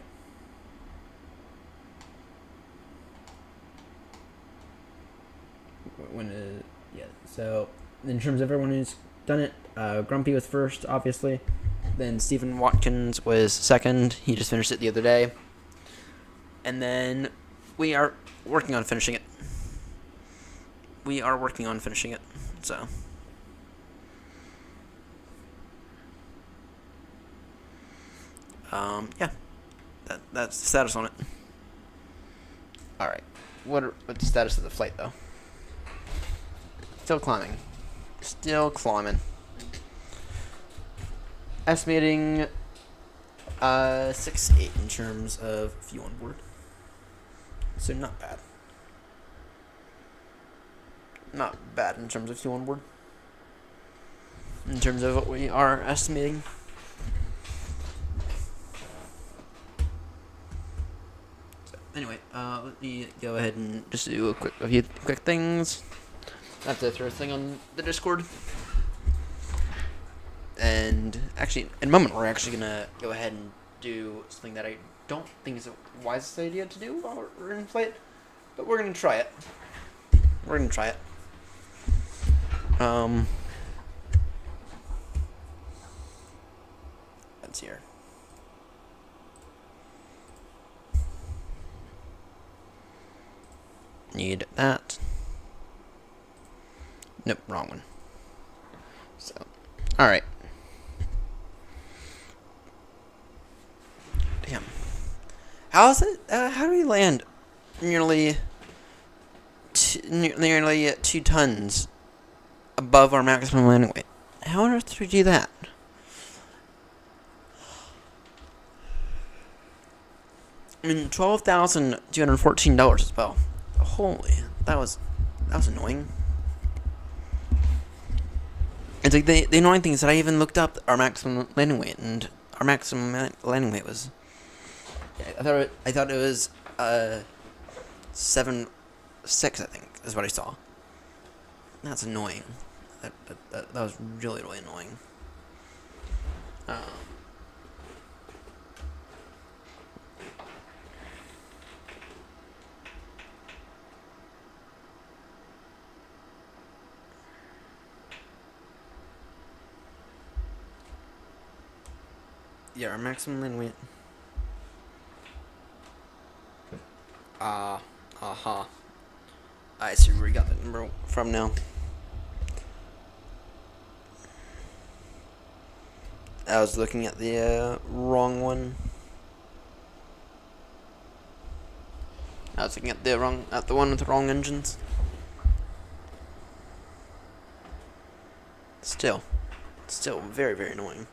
A: So in terms of everyone who's done it, Grumpy was first, obviously. Then Stephen Watkins was second. He just finished it the other day. And then we are working on finishing it. So yeah, that's the status on it. All right, what's the status of the flight though? Still climbing. Estimating 6-8 in terms of fuel on board. So not bad. Not bad in terms of fuel on board. In terms of what we are estimating. So anyway, let me go ahead and just do a few quick things. I have to throw a thing on the Discord. And actually, in a moment, we're actually going to go ahead and do something that I don't think is the wisest idea to do while we're in flight. But we're going to try it. That's here. Need that. Nope, wrong one. So, alright. Damn. How is it? How do we land nearly 2 tons above our maximum landing weight? How on earth did we do that? I mean, $12,214 as well. Holy, that was annoying. It's like the annoying thing is that I even looked up our maximum landing weight, and our maximum landing weight was. I thought it was 7.6, I think, is what I saw. That's annoying. That was really annoying. Yeah, our maximum landing weight. I see where we got that number from now. I was looking at the wrong one. I was looking at the one with the wrong engines. Still very annoying.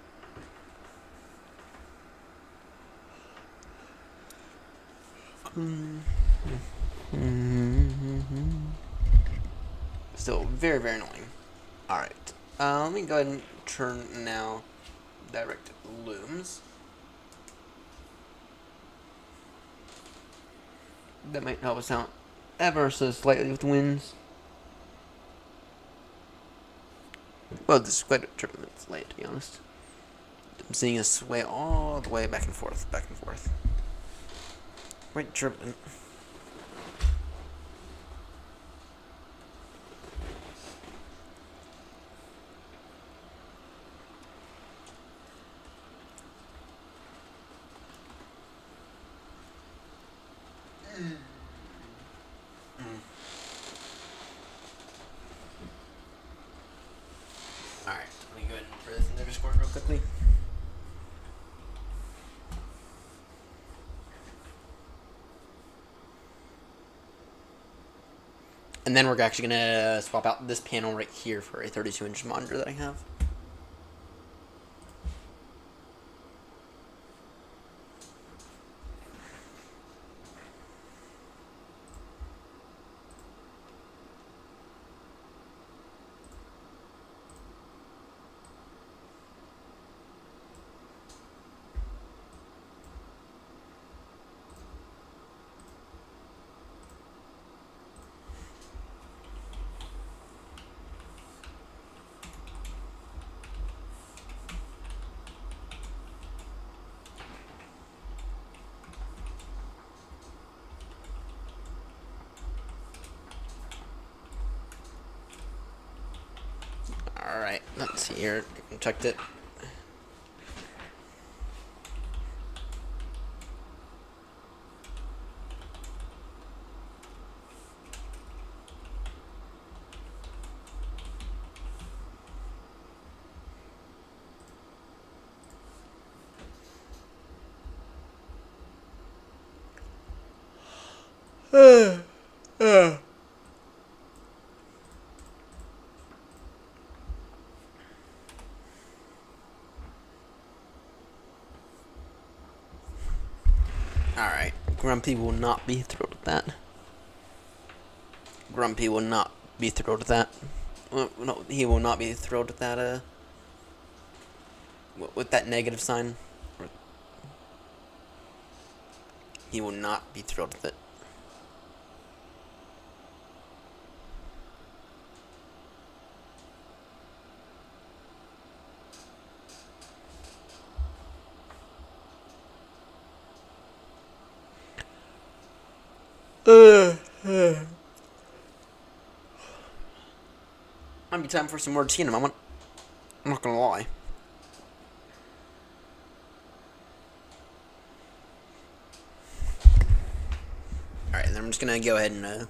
A: Still very annoying. Alright. Let me go ahead and turn now direct looms. That might help us out ever so slightly with winds. Well, this is quite a turbulent flight, to be honest. I'm seeing us sway all the way back and forth. Quite turbulent. Alright, let me go ahead and throw this in the Discord real quickly. And then we're actually going to swap out this panel right here for a 32-inch monitor that I have. Alright, let's see here. I checked it. Alright, Grumpy will not be thrilled with that. Grumpy will not be thrilled with that. Well, no, he will not be thrilled with that, with that negative sign. He will not be thrilled with it. Might be time for some more tea in a moment. I'm not gonna lie. Alright, then I'm just gonna go ahead and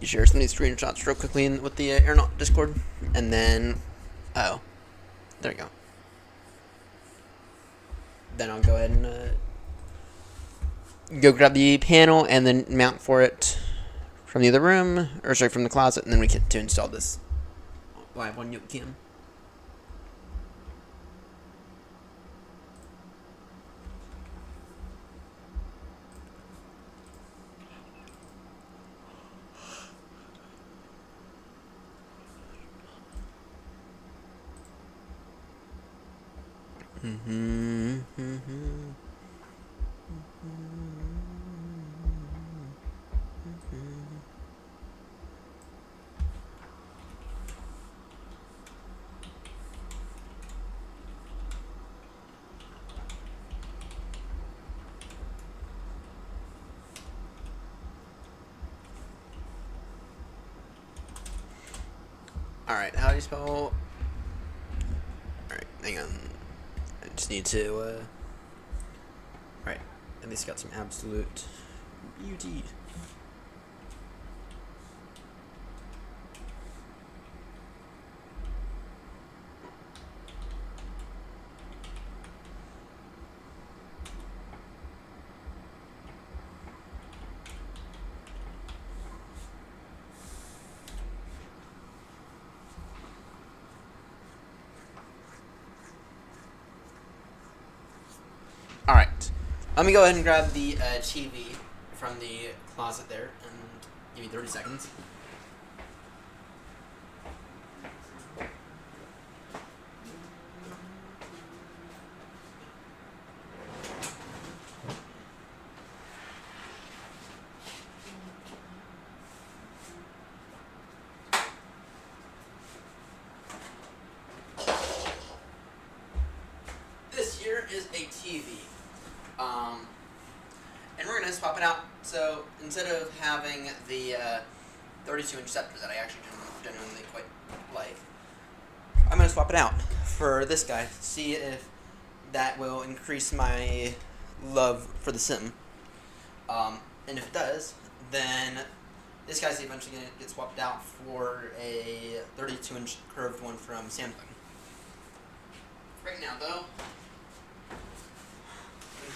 A: share some of these screenshots real quickly with the AirNott Discord, and then, oh, there you go. Then I'll go ahead and go grab the panel and then mount for it from the other room, or sorry, from the closet, and then we get to install this live on UCam. Alright, how do you spell? Alright, hang on. I just need to, Alright, at least got some absolute beauty. Alright, let me go ahead and grab the TV from the closet there, and give me 30 seconds. This here is a TV. And we're going to swap it out. So instead of having the 32-inch scepter that I actually genuinely quite like, I'm going to swap it out for this guy. See if that will increase my love for the sim. And if it does, then this guy's eventually going to get swapped out for a 32-inch curved one from Samsung. Right now, though,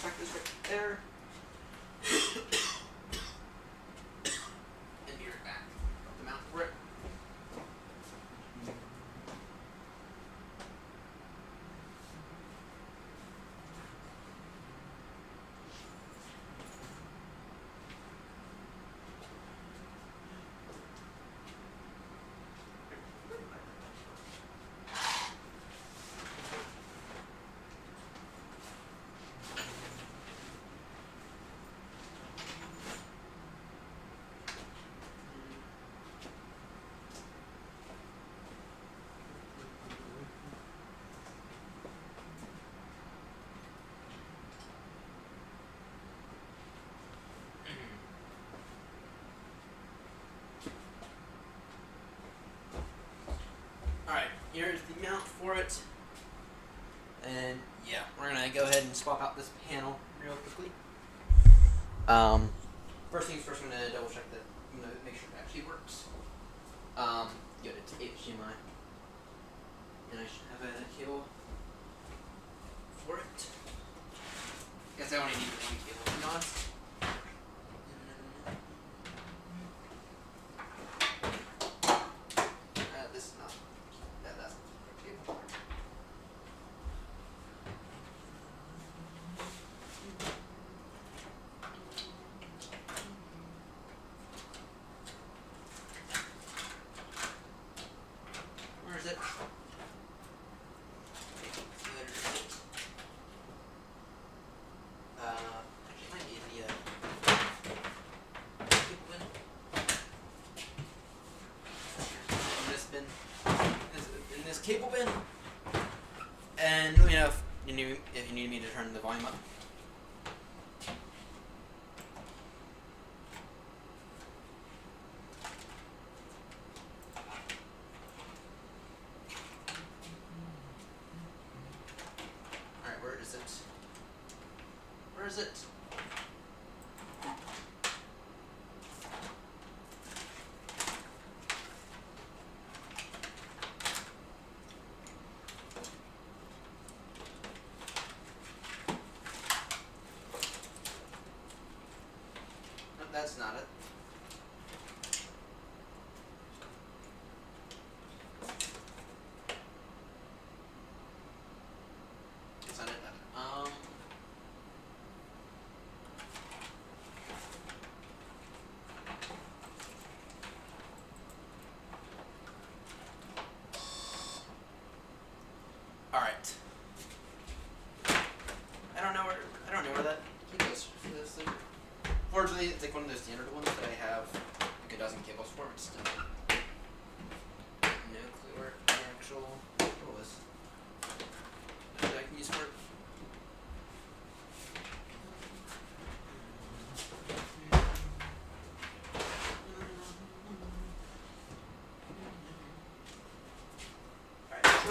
A: check this right there. And be right back. Put the mount for it. Alright, here's the mount for it. And yeah, we're gonna go ahead and swap out this panel real quickly. First things first, I'm gonna double check that, make sure it actually works. Go to HDMI. And I should have a cable for it. Guess I only need one cable, not. This is not. That's not the cable. Where is it? Actually, I might need the cable bin. In this bin, in this cable bin, and let me know if you need me to turn the volume up. Alright, where is it? Where is it?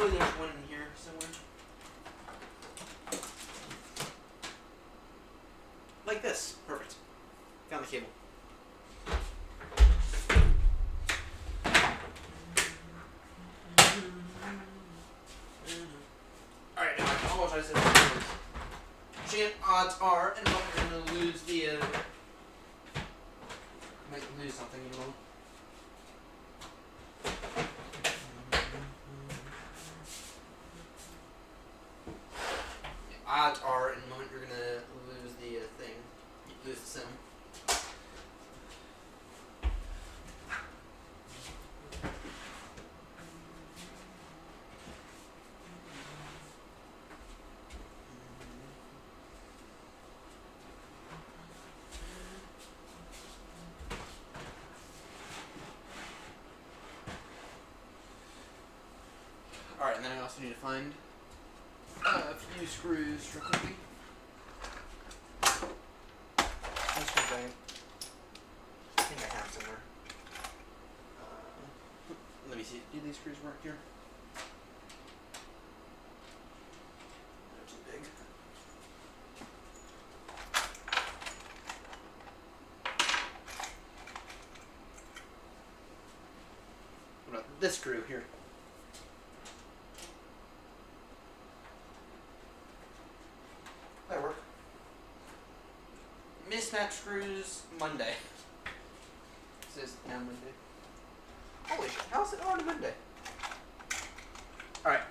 A: Oh, there's one in here somewhere. Like this. Perfect. Found the cable. Alright, now I apologize if chant odds are, and I'm going to lose the, might lose something in a moment. Odds are, in a moment, you're going to lose the thing. Lose the sim. Alright, and then I also need to find a few screws real quickly. I think I have somewhere. Let me see. Do these screws work here? They're too big. What about this screw here? That work. Mismatch screws Monday. It says now Monday. Holy shit, how is it on a Monday? Alright.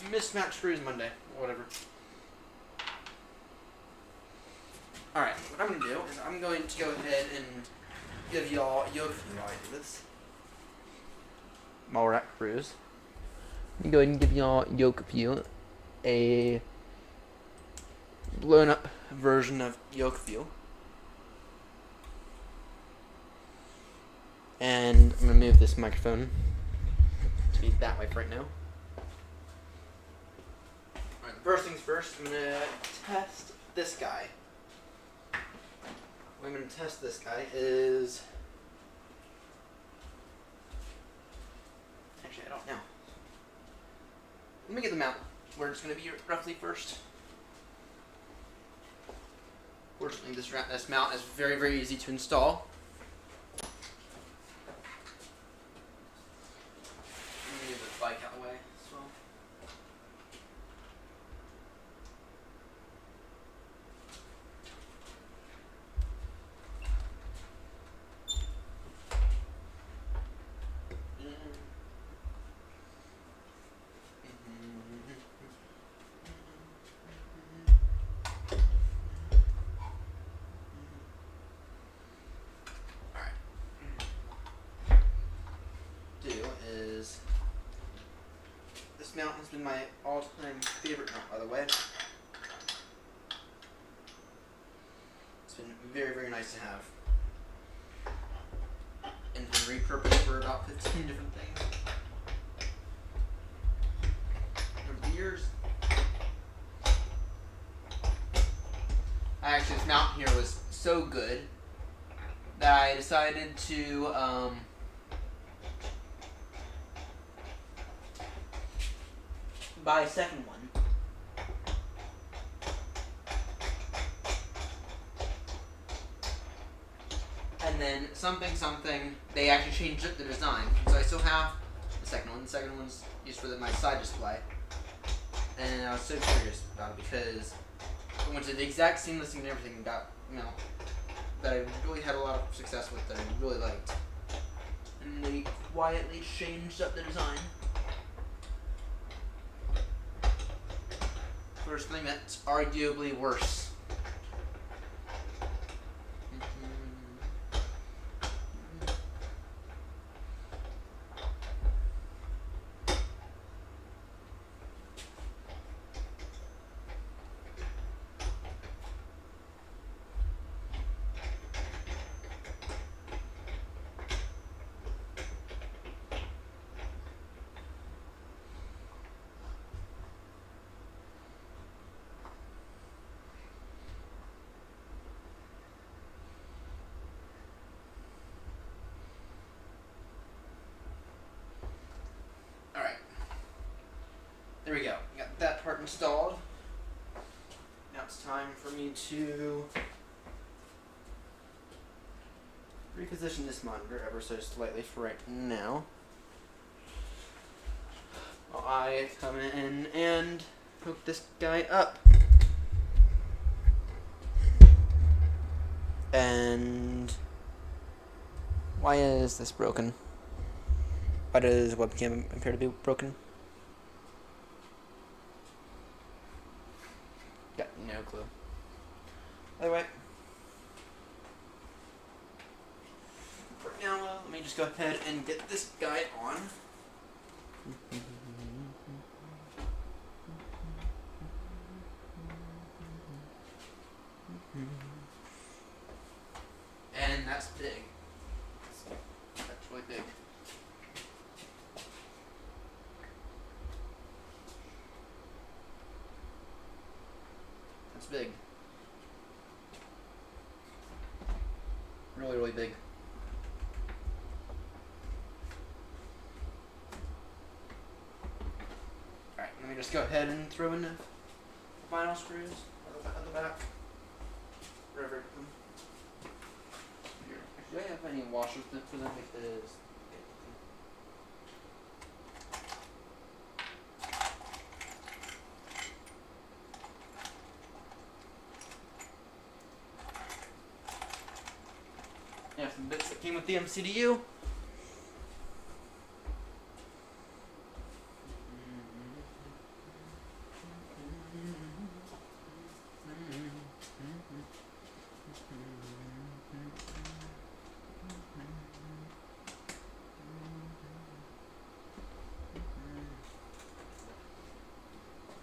A: Mismatch screws Monday. Whatever. Alright, what I'm going to do is I'm going to go ahead and give y'all yoke view while I do this. While we're at cruise. I'm going to give y'all yoke view, a blown up version of yoke view. And I'm going to move this microphone to be that way for right now. Alright, first things first, I'm going to test this guy. What I'm going to test this guy is... Actually, I don't know. Let me get the mount where it's going to be roughly first. Fortunately, this mount is very, very easy to install. Let me move the bike out of the way as well. This mount has been my all-time favorite mount, by the way. It's been very, very nice to have. And been repurposed for about 15 different things. Over the years. Actually, this mount here was so good that I decided to, buy a second one. And then something, they actually changed up the design. So I still have the second one. The second one's used for my side display. And I was so curious about it because it went to the exact same listing and everything and got, that I really had a lot of success with that I really liked. And they quietly changed up the design. For something that's arguably worse. to reposition this monitor ever so slightly for right now. While I come in and hook this guy up. And why is this broken? Why does webcam appear to be broken? Got no clue. Either way, for now, let me just go ahead and get this guy on. And that's big. That's really big. That's big. Really, really big. Alright, let me just go ahead and throw in the vinyl screws at the back. Wherever it comes. Do I have any washers for them? Because yeah, some bits that came with the MCDU.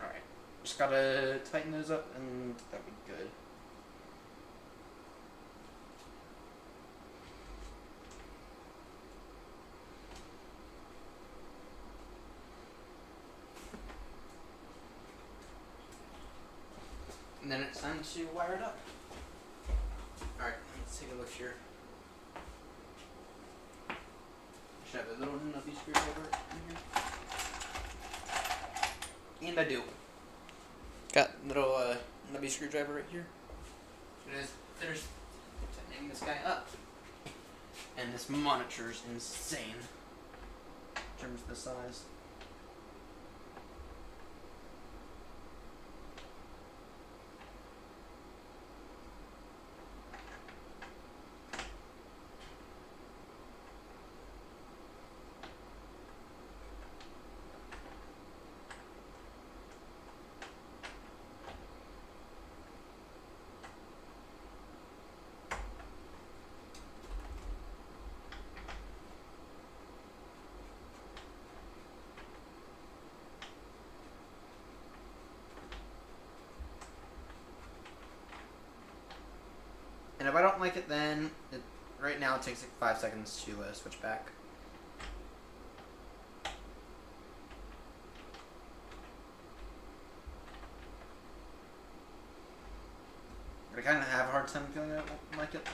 A: Alright, just gotta tighten those up and that'll be good. And then it's time to wire it up. Alright, let's take a look here. Should have a little nubbly screwdriver in here. And I do. Got a little nubby screwdriver right here. It is finished tightening this guy up. And this monitor's insane in terms of the size. And if I don't like it, then right now it takes like 5 seconds to switch back. But I kind of have a hard time feeling I don't like it.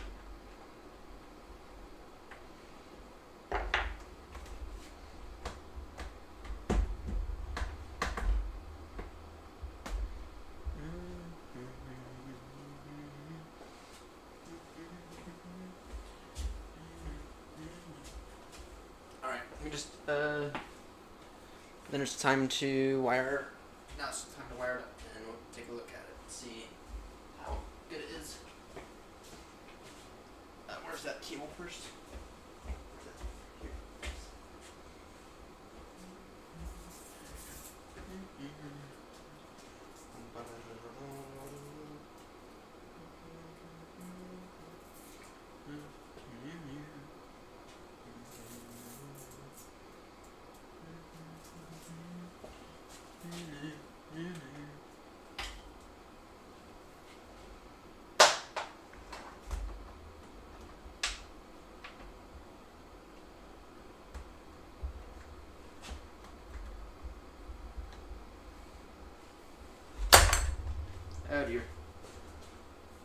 A: Then it's time to wire. Now it's time to wire it up, and we'll take a look at it and see how good it is. Where's that cable first? Here. Oh dear.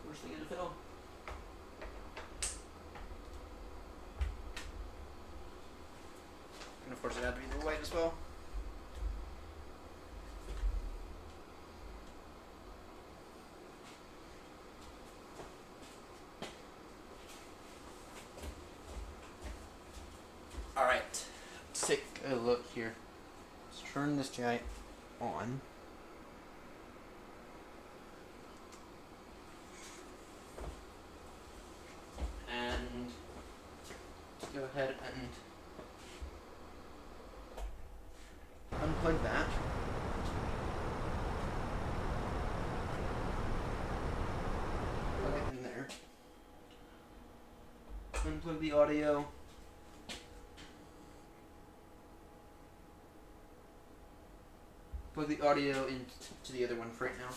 A: Worst thing in the film. And of course it had to be the white as well. a look here. Let's turn this guy on. And go ahead and unplug that. Plug it in there. Unplug the audio. Plug the audio into the other one for right now.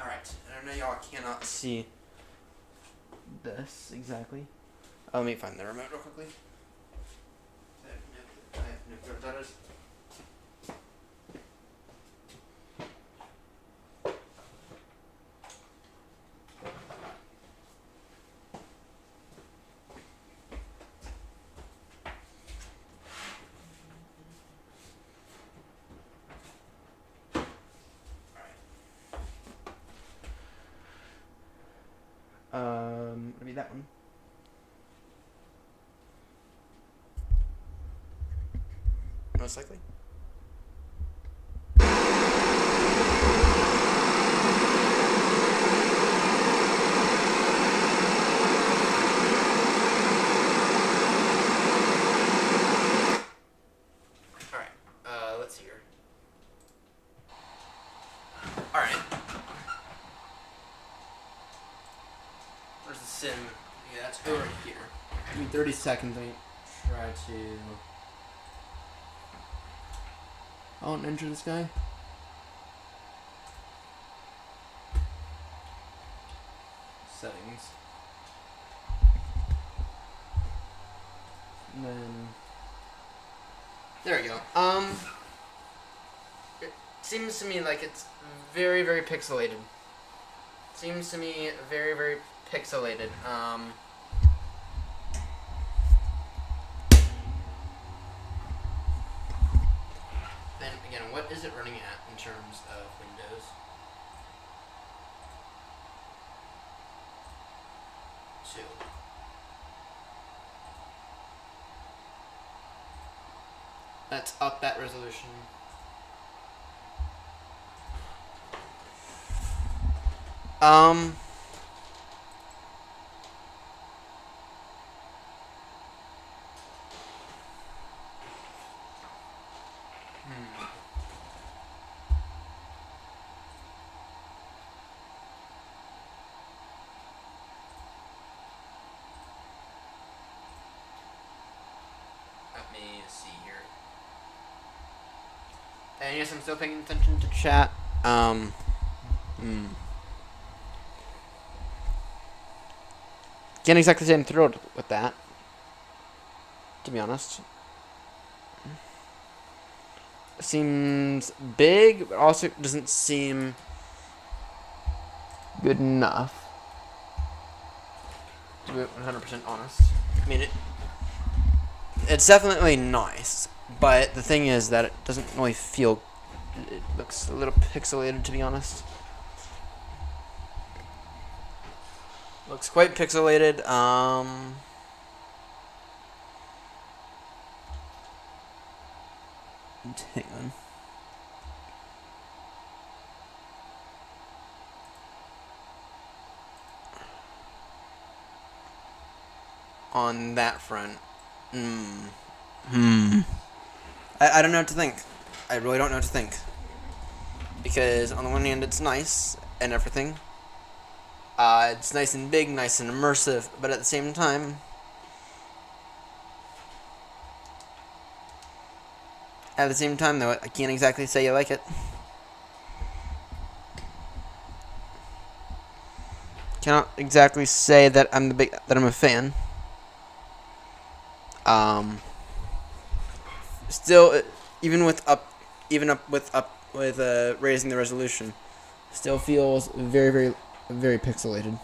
A: Alright, I know y'all cannot see this exactly. Let me find the remote real quickly. I have no clue what that is. Maybe that one. Most likely. Alright, let's see here. Alright. Where's the sim? Yeah, that's over here. Give me 30 seconds. Let me try to. I want to enter this guy. Settings. And then. There we go. It seems to me like it's very, very pixelated. Seems to me very, very pixelated. And again, what is it running at in terms of Windows? Two. Let's up that resolution. Let me see here. And yes, I'm still paying attention to chat. Can't exactly say I'm thrilled with that, to be honest. Seems big, but also doesn't seem good enough, to be 100% honest. I mean, it's definitely nice, but the thing is that it doesn't really feel. It looks a little pixelated, to be honest. Looks quite pixelated. Hang on. On that front. I don't know what to think. I really don't know what to think. Because on the one hand, it's nice and everything. It's nice and big, nice and immersive, but at the same time, though, I can't exactly say I like it. Cannot exactly say that I'm a fan. Still, even with raising the resolution, still feels very, very, very pixelated.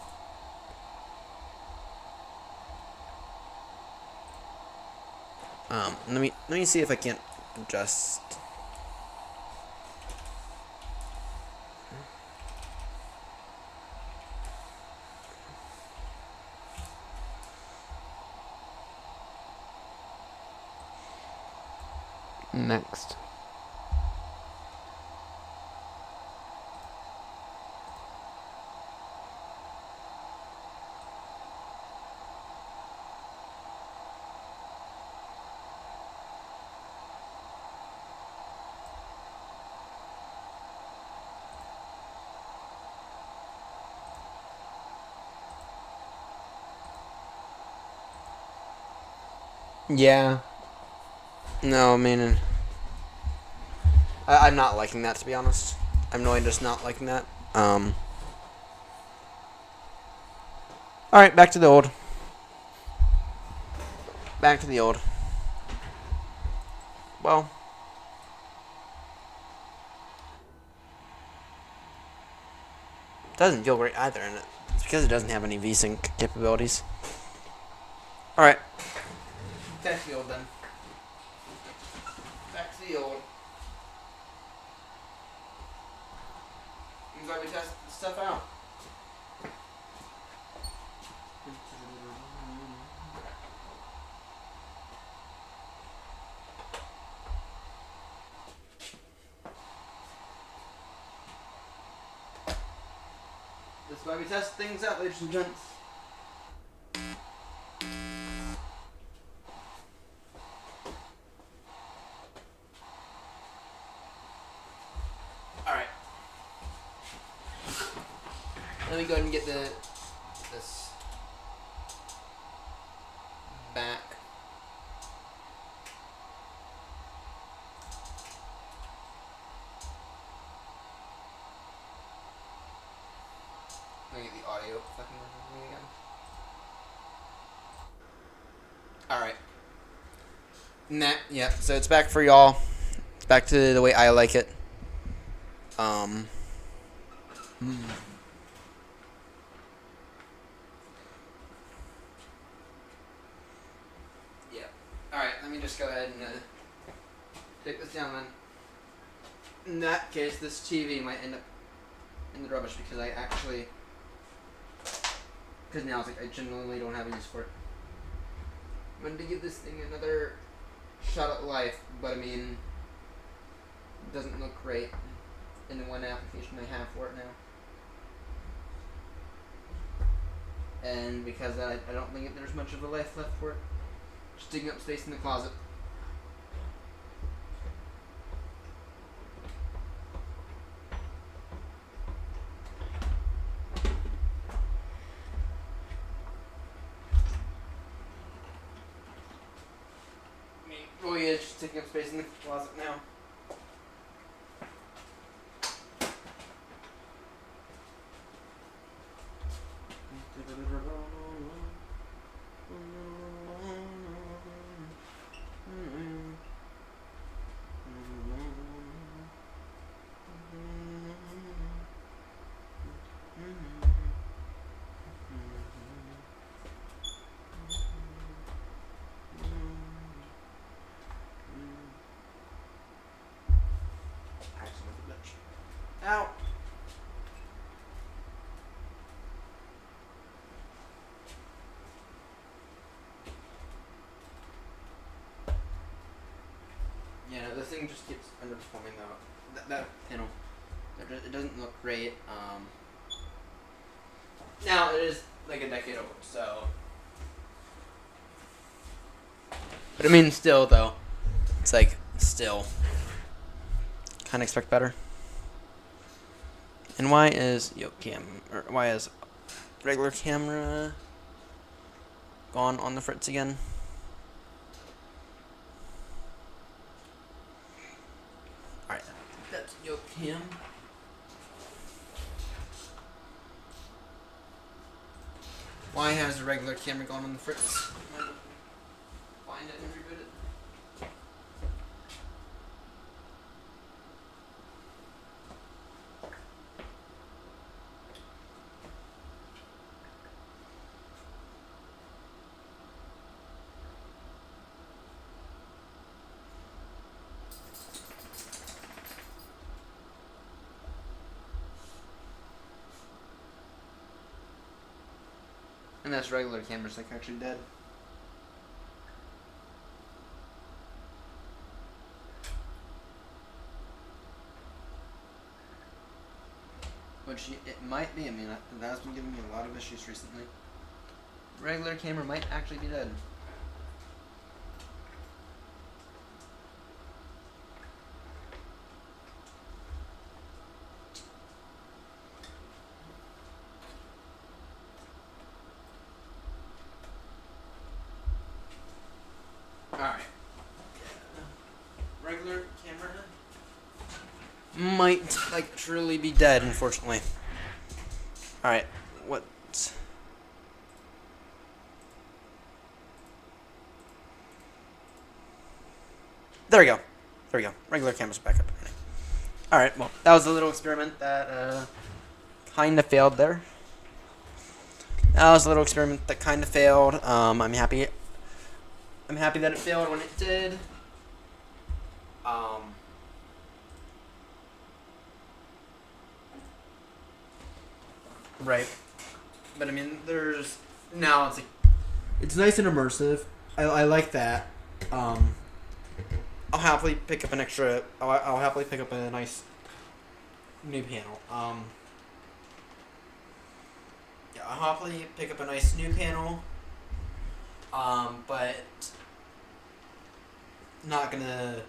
A: Let me see if I can't adjust. Next. Yeah. No, I mean, I'm not liking that, to be honest. I'm really just not liking that. Alright, back to the old. Back to the old. Well. Doesn't feel great either, and it's because it doesn't have any VSync capabilities. Alright. Back to the old then. Back to the old. I'm glad we tested stuff out. That's why we test things out, ladies and gents. Alright. Let me go ahead and get this back. Let me get the audio fucking working for me again. Alright. Yeah, so it's back for y'all. It's back to the way I like it. Yeah. Alright, let me just go ahead and take this down then. In that case, this TV might end up in the rubbish because because now it's like I genuinely don't have a use for it. I'm going to give this thing another shot at life, but I mean, it doesn't look great in the one application I have for it now. And because of that, I don't think there's much of a life left for it. Just digging up space in the closet. Really is just taking up space in the closet now. Ow. Yeah, no, this thing just keeps underperforming though. That panel, it doesn't look great. Now it is like a decade old, so. But I mean, still though, it's like still. Kind of expect better. And why is why is regular camera gone on the fritz again? Alright, that's Cam. Why has the regular camera gone on the fritz? Find it and reboot it. And that's regular camera's like actually dead. Which it might be. I mean, that's been giving me a lot of issues recently. Regular camera might actually be dead. Alright. Regular camera might, like, truly be dead, unfortunately. Alright, what? There we go. There we go. Regular camera's back up. Alright, well, that was a little experiment that, kind of failed there. That was a little experiment that kind of failed. I'm happy that it failed when it did. Right. But I mean, there's now it's like it's nice and immersive. I like that. I'll happily pick up an extra. I'll happily pick up a nice new panel. Yeah, I'll happily pick up a nice new panel. But not gonna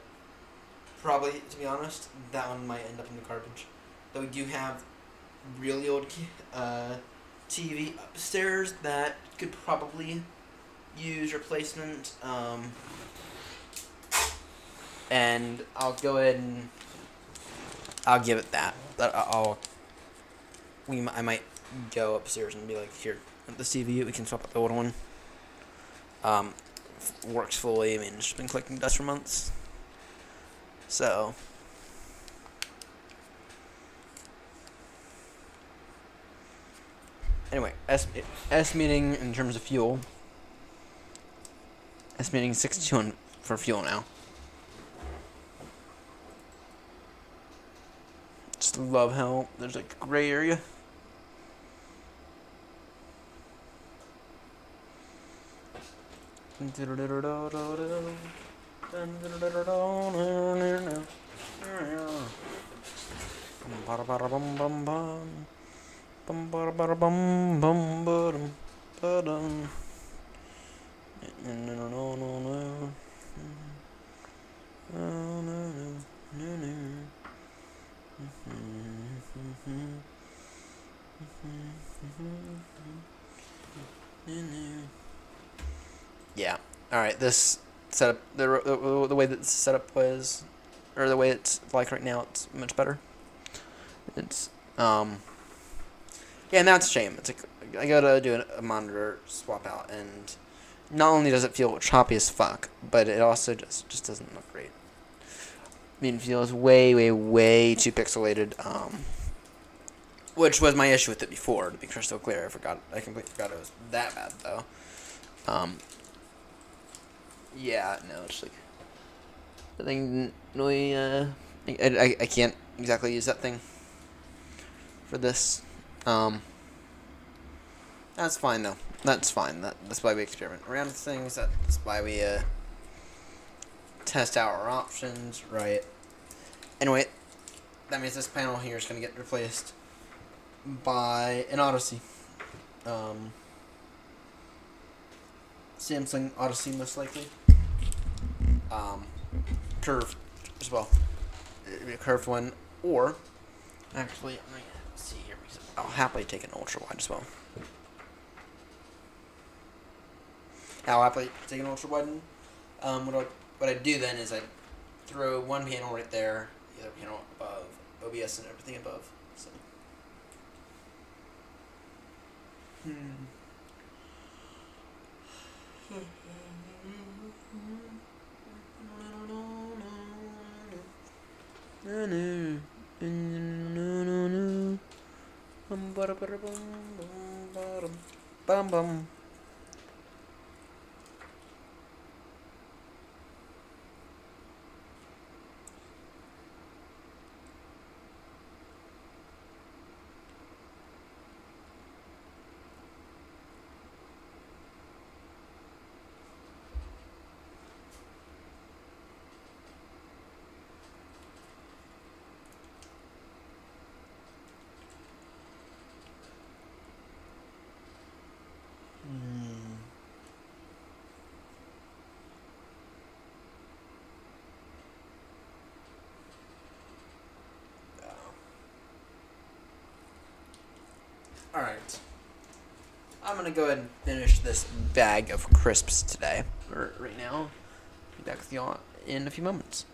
A: probably, to be honest, that one might end up in the garbage. Though we do have really old TV upstairs that could probably use replacement. And I'll go ahead and I'll give it that. I might go upstairs and be like, here, the TV, we can swap out the old one. Works fully. I mean, it's been collecting dust for months. So. Anyway, estimating in terms of fuel. Estimating 62 for fuel now. Just love how there's like a gray area. Yeah. All right. This setup, the way that the setup was, or the way it's like right now, it's much better. It's yeah, and that's a shame. It's like I gotta do a monitor swap out, and not only does it feel choppy as fuck, but it also just doesn't look great. I mean, it feels way too pixelated. Which was my issue with it before, to be crystal clear. I completely forgot it was that bad, though. Yeah, no, it's like the thing really, I can't exactly use that thing for this. That's fine, though. That's fine. That's why we experiment around with things. That's why we, test out our options, right? Anyway, that means this panel here is going to get replaced by an Odyssey. Samsung Odyssey, most likely. Curved as well. It'd be a curved one, or actually, let's see here. I'll happily take an ultra wide as well. I'll happily take an ultra wide. What I do then is I throw one panel right there, the other panel above, OBS and everything above. So. Bum. Alright. I'm gonna go ahead and finish this bag of crisps today. Or right now. Be back with y'all in a few moments.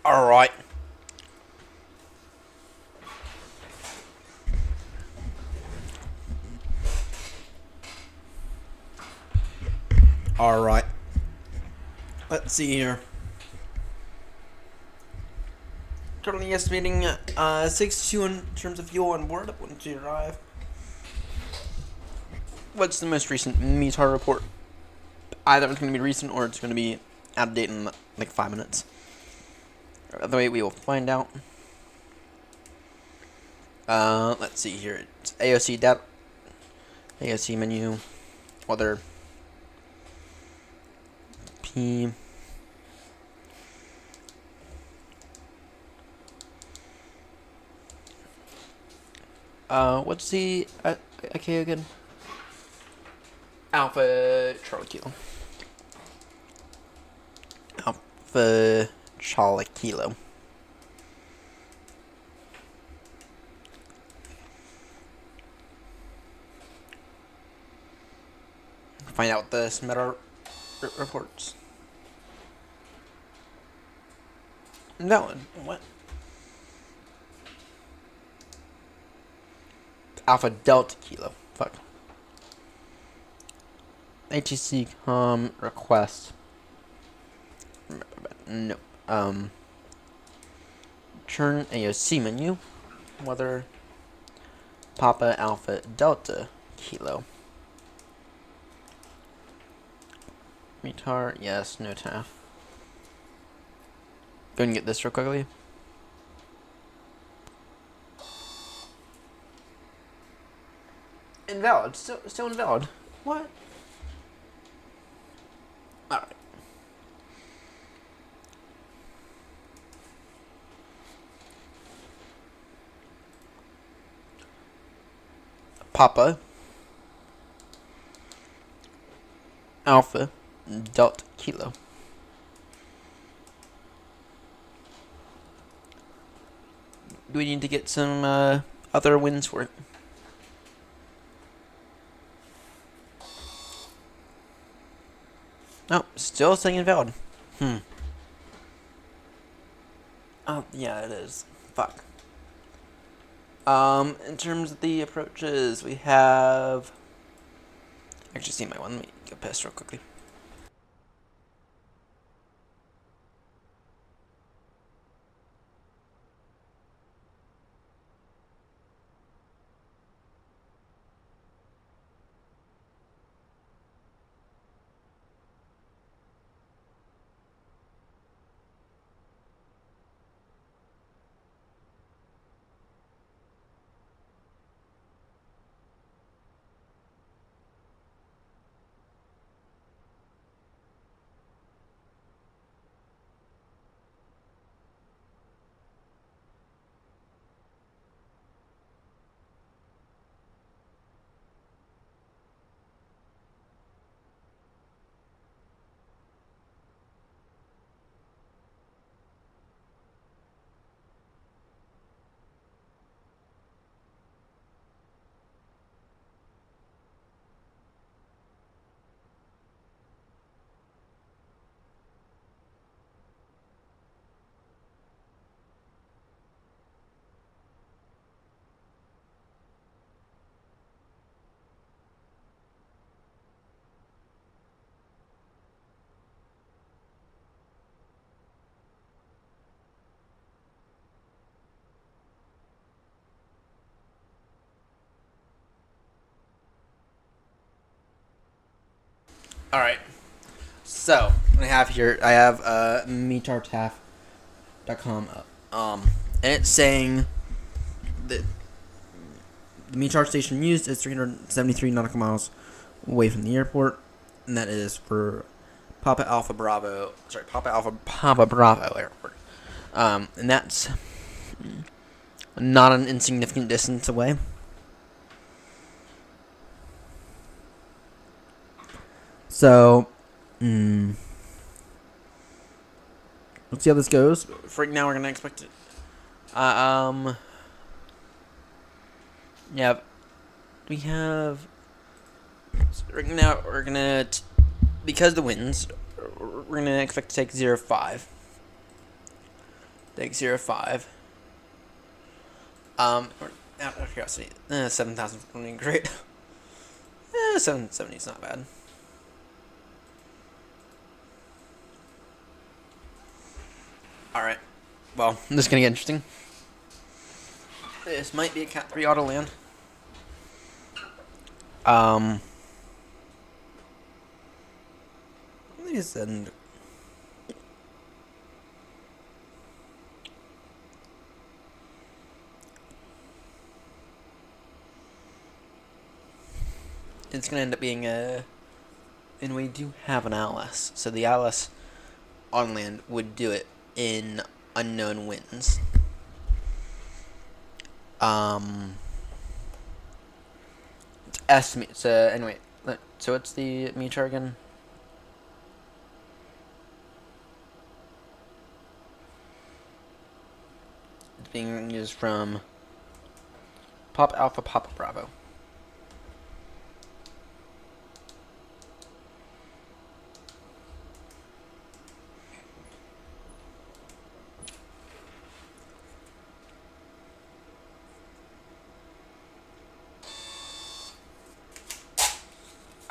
A: Alright. Alright. Let's see here. Currently estimating 62 in terms of fuel on board once you arrive. What's the most recent METAR report? Either it's going to be recent or it's going to be out of date in like 5 minutes. Either way, we will find out. Let's see here. It's AOC data. AOC menu. Weather. P. What's the okay again? Alpha Charlie Kilo. Alpha Charlie Kilo. Find out the METAR reports. Invalid. What? Alpha Delta Kilo. Fuck. ATC request. No. Turn AOC menu. Weather. Papa Alpha Delta Kilo. METAR. Yes. No TAF. Go and get this real quickly. Invalid. Still invalid. What? Alright. Papa Alpha Delta Kilo. Do we need to get some other wins for it? No, still saying invalid. Oh, yeah, it is. Fuck. In terms of the approaches, we have... Actually, see my one. Let me go past real quickly. Alright. So, what I have here, I have metartaf.com up. And it's saying that the METAR station used is 373 nautical miles away from the airport, and that is for Papa Alpha Bravo Airport. And that's not an insignificant distance away. So, let's see how this goes. For right now, we're gonna expect it. Yeah, we have. So right now, we're gonna because of the winds, we're gonna expect to take 0.5. Take 05. Out of curiosity, 7,000 running great. 770 is not bad. Alright. Well, this is gonna get interesting. This might be a Cat 3 auto land. Let me send. It's gonna end up being a. And we do have an LS, so the LS on land would do it in unknown winds. It's estimate. So anyway, so what's the meter again? It's being used from Pop Alpha, Papa Bravo.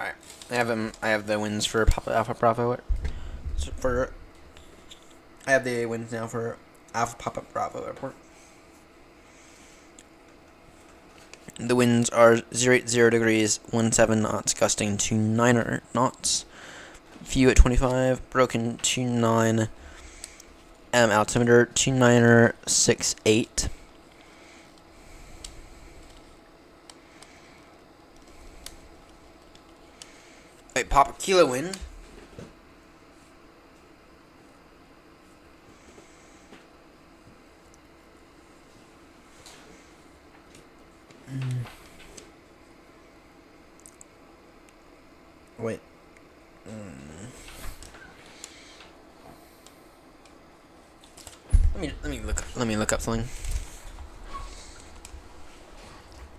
A: Alright, I have the wins for Papa Alpha Bravo. I have the wins now for Alpha Papa Bravo Airport. The winds are 080 degrees, 17 knots, gusting to 9 knots. View at 25, broken 29, altimeter 2968. Wait, Papa Kilo wind. Wait. Let me look up something.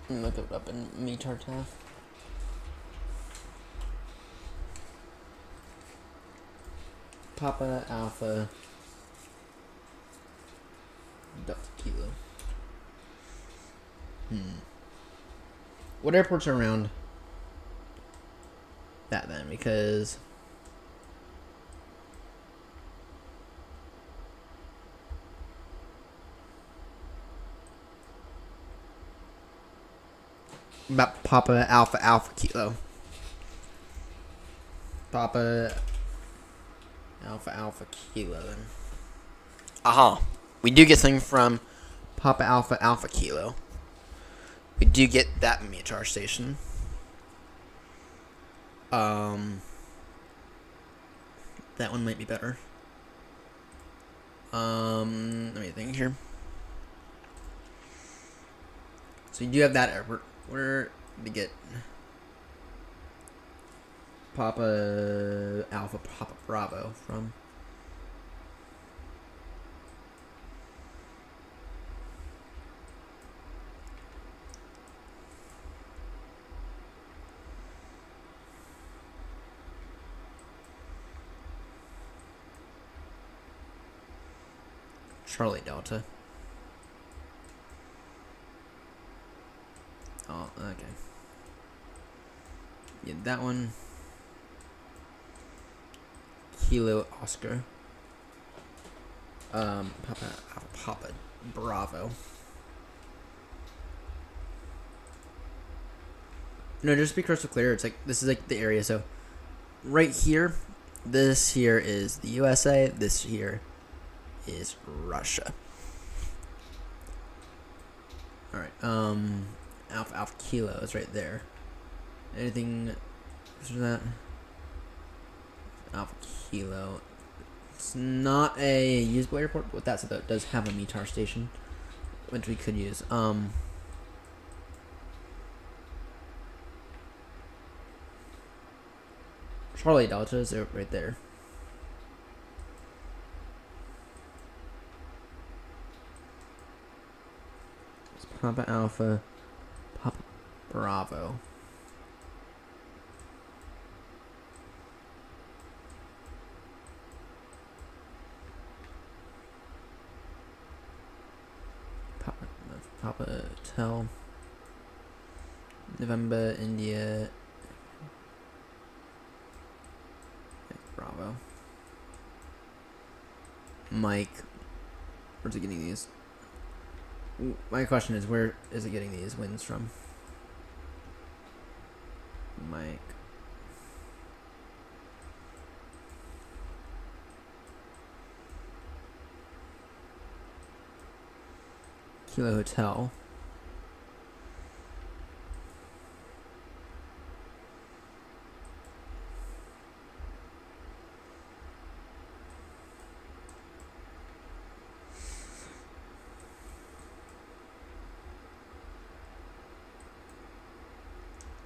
A: Let me look it up in METAR tab. Papa Alpha Delta Kilo. What airports are around that then? Because about Papa Alpha Kilo. Papa Alpha Kilo then. Aha. We do get something from Papa Alpha Kilo. We do get that METAR station. That one might be better. Let me think here. So you do have that airport. Where did we get Papa Alpha Papa Bravo from? Charlie Delta. Oh, okay. Yeah, that one. Kilo Oscar. Papa Bravo. No, just to be crystal clear, it's like this is like the area. So, right here, this here is the USA. This here is Russia. All right. Alpha Kilo is right there. Anything after that? Alpha Kilo. It's not a usable airport, but that's about. It does have a METAR station, which we could use. Charlie Delta is right there. It's Papa Alpha, Papa Bravo. Hotel. November, India. Bravo. Mike. Where's it getting these? My question is, where is it getting these wins from? Mike. Kilo Hotel.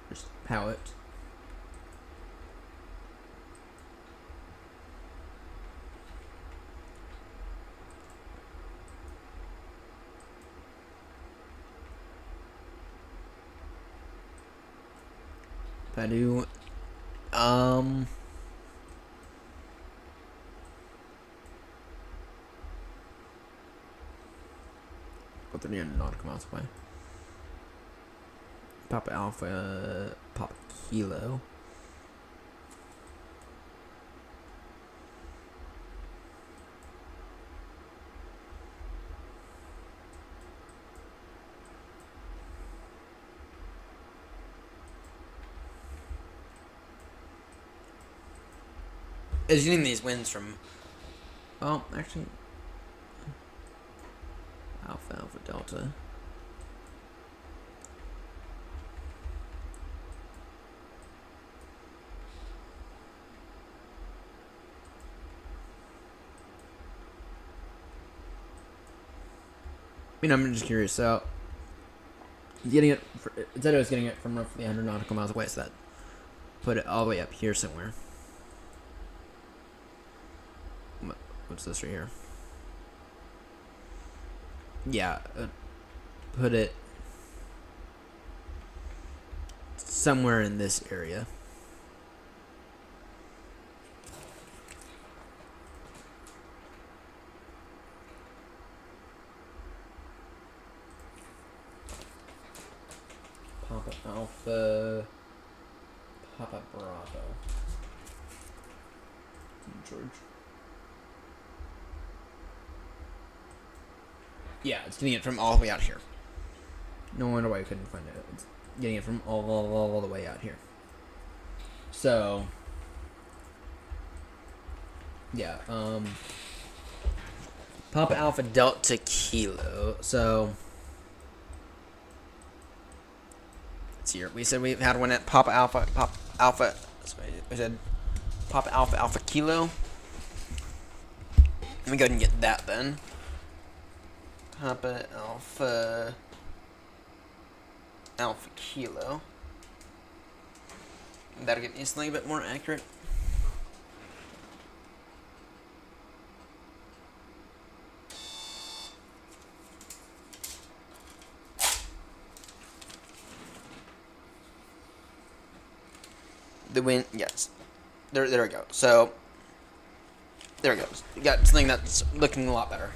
A: Just palette. Padu. What the near nautical miles away. Papa Alpha, Papa Kilo. Is getting these wins from, well, actually, Alpha, Alpha, Delta. I mean, I'm just curious. So, getting it, it said it was getting it from roughly 100 nautical miles away, so that put it all the way up here somewhere. What's this right here? Yeah, put it somewhere in this area. Papa Alpha, Papa Bravo. George. Yeah, it's getting it from all the way out here. No wonder why I couldn't find it. It's getting it from all the way out here. So, yeah, Papa Alpha Delta Kilo. So, let's see here. We said we've had one at Papa Alpha, we said Papa Alpha Alpha Kilo. Let me go ahead and get that then. Papa Alpha Alpha Kilo. That'll get me something a bit more accurate. The wind, yes. There we go. So, there we go. We got something that's looking a lot better.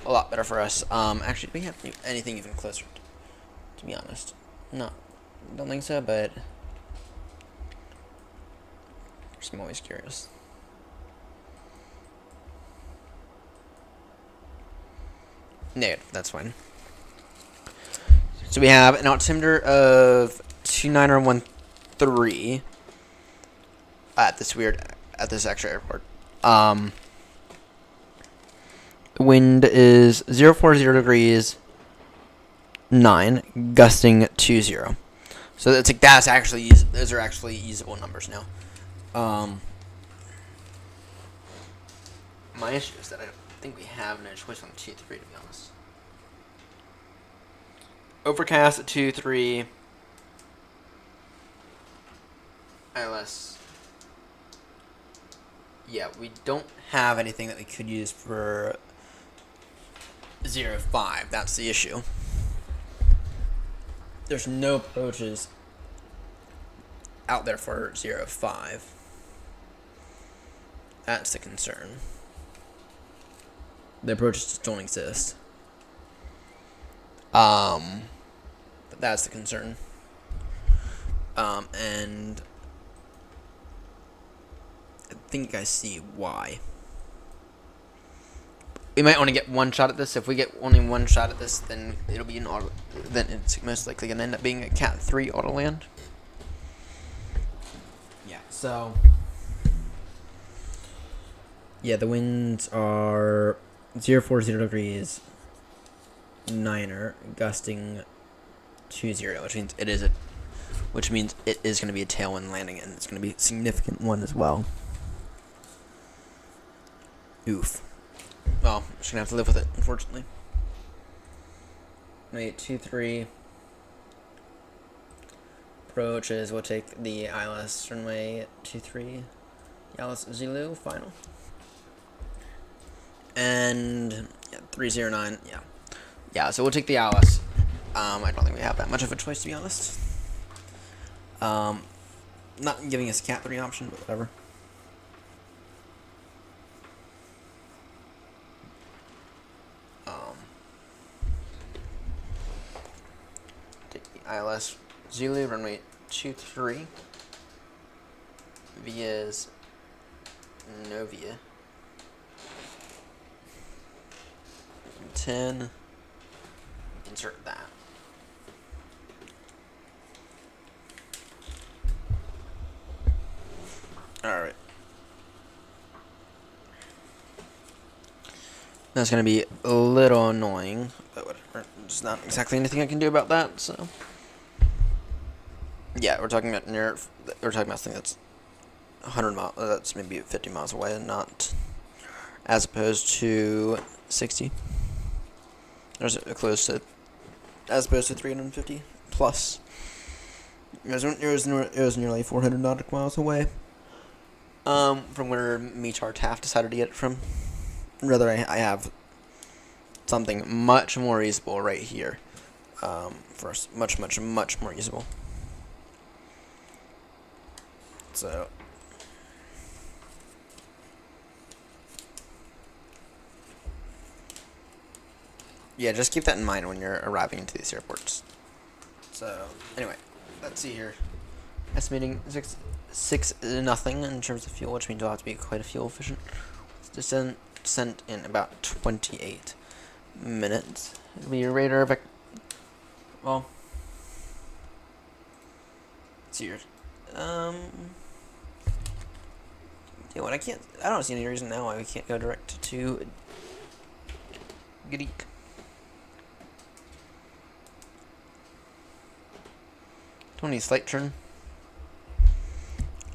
A: A lot better for us. Actually, do we have anything even closer? To be honest, no, don't think so. But I'm always curious. No, that's fine. So we have an altimeter of 29013 at this extra airport. Wind is 040 degrees 9, gusting 20. So it's like those are actually usable numbers now. My issue is that I don't think we have no choice on 2-3, to be honest. Overcast at 2-3. ILS. Yeah, we don't have anything that we could use for 0-5. That's the issue. There's no approaches out there for 0-5. That's the concern. The approaches just don't exist. That's the concern. And I think you guys see why. We might only get one shot at this. If we get only one shot at this, then it'll be an auto. Then it's most likely gonna end up being a Cat 3 auto land. Yeah. So. Yeah, the winds are 040 degrees, 9er, gusting 20, which means it is going to be a tailwind landing, and it's going to be a significant one as well. Oof. Well, I'm just going to have to live with it, unfortunately. Wait, 2-3. Approaches, we'll take the ILS runway 23. ILS Zulu, final. And, yeah, 309, yeah. Yeah, so we'll take the ILS. I don't think we have that much of a choice, to be honest. Not giving us a Cat 3 option, but whatever. Take the ILS Zulu, runway 23. Via's Novia. 10. Insert that. Alright. That's going to be a little annoying, but whatever. There's not exactly anything I can do about that, so. Yeah, we're talking about something that's 100 miles, that's maybe 50 miles away, and not as opposed to 60. There's close to, as opposed to 350 plus. It was nearly 400 nautical miles away. From where METAR Taft decided to get it from. Rather, I have something much more usable right here. First, much more usable. So. Yeah, just keep that in mind when you're arriving into these airports. So, anyway, let's see here. Estimating 6-0 in terms of fuel, which means it'll have to be quite a fuel efficient. Descent in about 28 minutes. It'll be your radar vector. Well, let's see here. Yeah, what I don't see any reason now why we can't go direct to Greek. Don't need slight turn.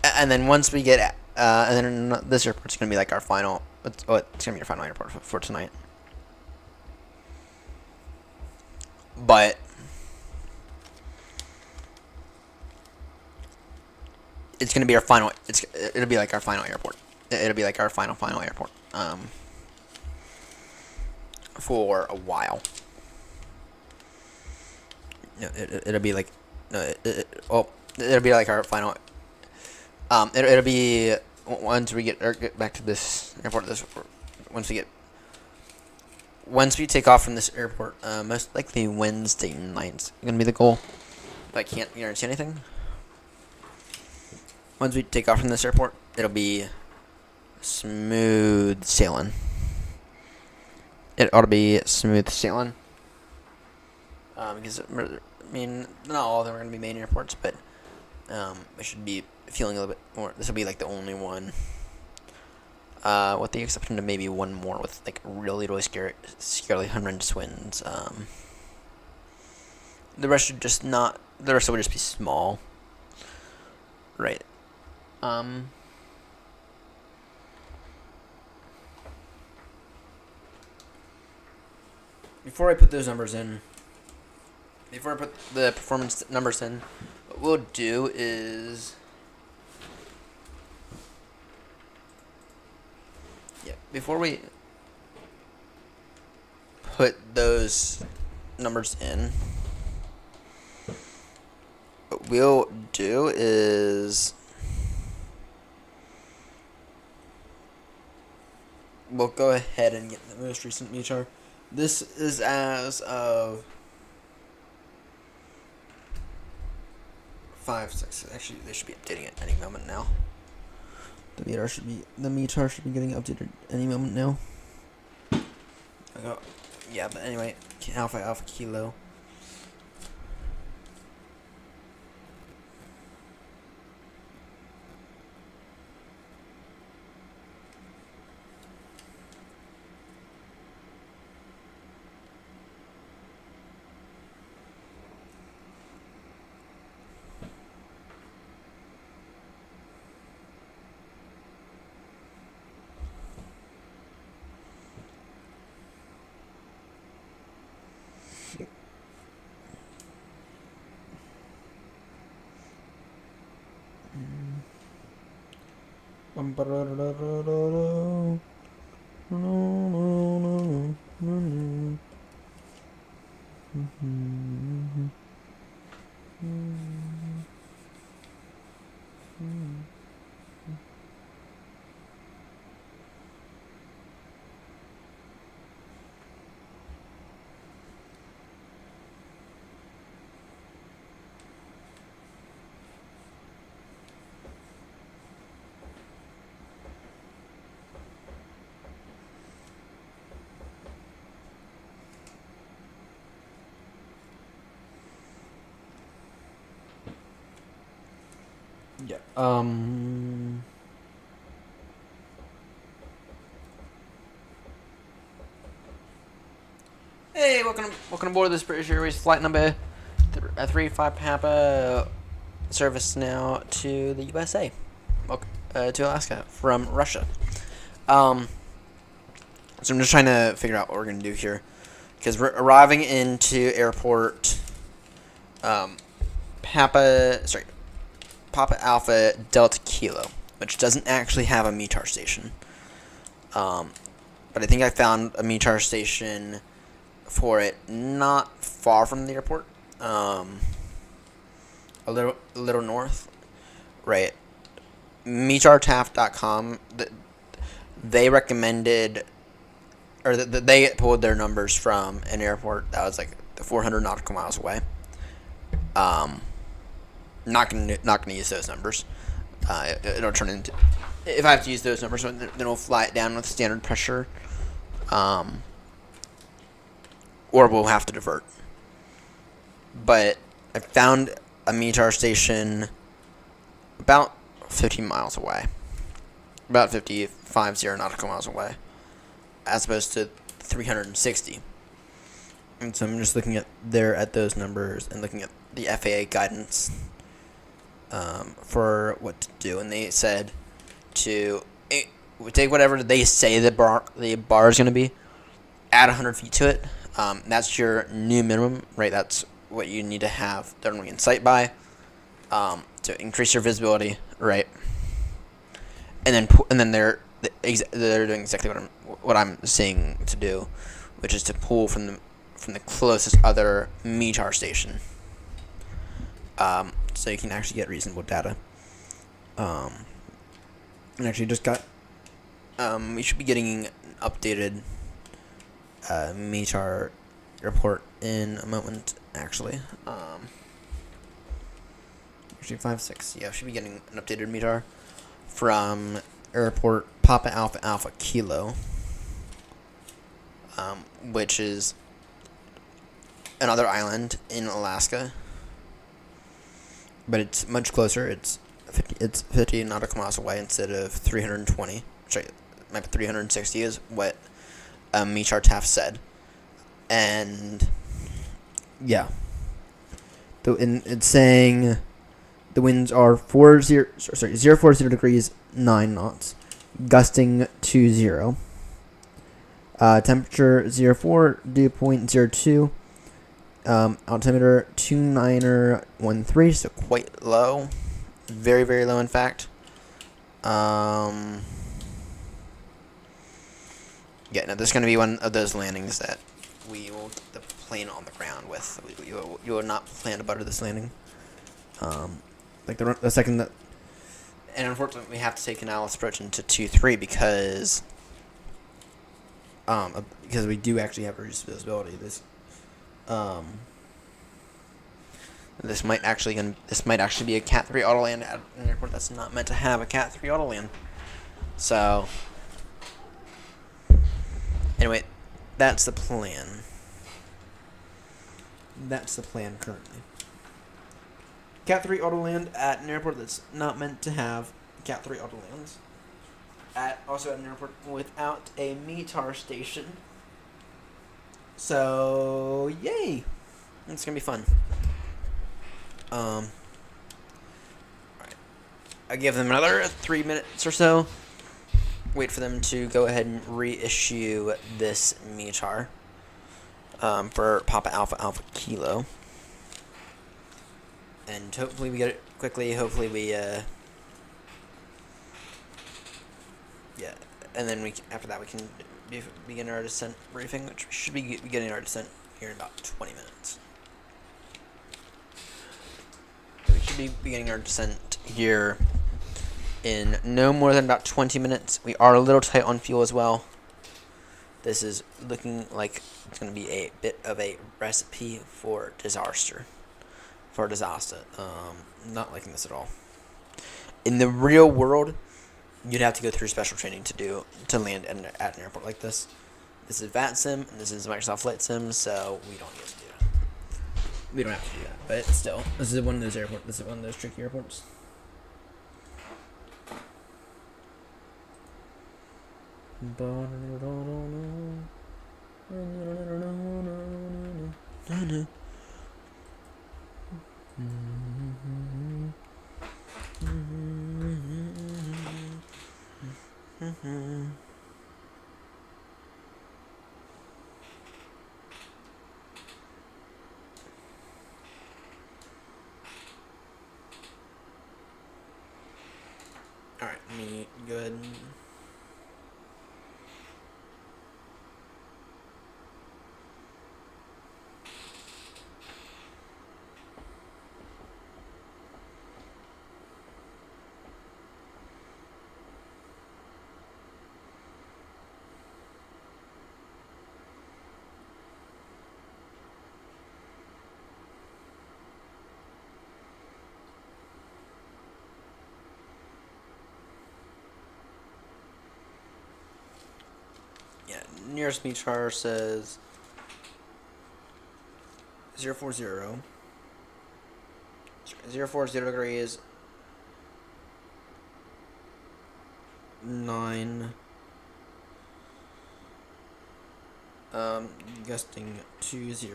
A: And then once we get, and then this airport's gonna be like our final. It's gonna be our final airport for tonight. But it's gonna be our final. It'll be like our final airport. It'll be like our final airport. For a while. It'll be like. It'll be like our final. It'll be once we get back to this airport. Once we take off from this airport, most likely Wednesday night's gonna be the goal. But I can't guarantee anything. Once we take off from this airport, it'll be smooth sailing. It ought to be smooth sailing. Because I mean, not all of them are gonna be main airports, but I should be feeling a little bit more. This will be like the only one, with the exception of maybe one more with like really scarily horrendous winds. The rest should just not. The rest will just be small. Right. Before I put those numbers in. Before I put the performance numbers in, what we'll do is, before we put those numbers in, what we'll do is we'll go ahead and get the most recent METAR. This is as of 5.6. Actually, they should be updating it any moment now. The METAR should be getting updated any moment now. Yeah, but anyway, Alpha Kilo. Yeah. Hey, welcome aboard this British Airways flight number 35 Papa service now to the USA, to Alaska from Russia. So I'm just trying to figure out what we're gonna do here, because we're arriving into airport Papa Alpha Delta Kilo, which doesn't actually have a METAR station. But I think I found a METAR station for it not far from the airport. A little north. Right. METARTAF.com, they recommended, or they pulled their numbers from an airport that was like 400 nautical miles away. Not gonna use those numbers. It'll turn into, if I have to use those numbers, then we'll fly it down with standard pressure, or we'll have to divert. But I found a METAR station about 15 miles away, about 50 nautical miles away, as opposed to 360. And so I'm just looking at those numbers and looking at the FAA guidance for what to do, and they said to take whatever they say the bar is going to be, add 100 feet to it. That's your new minimum, right? That's what you need to have the runway in sight by, to increase your visibility, right? And then they're doing exactly what I'm saying to do, which is to pull from the closest other METAR station, so you can actually get reasonable data. And actually just got, we should be getting an updated METAR report in a moment, actually. Actually 5.6, yeah, should be getting an updated METAR from airport Papa Alpha Kilo, which is another island in Alaska, but it's much closer. It's 50 nautical miles away instead of 320. Sorry, maybe 360 is what METAR TAF said. And yeah, it's saying the winds are 040 degrees 9 knots, gusting to 0. Temperature 04, dew point 02. Altimeter 2913, so quite low, very, very low in fact. Yeah, now this is going to be one of those landings that we will get the plane on the ground with. You will not plan to butter this landing. Like the second that, and unfortunately we have to take analysis approach into 2-3 because we do actually have reduced visibility. This might actually be a Cat 3 autoland at an airport that's not meant to have a Cat 3 autoland. So, anyway, that's the plan. That's the plan currently. Cat 3 autoland at an airport that's not meant to have Cat 3 autolands. Also at an airport without a METAR station. So, yay! It's gonna be fun. Right. I give them another 3 minutes or so. Wait for them to go ahead and reissue this METAR for Papa Alpha Alpha Kilo. And hopefully we get it quickly. Hopefully we, yeah. And then after that we can begin our descent briefing, which we should be beginning our descent here in about 20 minutes. We should be beginning our descent here in no more than about 20 minutes. We are a little tight on fuel as well. This is looking like it's going to be a bit of a recipe for disaster. Not liking this at all. In the real world, you'd have to go through special training to land at an airport like this. This is VATSIM, and this is Microsoft Flight Sim, so we don't get to do that. We don't have to do that, but still, this is one of those airports. This is one of those tricky airports. Alright, let me go ahead and... Nearest METAR says 040 degrees 9 gusting 20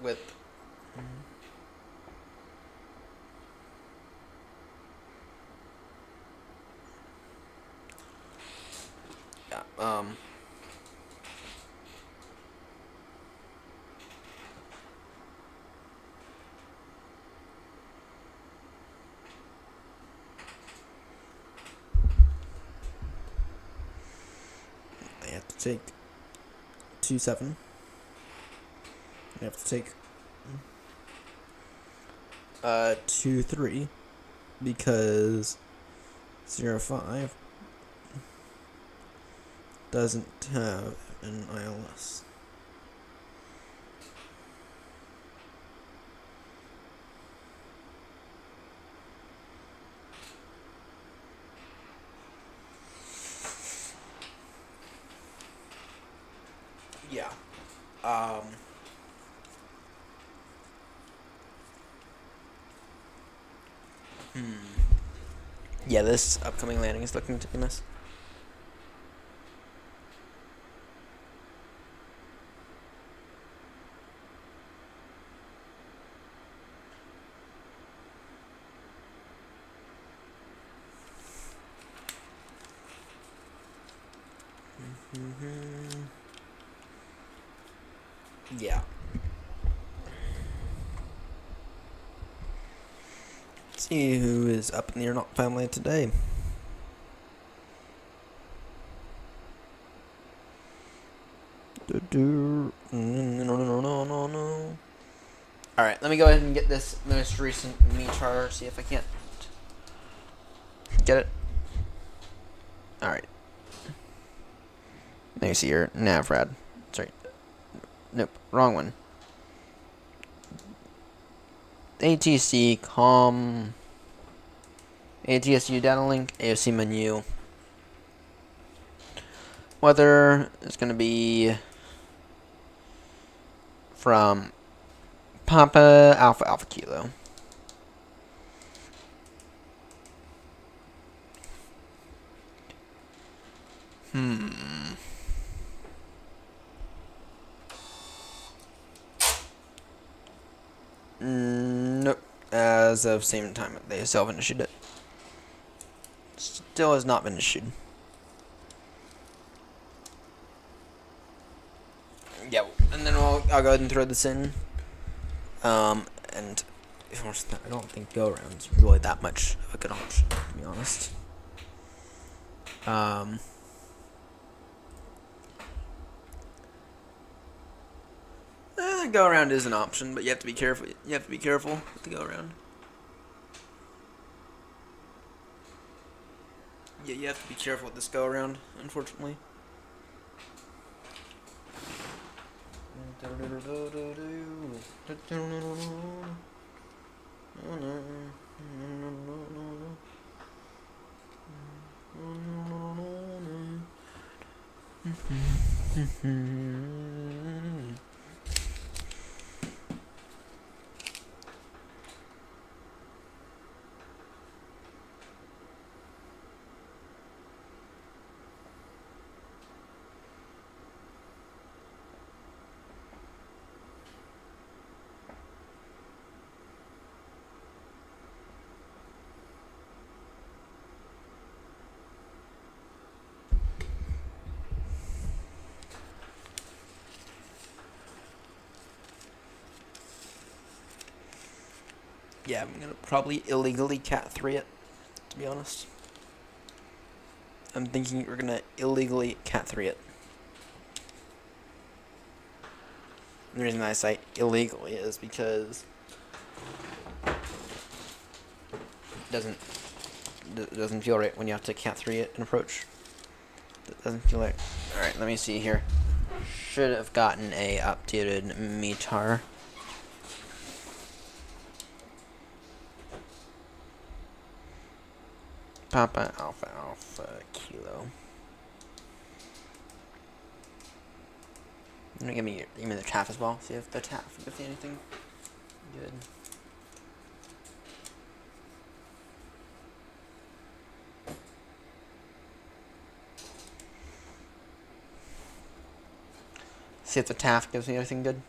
A: with I have to take 27. I have to take 23 because 05 doesn't have an ILS. Yeah. Yeah, this upcoming landing is looking to be a mess. Yeah. Let's see who is up in the AirNott family today. No. Alright, let me go ahead and get this most recent METAR, see if I can't get it. Alright. Let me see here. Navrad. Sorry. Nope. Wrong one. ATC com. ATSU data link. AOC menu. Weather is going to be from Papa Alpha Alpha Kilo. Nope. As of same time, they self-issued it. Still has not been issued. Yeah, and then I'll go ahead and throw this in. And of course, I don't think go around's really that much of a good option, to be honest. Go around is an option, but you have to be careful. You have to be careful with the go around. Yeah, you have to be careful with this go around, unfortunately. Yeah, I'm gonna probably illegally Cat 3 it, to be honest. I'm thinking we're gonna illegally Cat 3 it. And the reason I say illegally is because it doesn't feel right when you have to Cat 3 it and approach. It doesn't feel right. Alright, let me see here. Should have gotten a updated METAR. Papa Alpha Alpha Kilo. I'm gonna give me the TAF as well. See if the TAF gives me anything good. See if the TAF gives me anything good.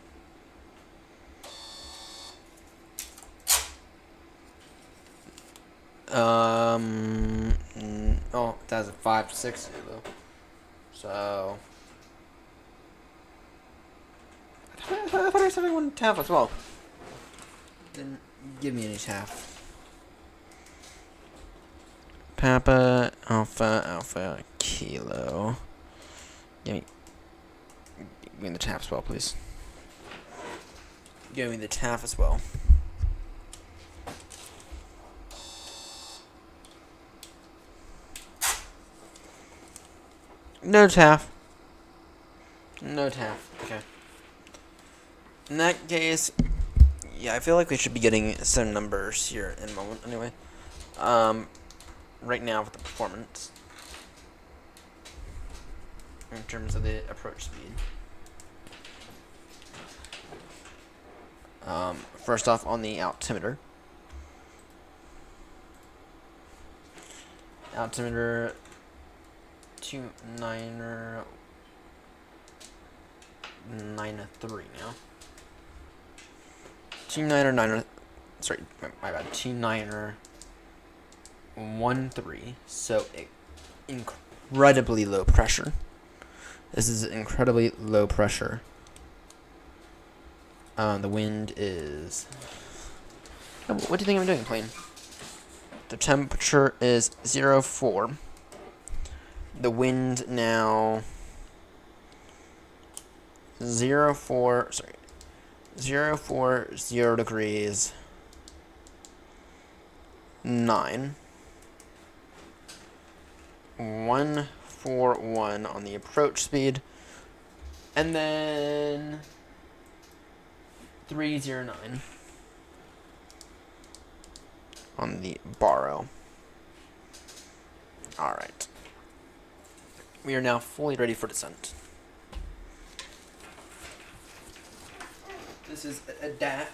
A: Oh, that's a 5.60 though. So I thought I said I wanted TAF as well. Didn't give me any TAF. Papa Alpha Alpha Kilo. Give me the TAF as well, please. Give me the TAF as well. No TAF. No TAF. Okay. In that case, yeah, I feel like we should be getting some numbers here in a moment. Anyway, right now with the performance, in terms of the approach speed. First off, on the altimeter. Altimeter 29er 9-3 now. 29er 9er. Sorry, my bad. 29er 1-3. So incredibly low pressure. This is incredibly low pressure. The wind is. What do you think I'm doing, plane? The temperature is 0.4. The wind now 0.40 degrees 9. 141 on the approach speed. And then 309 on the borrow. Alright. We are now fully ready for descent. This is a DAC.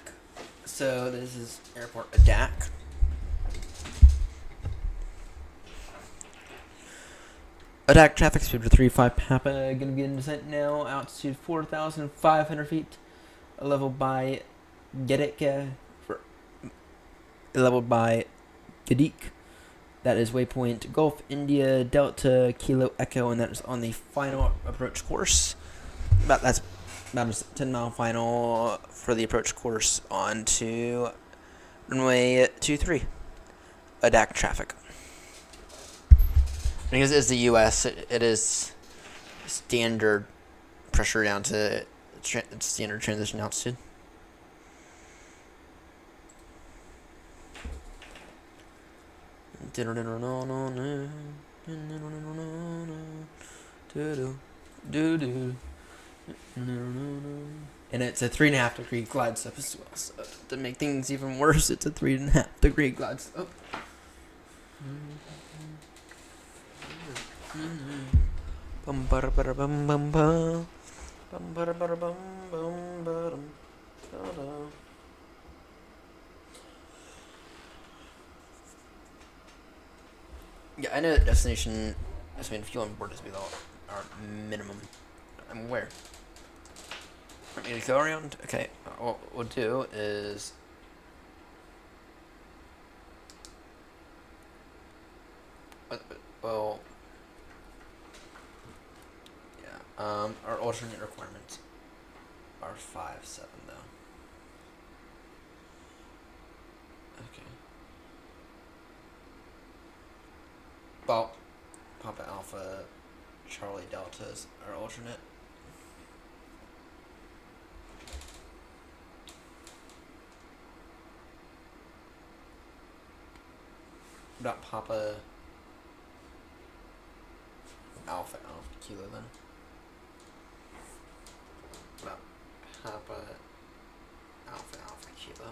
A: So this is airport PADK. PADK traffic speed for 35 Papa. Gonna begin descent now. Altitude 4,500 feet. Leveled by PADK. Leveled by PADK. That is waypoint Golf India Delta Kilo Echo, and that is on the final approach course. That's about a 10-mile final for the approach course on to runway 23. PADK traffic. Because it's the U.S., it is standard pressure down to standard transition altitude. And it's a 3.5 degree glide slope as well. So to make things even worse, it's a 3.5 degree glide slope. Bum bum bum bum bum bum bum bum bum. Yeah, I know that destination, fuel on board is below our minimum. I'm aware. Want me to go around? Okay, what we'll do is... Well... Yeah, our alternate requirements are 5-7 though. Okay. Well, Papa Alpha, Charlie Delta is our alternate. About Papa Alpha Kilo then. About Papa Alpha Kilo.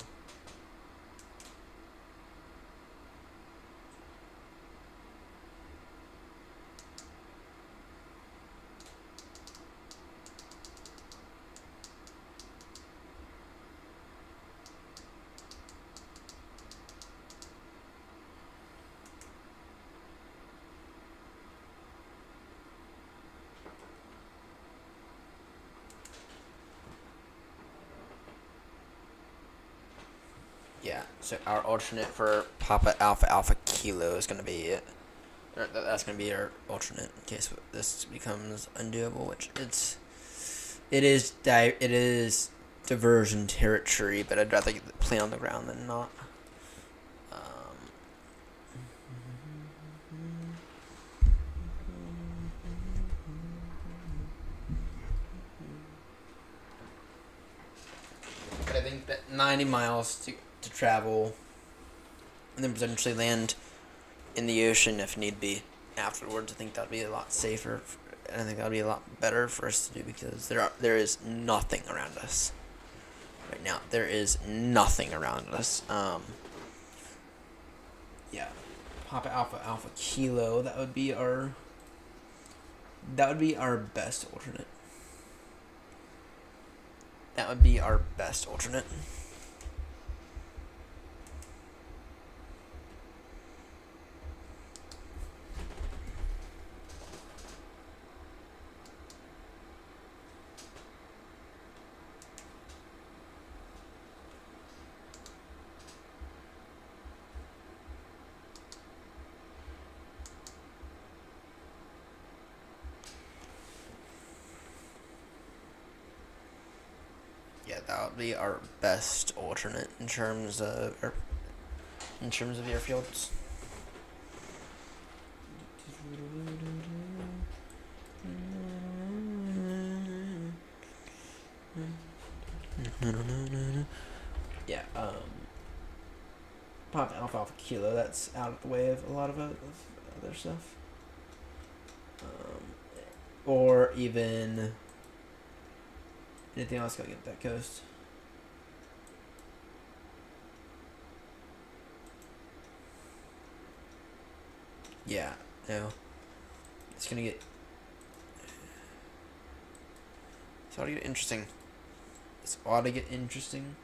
A: Yeah, so our alternate for Papa Alpha Kilo is going to be it. That's going to be our alternate in case this becomes undoable, which it is diversion territory, but I'd rather play on the ground than not. But I think that 90 miles to travel, and then potentially land in the ocean if need be afterwards. I think that'd be a lot safer, and I think that'd be a lot better for us to do because there is nothing around us right now. There is nothing around us. Yeah, Papa Alpha Kilo. That would be our best alternate. That would be our best alternate. Yeah, that would be our best alternate in terms of airfields. Yeah, Papa Alpha Kilo. That's out of the way of a lot of other stuff. Or even Anything else gotta get that coast? Yeah, no. It's gonna get. It's ought to get interesting. It's ought to get interesting.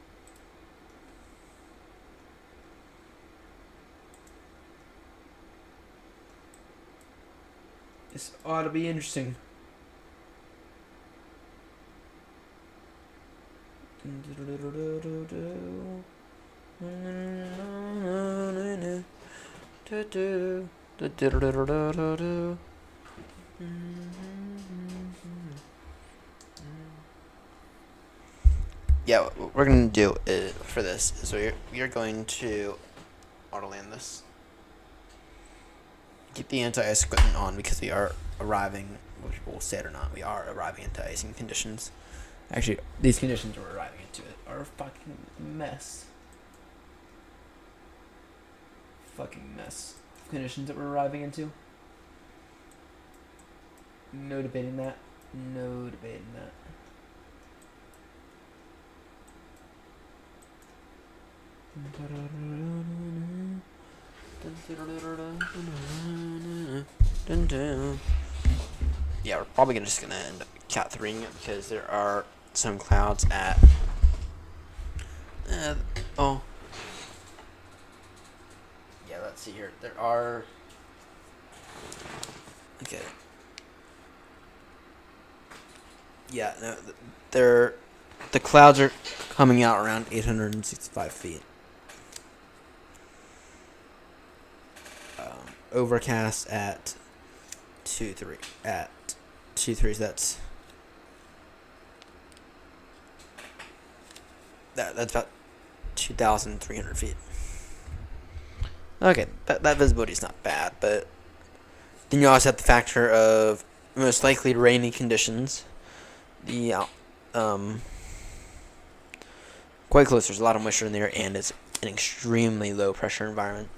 A: This ought to be interesting. Yeah, what we're going to do for this is we are going to auto land this. Keep the anti-ice equipment on because we are arriving, whether people say it or not, we are arriving into icing conditions. Actually, these conditions we're arriving into are a fucking mess. Fucking mess. Conditions that we're arriving into. No debating that. No debating that. Yeah, we're probably just gonna end up cat 3ing it because there are some clouds at oh yeah, let's see here. There are okay. Yeah, no, the clouds are coming out around 865 feet. Overcast at 2-3 at 2-3. So that's about 2,300 feet. Okay, that visibility is not bad, but then you also have the factor of most likely rainy conditions. The quite close. There's a lot of moisture in there, and it's an extremely low pressure environment.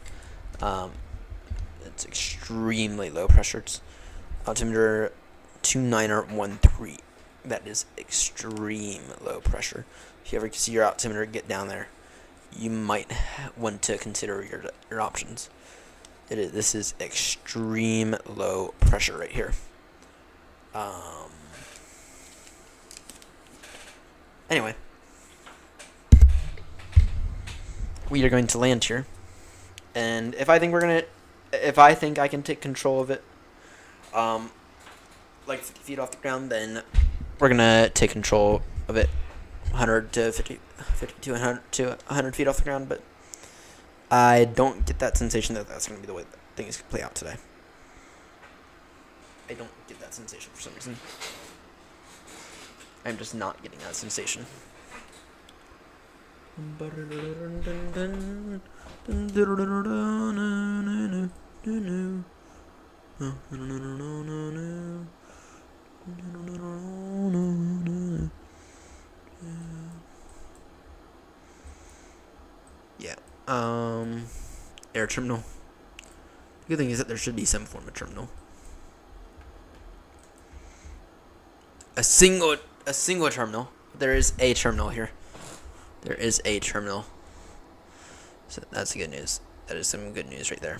A: It's extremely low pressure. It's altimeter 2913. That is extreme low pressure. If you ever see your altimeter get down there, you might want to consider your options. This is extreme low pressure right here. Anyway, we are going to land here, and if I think I can take control of it, like 50 feet off the ground, then we're gonna take control of it 100 to 50 to 100 feet off the ground. But I don't get that sensation that that's gonna be the way that things play out today. I don't get that sensation for some reason. I'm just not getting that sensation. Yeah. Air terminal. The good thing is that there should be some form of terminal. A single terminal. There is a terminal here. There is a terminal. So that's the good news. That is some good news right there.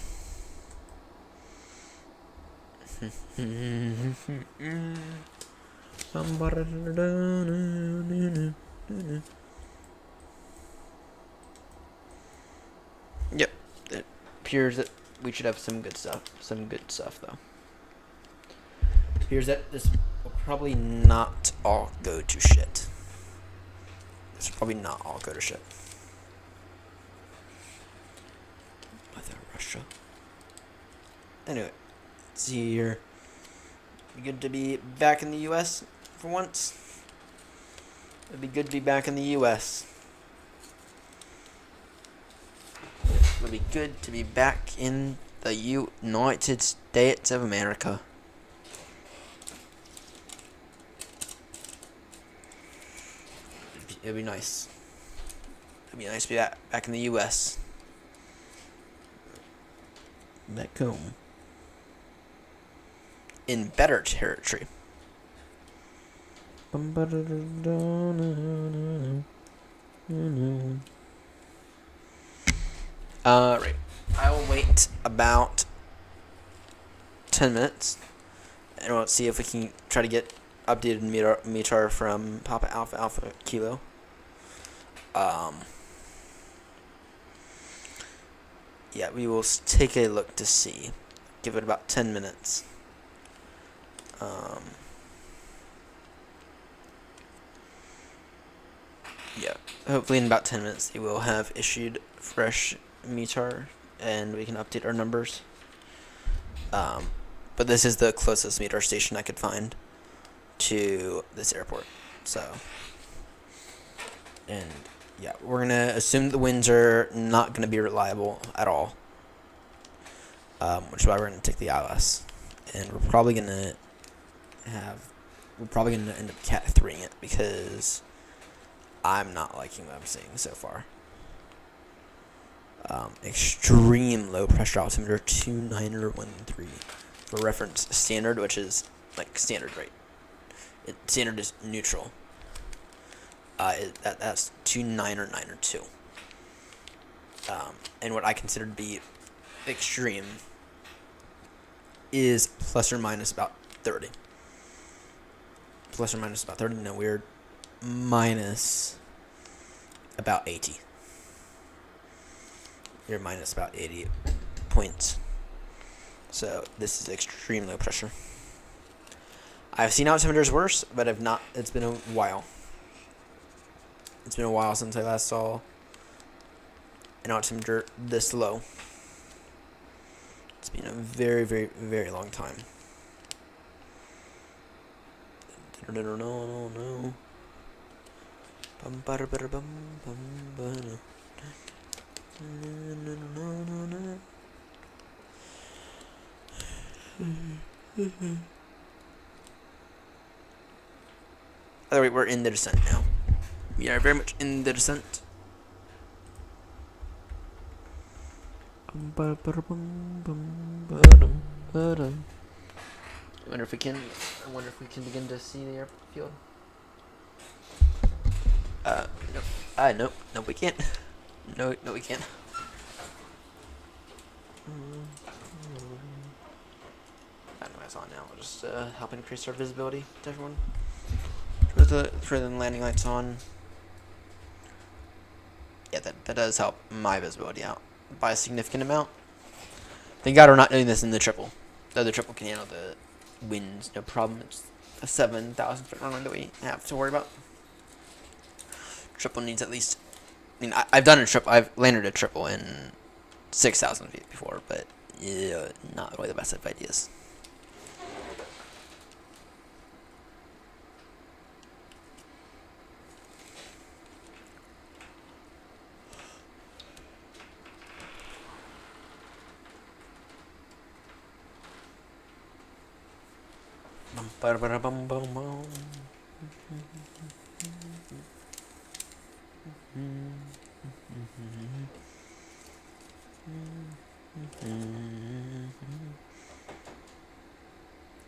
A: Yep. It appears that we should have some good stuff. Some good stuff, though. It appears that this will probably not all go to shit. This will probably not all go to shit. Mother Russia. Anyway, let's see here. Be good to be back in the U.S. for once. It'd be good to be back in the U.S. It would be good to be back in the United States of America. It'd be nice. It'd be nice to be back in the U.S. Back home. In better territory. Right. I will wait about 10 minutes, and we'll see if we can try to get updated meter from Papa Alpha Alpha Kilo. Yeah, we will take a look to see. Give it about 10 minutes. Yeah, hopefully in about 10 minutes they will have issued fresh meter and we can update our numbers. But this is the closest meter station I could find to this airport. So, and yeah, we're gonna assume the winds are not gonna be reliable at all, which is why we're gonna take the ILS, and we're probably gonna end up Cat 3ing it because I'm not liking what I'm seeing so far. Extreme low pressure altimeter 2913 for reference standard, which is like standard rate. Standard is neutral. That's 2992. And what I consider to be extreme is plus or minus about 30. Plus or minus about 30. No, we're minus about 80. You're minus about 80 points. So this is extreme low pressure. I've seen altimeters worse, but I've not. It's been a while. It's been a while since I last saw an altimeter this low. It's been a very, very, very long time. No. Alright, we're in the descent now. We are very much in the descent. I wonder if we can begin to see the airfield. Nope. No, we can't. No, we can't. I don't know what's on now. We'll just help increase our visibility to everyone. For the landing lights on. Yeah, that does help my visibility out by a significant amount. Thank God we're not doing this in the triple. The other triple can handle the winds, no problem. It's a 7,000 foot runway that we have to worry about. Triple needs at least. I mean, I've done a triple. I've landed a triple in 6,000 feet before, but yeah, not really the best of ideas.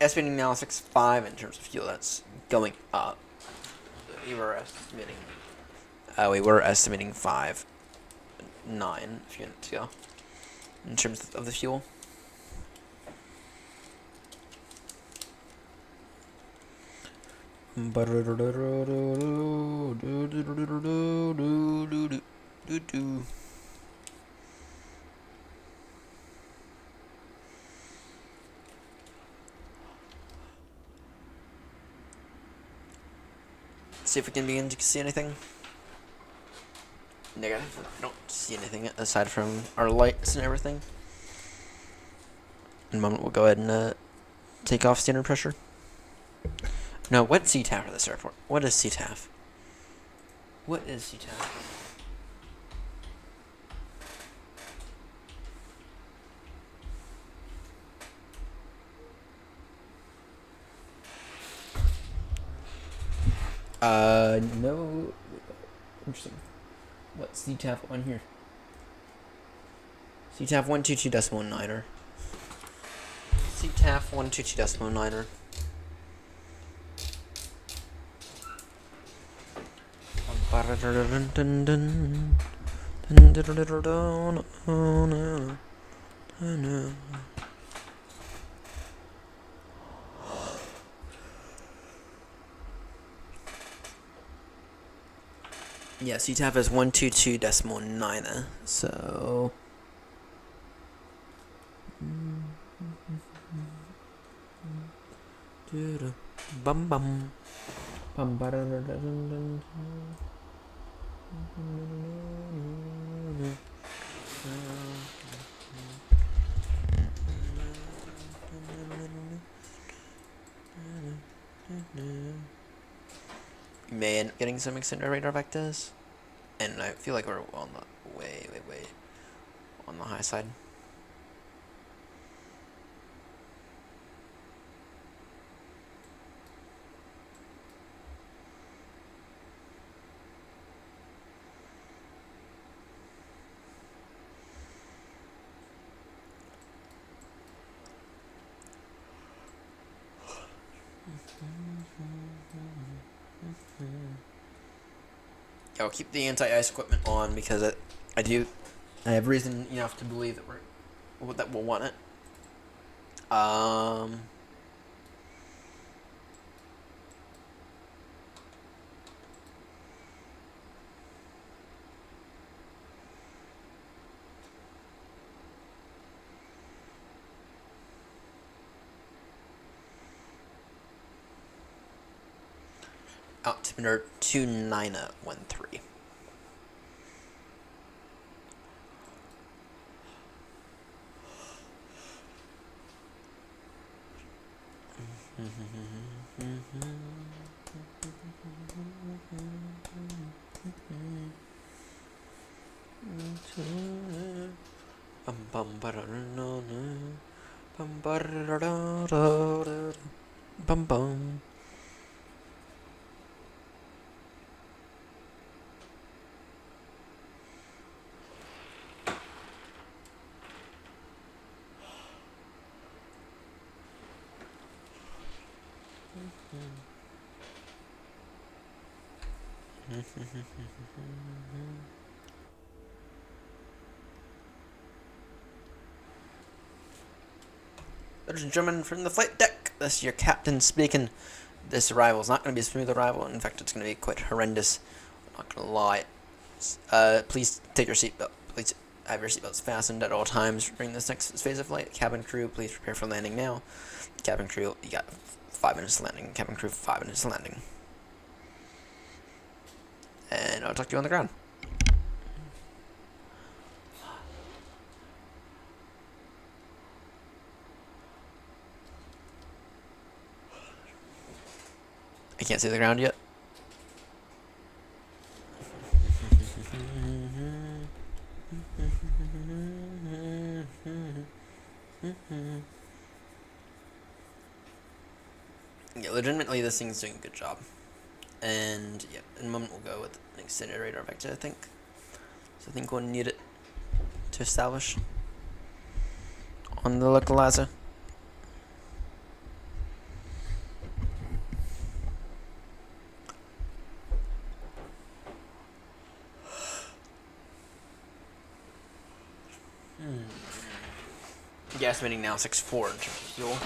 A: Estimating now 6.5 in terms of fuel. That's going up. We were estimating 5.9 a few minutes ago in terms of the fuel. See if we can begin to see anything. Negative. I don't see anything aside from our lights and everything. In a moment, we'll go ahead and take off standard pressure. No, what's CTAF for this airport? What is CTAF? What is CTAF? No. Interesting. What's CTAF on here? CTAF 122.19er. CTAF 122.19er. Yeah, CTAF is 122.9, so bum bum bum ba-da-da-da-dun-dun. We may end up getting some extended radar vectors, and I feel like we're on the way on the high side. I'll keep the anti-ice equipment on because I have reason enough to believe that we'll want it. Altimeter 2913. Bum bum. Ladies and gentlemen, from the flight deck, this is your captain speaking. This arrival is not going to be a smooth arrival. In fact, it's going to be quite horrendous. I'm not going to lie. Please take your seatbelt. Please have your seatbelts fastened at all times during this next phase of flight. Cabin crew, please prepare for landing now. Cabin crew, you got 5 minutes to landing. Cabin crew, 5 minutes to landing. And I'll talk to you on the ground. I can't see the ground yet. Yeah, legitimately, this thing's doing a good job. And yeah, in a moment we'll go with an extended radar vector, I think. So I think we'll need it to establish on the localizer. Estimating now 6.4 in terms of fuel.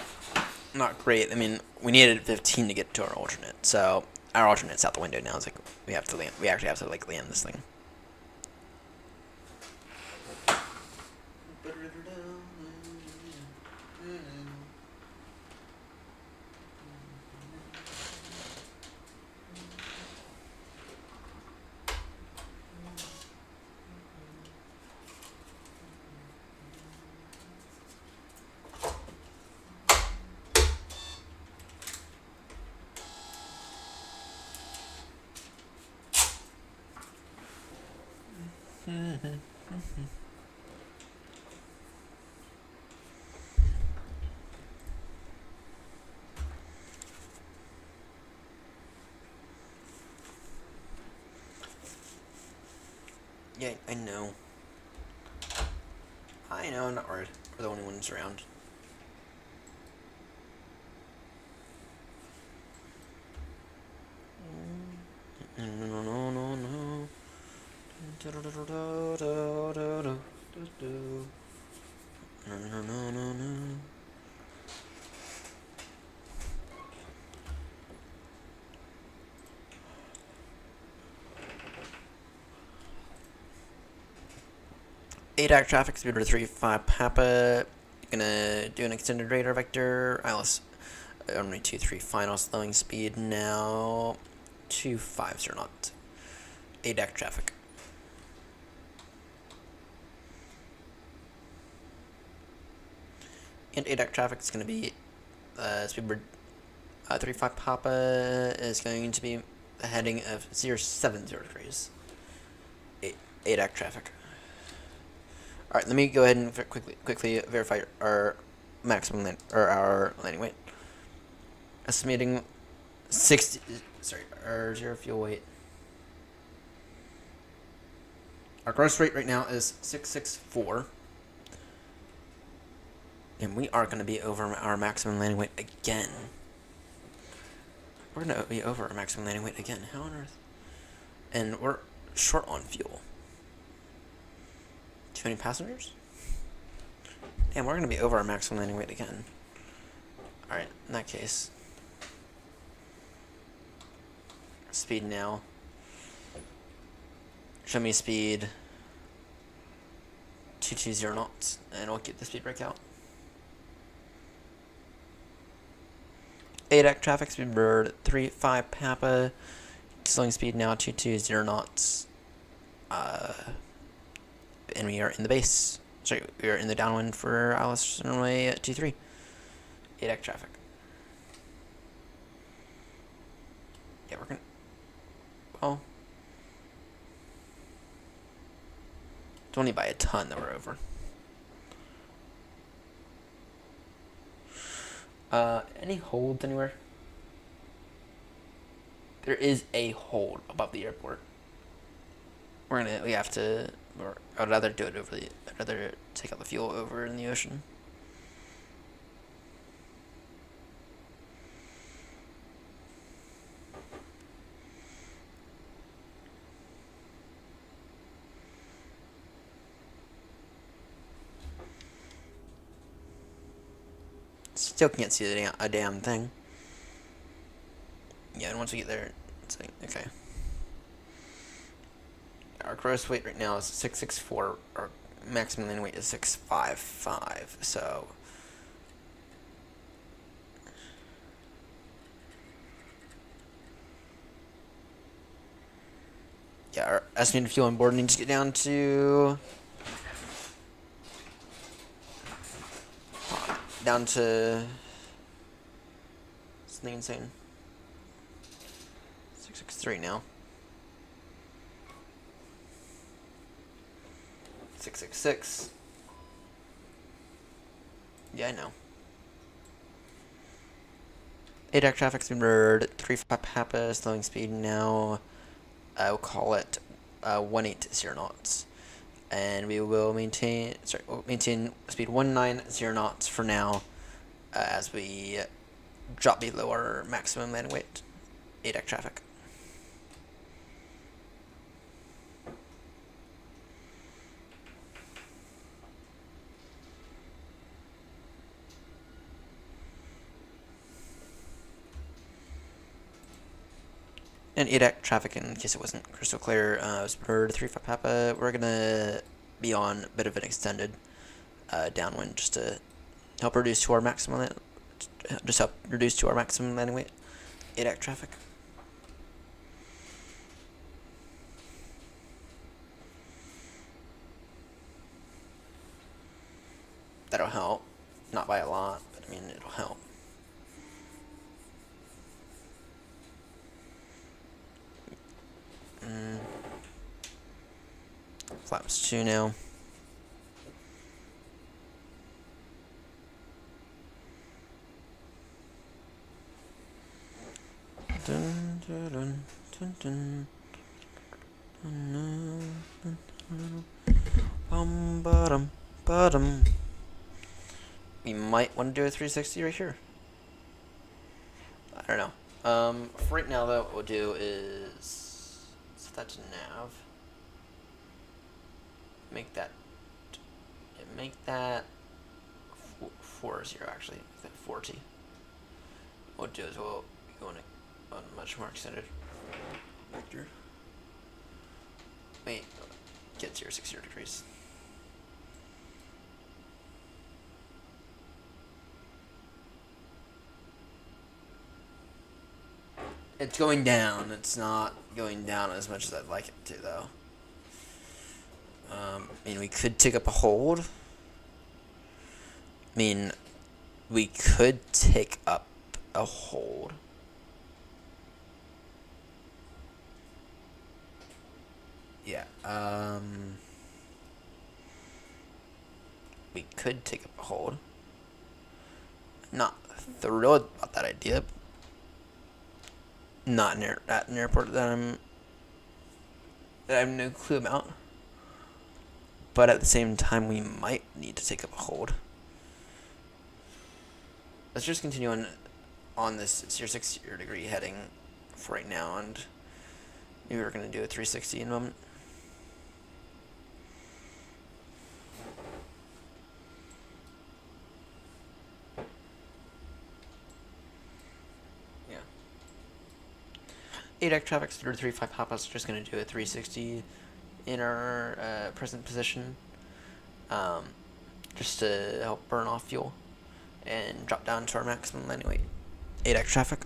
A: Not great. I mean, we needed 15 to get to our alternate, so our alternate's out the window now. It's like we have to land. We actually have to like land this thing. Yeah, I know. I'm not worried. We're the only ones around. No. ADAC traffic speed 35 Papa. Gonna do an extended radar vector. ILS only 23 final slowing speed now. 25 knot. ADAC traffic. And ADAC traffic is going to be speedbird 35 Papa is going to be a heading of 070 degrees. ADAC traffic. All right, let me go ahead and quickly verify our maximum our landing weight. Estimating 60. Sorry, our zero fuel weight. Our gross rate right now is 664. And we are going to be over our maximum landing weight again. We're going to be over our maximum landing weight again. How on earth? And we're short on fuel. Too many passengers? Damn, we're going to be over our maximum landing weight again. Alright, in that case. Speed now. Show me speed 220 knots, and we'll get the speed breakout. ADAC traffic speed bird 35 Papa, slowing speed now 220 knots. And we are in the base. Sorry, we are in the downwind for ILS runway 23. ADAC traffic. Yeah, we're gonna. Well, it's only by a ton that we're over. Any holds anywhere? There is a hold above the airport. We have to, or I'd rather do it over I'd rather take out the fuel over in the ocean. Still can't see a damn thing. Yeah, and once we get there, it's like, okay. Our gross weight right now is 664. Our maximum landing weight is 655. So, yeah, our estimated fuel on board needs to get down to something insane. 663 now. 666. Yeah, I know. ADAC traffic speed bird 35 Papa, slowing speed now. We'll call it 180 knots, and we will maintain speed 190 knots for now, as we drop below our maximum landing weight. ADAC traffic. And ADAC traffic, in case it wasn't crystal clear, was bird 35 Papa. We're gonna be on a bit of an extended downwind just to help reduce to our maximum landing weight. ADAC traffic. That'll help, not by a lot, but I mean it'll help. Flaps 2 now. Dun, dun, dun, dun, dun. Bottom. We might want to do a 360 right here. I don't know. For right now, though, what we'll do is set that to nav. make that 40 actually. Make that 40. What we'll do is we'll go on a much more extended vector. Wait, get 060 degrees. It's going down. It's not going down as much as I'd like it to, though. I mean, we could take up a hold. I mean, we could take up a hold. Yeah, we could take up a hold. Not thrilled about that idea. Not near at an airport that I have no clue about. But at the same time, we might need to take up a hold. Let's just continue on this 60 degree heading for right now, and maybe we're going to do a 360 in a moment. Yeah. ADAC traffic 035 Papa's just going to do a 360 in our present position, just to help burn off fuel and drop down to our maximum landing weight. ADAC traffic.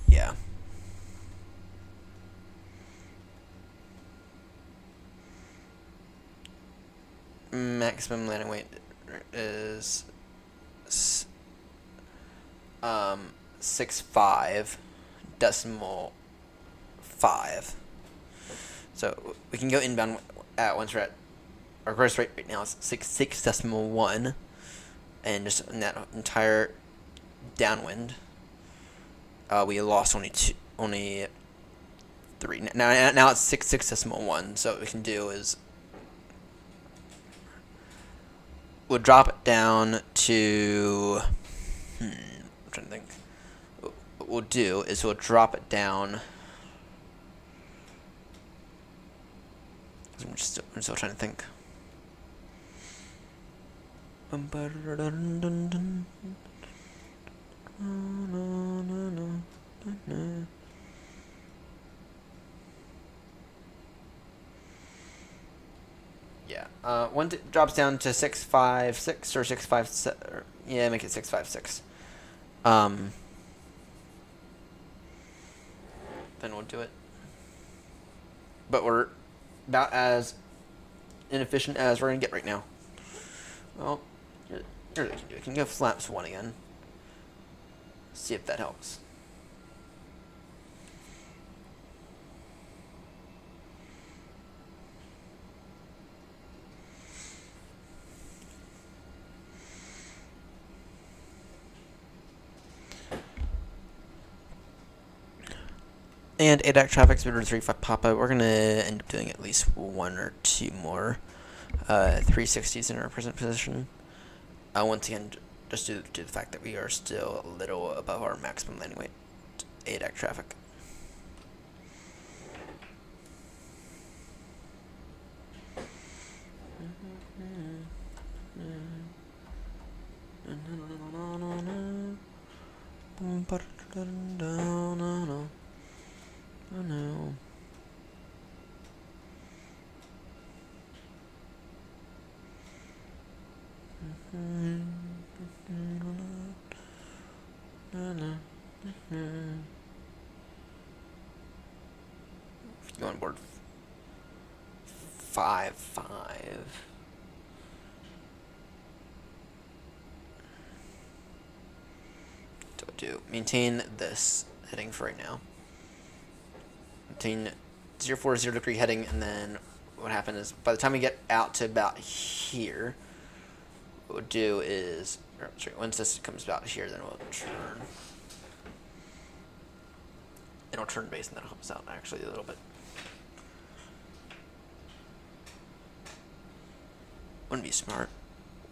A: Yeah. Maximum landing weight is 65.5. So we can go inbound at once we're at our gross rate right now is 66.1, and just in that entire downwind, we lost only 3. Now it's 66.1. So what we can do is we'll drop it down to. I'm trying to think. What we'll do is we'll drop it down. I'm still trying to think. Yeah. Once it drops down to 656 or 657, yeah, make it 656. Then we'll do it. But we're about as inefficient as we're gonna get right now. Well, here's what I can do. I can go flaps 1 again. See if that helps. And ADAC traffic speed 35 Papa. We're gonna end up doing at least 1 or 2 more 360s in our present position. Once again, just due to the fact that we are still a little above our maximum landing weight. ADAC traffic. Oh no. Go on board 5-5. To maintain this heading for right now. Maintain 040 degree heading, and then what happens is by the time we get out to about here, what we'll do is, once this comes about here, then we'll turn. It'll turn base, and that'll help us out actually a little bit. Wouldn't be smart.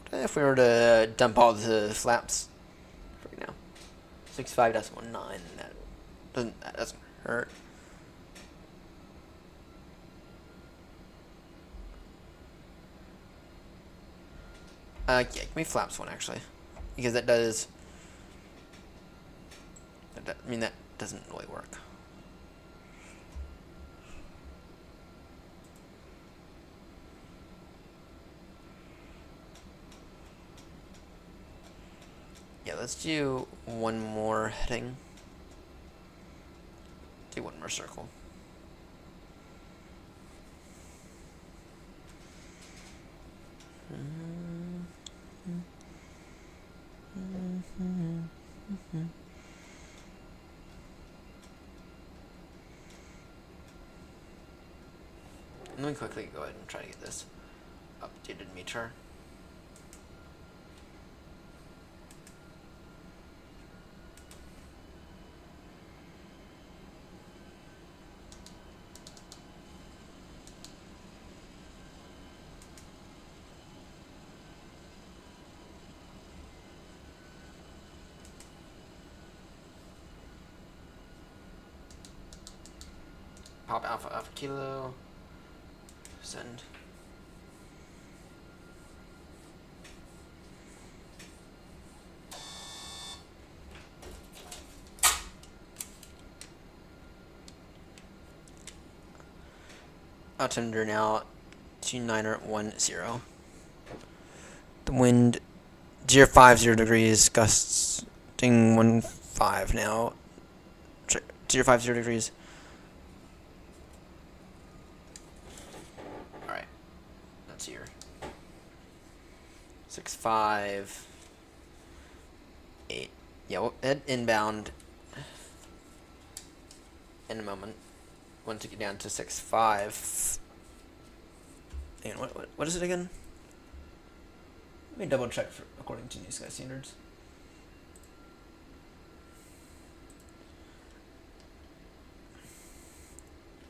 A: What if we were to dump all the flaps right now? 65.19. That doesn't hurt. Yeah, give me flaps 1 actually, because that does. I mean, that doesn't really work. Yeah, let's do 1 more heading. Do 1 more circle. Let me quickly go ahead and try to get this updated meter. Pop Alpha Alpha Kilo. Send. Altimeter now 2910. The wind 050 degrees, gusting 15 now. 050 degrees. Alright. That's here. 65. 8. Yeah, we'll head inbound in a moment. Want to get down to 6.5. And what is it again? Let me double check according to Newsky standards.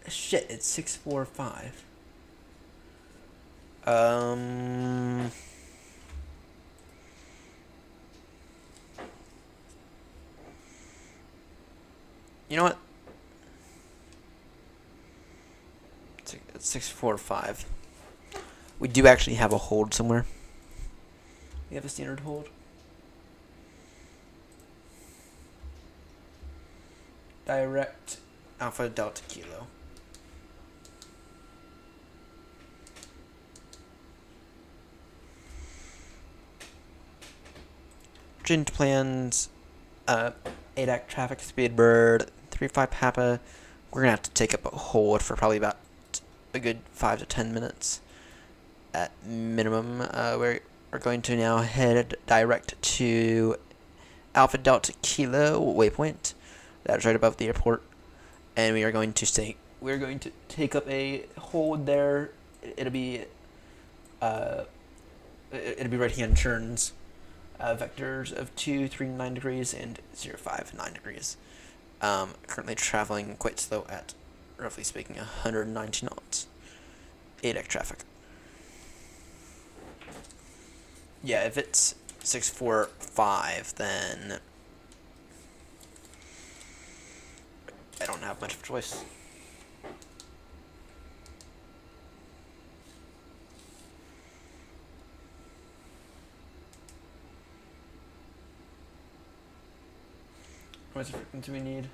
A: Shit, it's 6.45. You know what? It's 6.45. We do actually have a hold somewhere. We have a standard hold. Direct Alpha Delta Kilo. Agent plans, ADAC traffic speed bird, 3-5 Papa. We're gonna have to take up a hold for probably about a good 5 to 10 minutes at minimum. We're going to now head direct to Alpha Delta Kilo waypoint. That's right above the airport, and we are going to stay. We're going to take up a hold there. It'll be right-hand turns, vectors of 239 degrees and 059 degrees. Currently traveling quite slow at, roughly speaking, 190 knots. ADAC traffic. Yeah, if it's 6.45, then I don't have much of a choice. How much frequency do we need?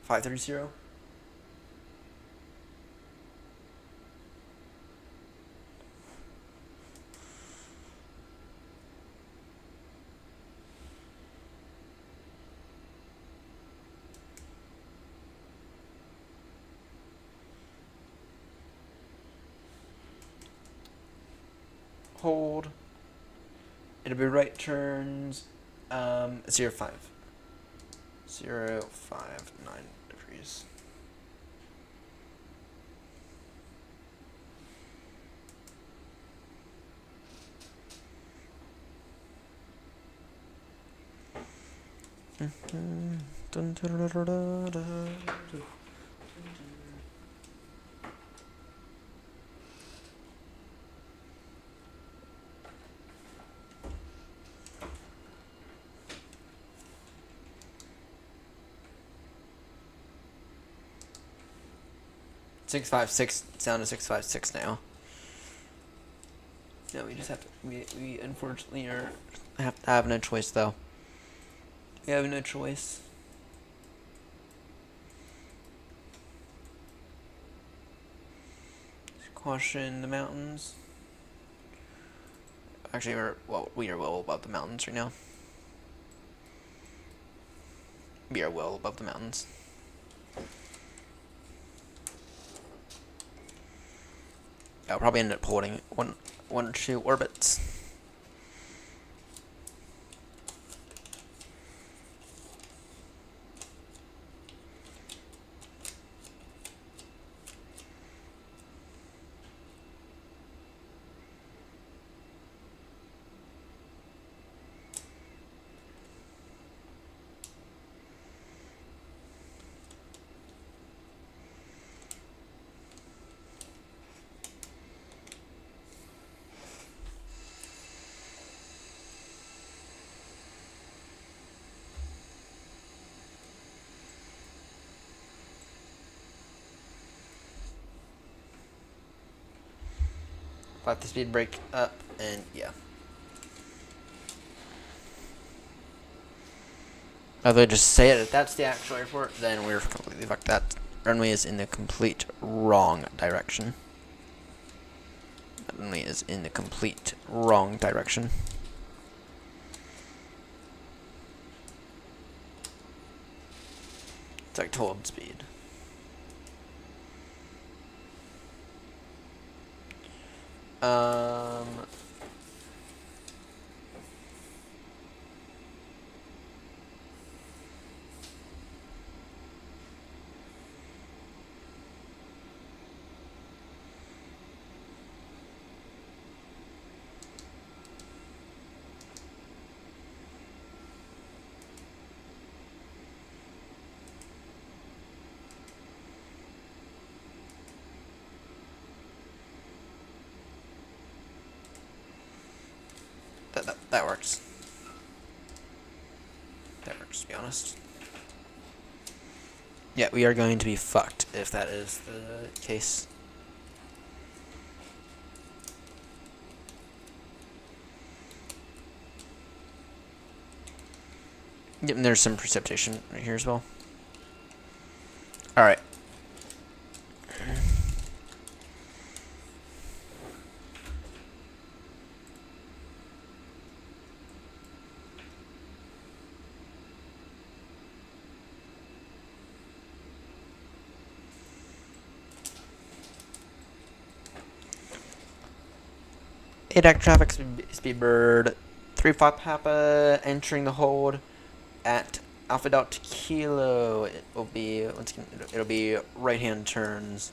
A: 530. Hold. It'll be right turns, 0.5. 0.59 degrees. 656 down to 656 now. No, we just have to. We unfortunately have no choice though. We have no choice. Caution the mountains. Actually, we are well above the mountains right now. We are well above the mountains. I'll probably end up holding one or two orbits. Flap the speed brake up, and yeah. If I just say it, if that's the actual airport, then we're completely fucked. That runway is in the complete wrong direction. That runway is in the complete wrong direction. It's like told speed. That works. That works, to be honest. Yeah, we are going to be fucked if that is the case. Yep, and there's some precipitation right here as well. Alright. ADAC traffic speedbird 35 Papa entering the hold at Alpha Delta Kilo. It will be it'll be right hand turns,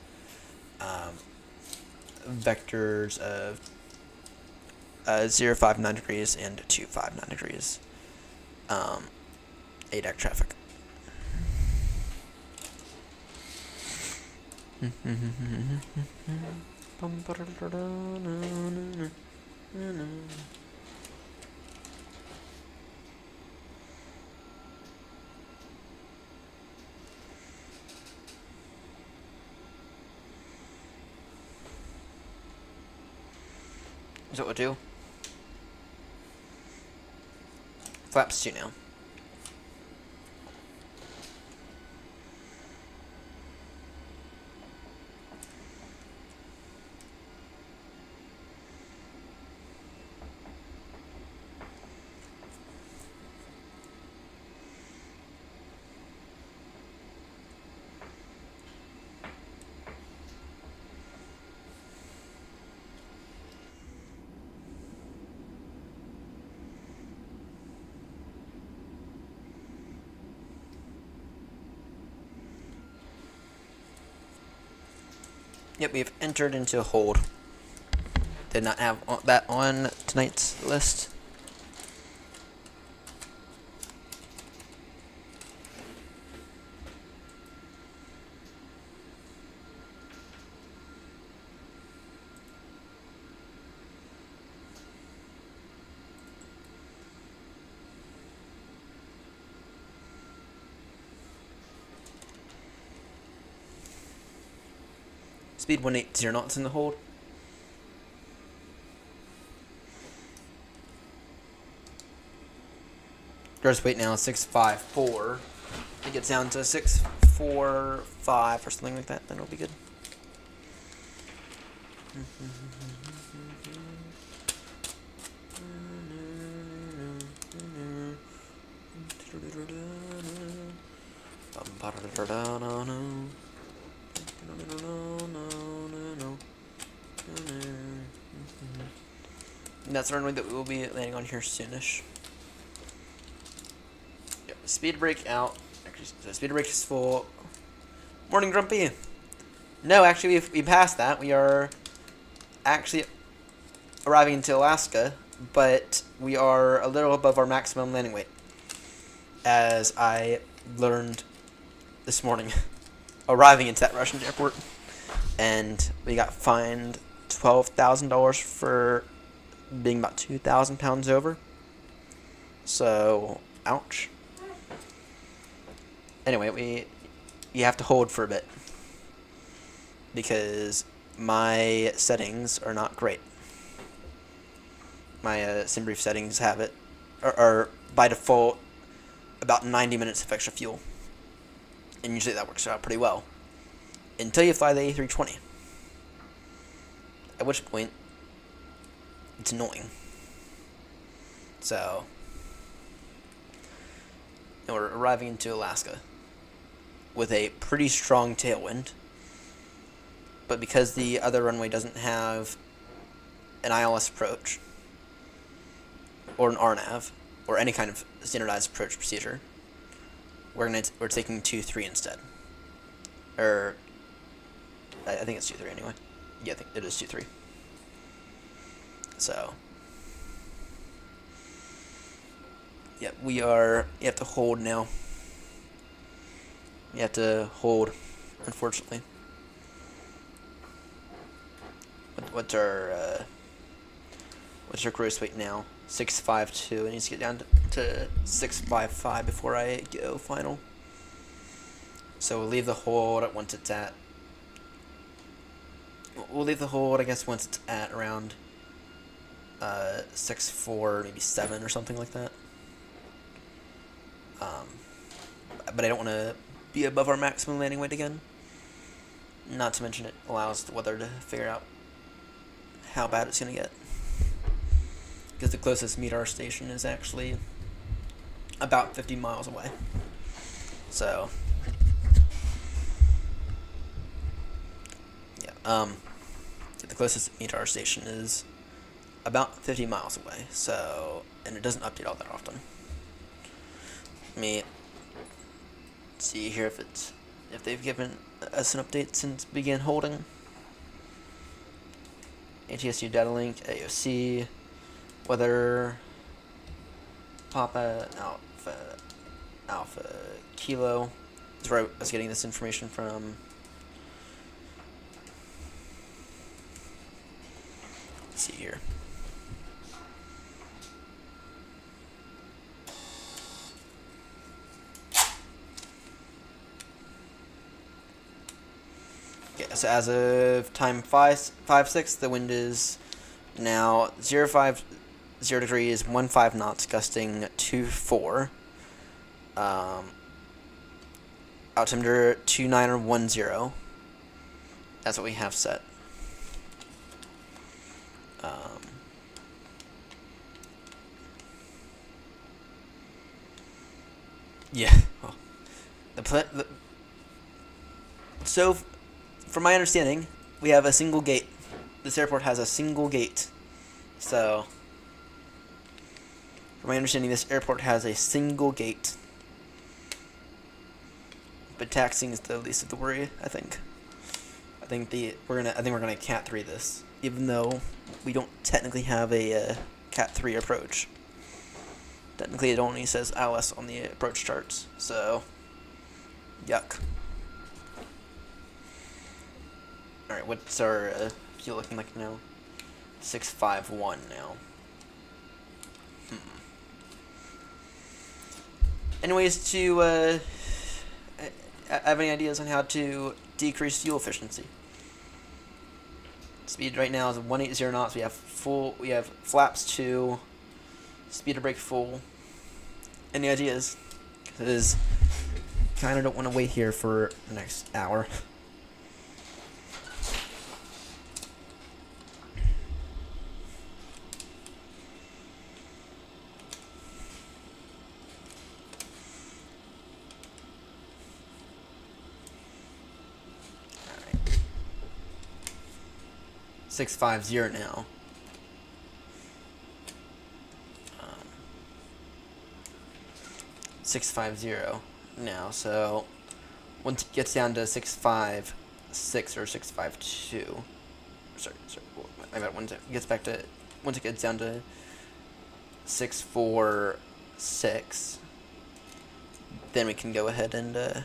A: vectors of 059 degrees and 259 degrees. ADAC traffic. Is what we'll do. Flaps 2 now. Yep, we've entered into hold. Did not have that on tonight's list. Speed 180 knots in the hold. Gross weight now is 654. If it gets down to 645 or something like that, then it'll be good. And that's the runway that we will be landing on here soonish. Yep, speed brake out. Actually, so speed brake is full. Morning, Grumpy. No, actually, we passed that. We are actually arriving into Alaska, but we are a little above our maximum landing weight, as I learned this morning, arriving into that Russian airport, and we got fined $12,000 for being about 2,000 pounds over. So, ouch. Anyway, you have to hold for a bit, because my settings are not great. My sim brief settings have it, are by default about 90 minutes of extra fuel, and usually that works out pretty well until you fly the A320, at which point it's annoying. So, and we're arriving into Alaska with a pretty strong tailwind, but because the other runway doesn't have an ILS approach or an RNAV or any kind of standardized approach procedure, we're taking 2-3 instead. Or I think it's 2-3 anyway. Yeah, I think it is 2-3. So yeah, you have to hold now. You have to hold, unfortunately. What's our gross weight now? 652. It needs to get down to 655 before I go final. So we'll leave the hold at once it's at. We'll leave the hold, I guess, once it's at around 6.4, maybe 7 or something like that. But I don't want to be above our maximum landing weight again. Not to mention it allows the weather to figure out how bad it's going to get. Because the closest METAR station is actually about 50 miles away. So, yeah, the closest METAR station is about 50 miles away. So, and it doesn't update all that often. Let me see here if they've given us an update since began holding. ATSU data link, AOC, weather, Papa, Alpha, Kilo. That's where I was getting this information from. Let's see here. Okay, so as of time 5-6, the wind is now 050 degrees, 15 knots, gusting 24. Altimeter 2910. That's what we have set. Yeah. Well, so, from my understanding, we have a single gate. This airport has a single gate. So, from my understanding, this airport has a single gate. But taxiing is the least of the worry, I think. I think we're gonna Cat 3 this, even though we don't technically have a Cat 3 approach. Technically, it only says ILS on the approach charts. So, yuck. All right, what's our fuel looking like now? 651 now. Anyways, to have any ideas on how to decrease fuel efficiency? Speed right now is 180 knots. We have flaps 2, speed of brake full. Any ideas? Because kind of don't want to wait here for the next hour. Alright. 650 now. 650 now, so once it gets down to 656 or 652, sorry, I bet once it gets down to 646, then we can go ahead and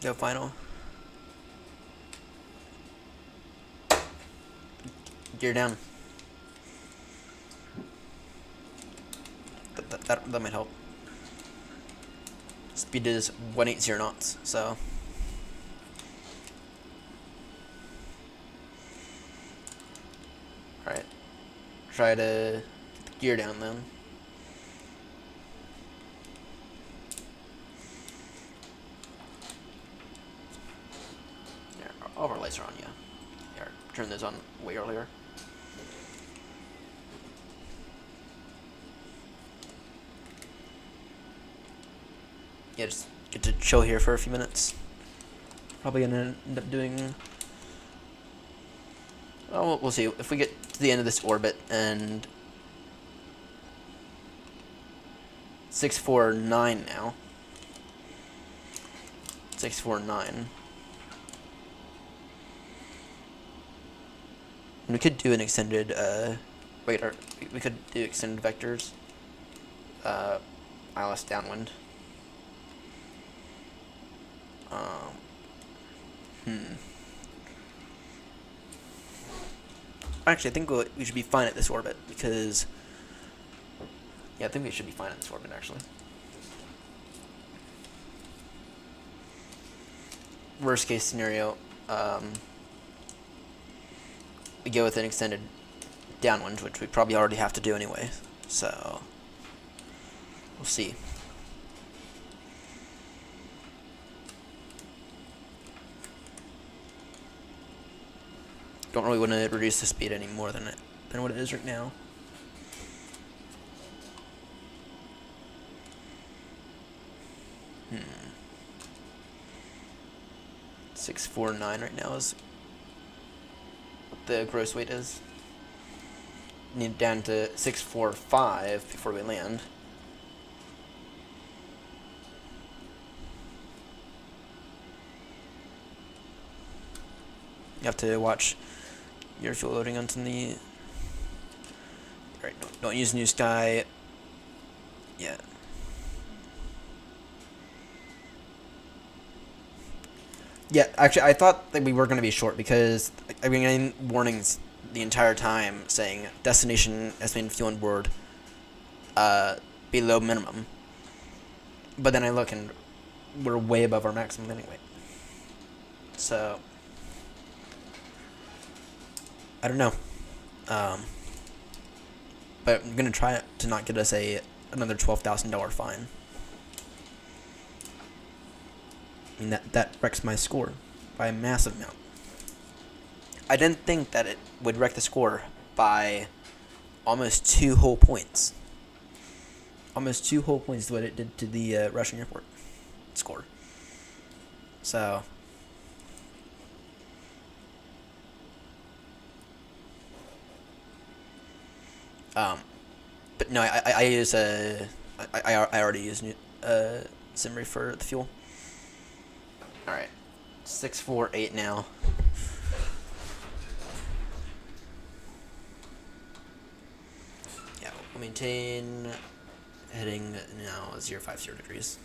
A: go final. Gear down. That might help. Speed is 180 knots, so alright. Try to get the gear down then. Yeah, all of our lights are on, yeah. Yeah, turn those on way earlier. Yeah, just get to chill here for a few minutes. Probably gonna end up doing. Well, we'll see. If we get to the end of this orbit and 649 now. 649. And we could do an extended. We could do extended vectors. ILS downwind. Actually, I think we should be fine at this orbit because, yeah, I think we should be fine at this orbit actually. Worst case scenario, we go with an extended downwind, which we probably already have to do anyway. So we'll see. Don't really want to reduce the speed any more than what it is right now. Hmm. 649 right now is what the gross weight is. Need down to 645 before we land. You have to watch your fuel loading onto the. Alright, don't use Newsky yet. Yeah, actually, I thought that we were going to be short because I've been getting warnings the entire time saying destination estimated fuel on board below minimum. But then I look and we're way above our maximum anyway. So I don't know. But I'm going to try to not get us another $12,000 fine. I mean, that wrecks my score by a massive amount. I didn't think that it would wreck the score by almost 2 whole points. Almost 2 whole points is what it did to the Russian airport score. So but no, I use I already use Simri for the fuel. All right, 648 now. Yeah, we'll maintain heading now 050 degrees.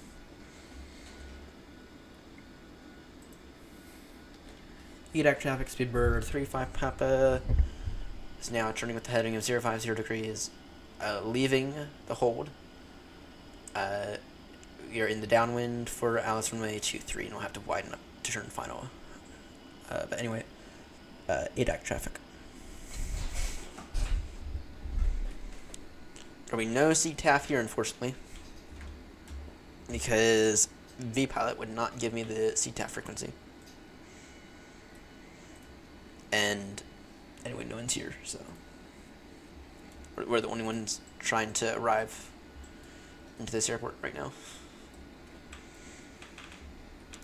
A: PADK traffic speedbird 35 Papa is now turning with the heading of 050 degrees, leaving the hold. We are in the downwind for Alice runway 23, and we'll have to widen up to turn final. But anyway, ADAC traffic. There'll be no CTAF here, unfortunately, because vPilot would not give me the CTAF frequency. And anyway, no one's here, so we're the only ones trying to arrive into this airport right now.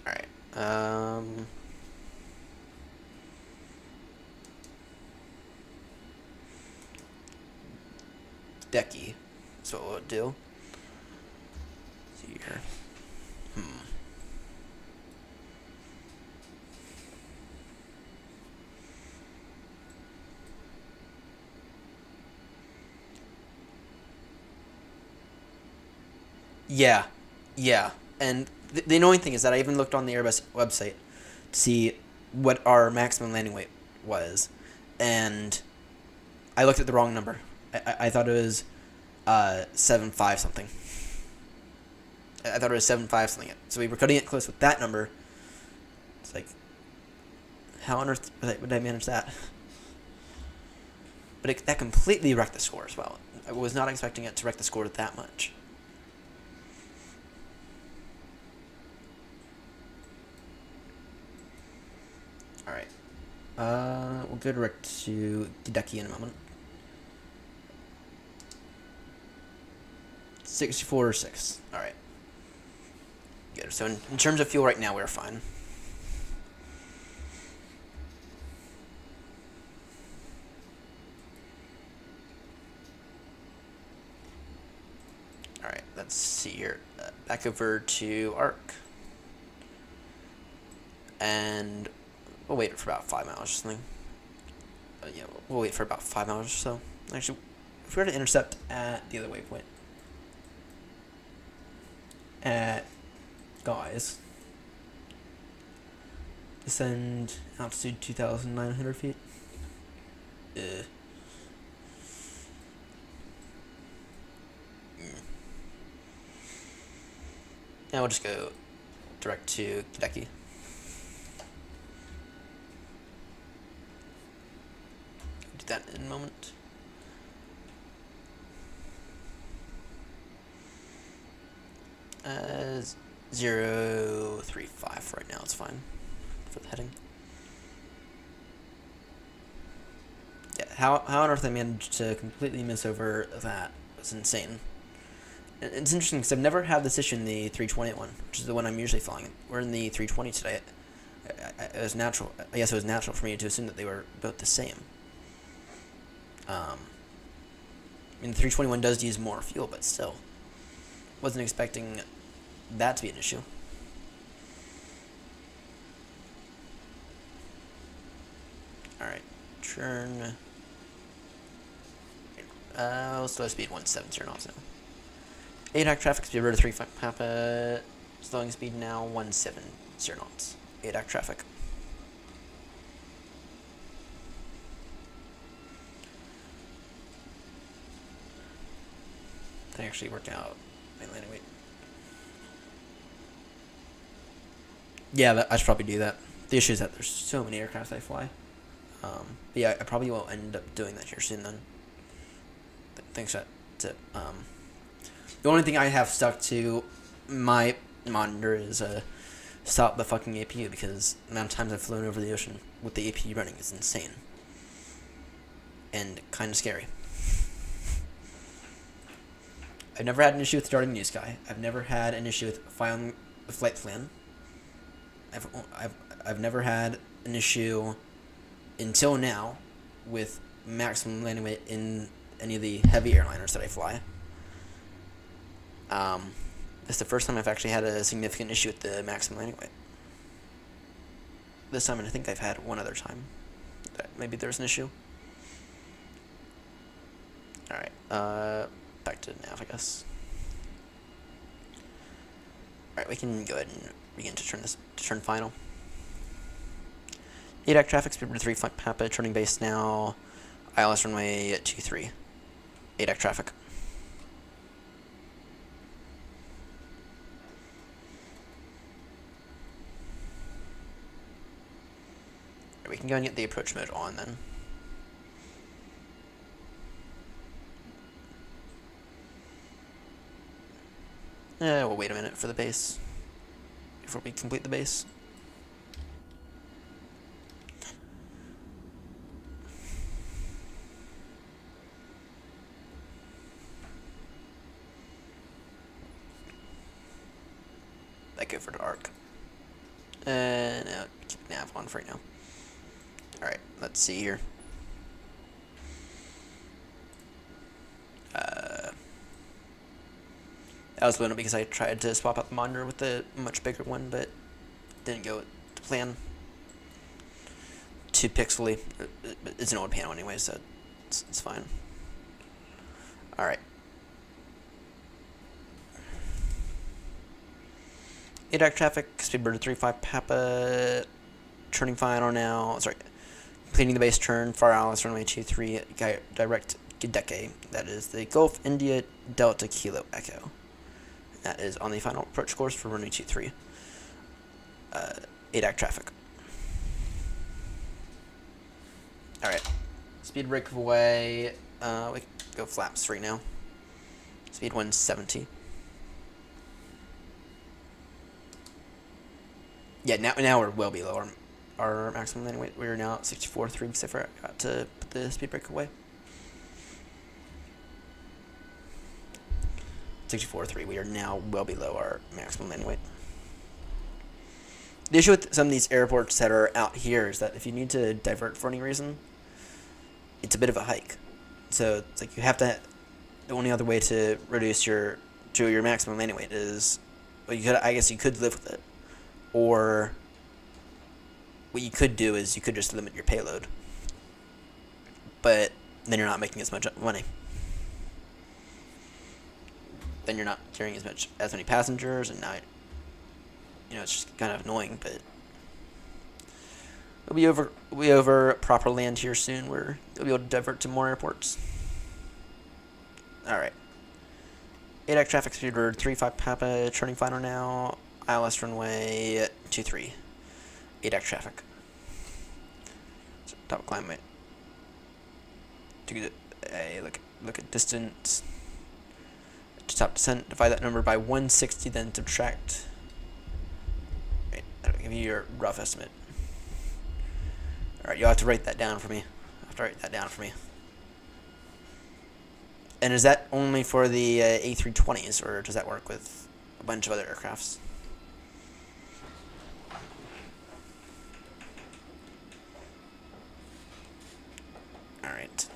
A: Alright, Decky, so what we'll do. Let's see here. Yeah, and the annoying thing is that I even looked on the Airbus website to see what our maximum landing weight was, and I looked at the wrong number. I thought it was 7.5 something. I thought it was 7.5 something. So we were cutting it close with that number. It's like, how on earth would I manage that? But that completely wrecked the score as well. I was not expecting it to wreck the score that much. Alright. We'll go direct to Decky in a moment. 64.6. Alright. Good. So in terms of fuel right now, we're fine. Alright, let's see here. Back over to ARC. And we'll wait for about 5 miles or something. Yeah, we'll wait for about 5 miles or so. Actually, if we were to intercept at the other waypoint, at guys, descend altitude 2,900 feet. Now we'll just go direct to Decky. Do that in a moment. As 035 right now, it's fine for the heading. Yeah, how on earth I managed to completely miss over that was insane. And it's interesting because I've never had this issue in the 320 one, which is the one I'm usually flying. We're in the 320 today. It was natural. I guess it was natural for me to assume that they were both the same. I mean, the 321 does use more fuel, but still. Wasn't expecting that to be an issue. Alright, turn. Slow speed 170 knots now. ADAC traffic speed rotor 35 Papa. Slowing speed now 170 knots. ADAC traffic. That actually worked out. My landing weight. Yeah, I should probably do that. The issue is that there's so many aircraft I fly. But yeah, I probably will end up doing that here soon then. Thanks for that tip. The only thing I have stuck to my monitor is stop the fucking APU, because the amount of times I've flown over the ocean with the APU running is insane. And kind of scary. I've never had an issue with starting Newsky. I've never had an issue with filing the flight plan. I've never had an issue until now with maximum landing weight in any of the heavy airliners that I fly. It's the first time I've actually had a significant issue with the maximum landing weight. This time, and I think I've had one other time that maybe there's an issue. Alright, back to nav, I guess. Alright, we can go ahead and begin to turn final. ADAC traffic speed 35 Papa, turning base now. ILS runway 23. ADAC traffic. We can go and get the approach mode on then. We'll wait a minute for the base before we complete the base. I go for the arc. No, keep nav on for right now. Alright, let's see here. That was blown up because I tried to swap out the monitor with the much bigger one, but didn't go to plan. Too pixely. It's an old panel anyway, so it's fine. Alright. ADAC traffic, speedbird 35 Papa, turning final now, sorry, completing the base turn, far Alice, runway 23, direct PADK, that is the Gulf India Delta Kilo Echo. That is on the final approach course for runway 23. ADAC traffic. Alright, speed breakaway, we can go flaps right now. Speed 170. Yeah, now we're well below our maximum landing weight. We're now at 64.3 because I forgot to put the speed breakaway. 64.3. We are now well below our maximum landing weight. The issue with some of these airports that are out here is that if you need to divert for any reason, it's a bit of a hike. So it's like you have to. The only other way to reduce your maximum landing weight is, well, I guess you could live with it, or what you could do is you could just limit your payload, but then you're not making as much money. Then you're not carrying as many passengers, and now it's just kind of annoying. But we'll be over proper land here soon, where you'll be able to divert to more airports. All right. ADAC traffic speedbird 35 Papa, turning final now. ILS runway 23. ADAC traffic. So top climb weight. Look at distance. To top descent, divide that number by 160, then subtract. Right, that'll give you your rough estimate. Alright, you'll have to write that down for me. And is that only for the A320s, or does that work with a bunch of other aircrafts? Alright.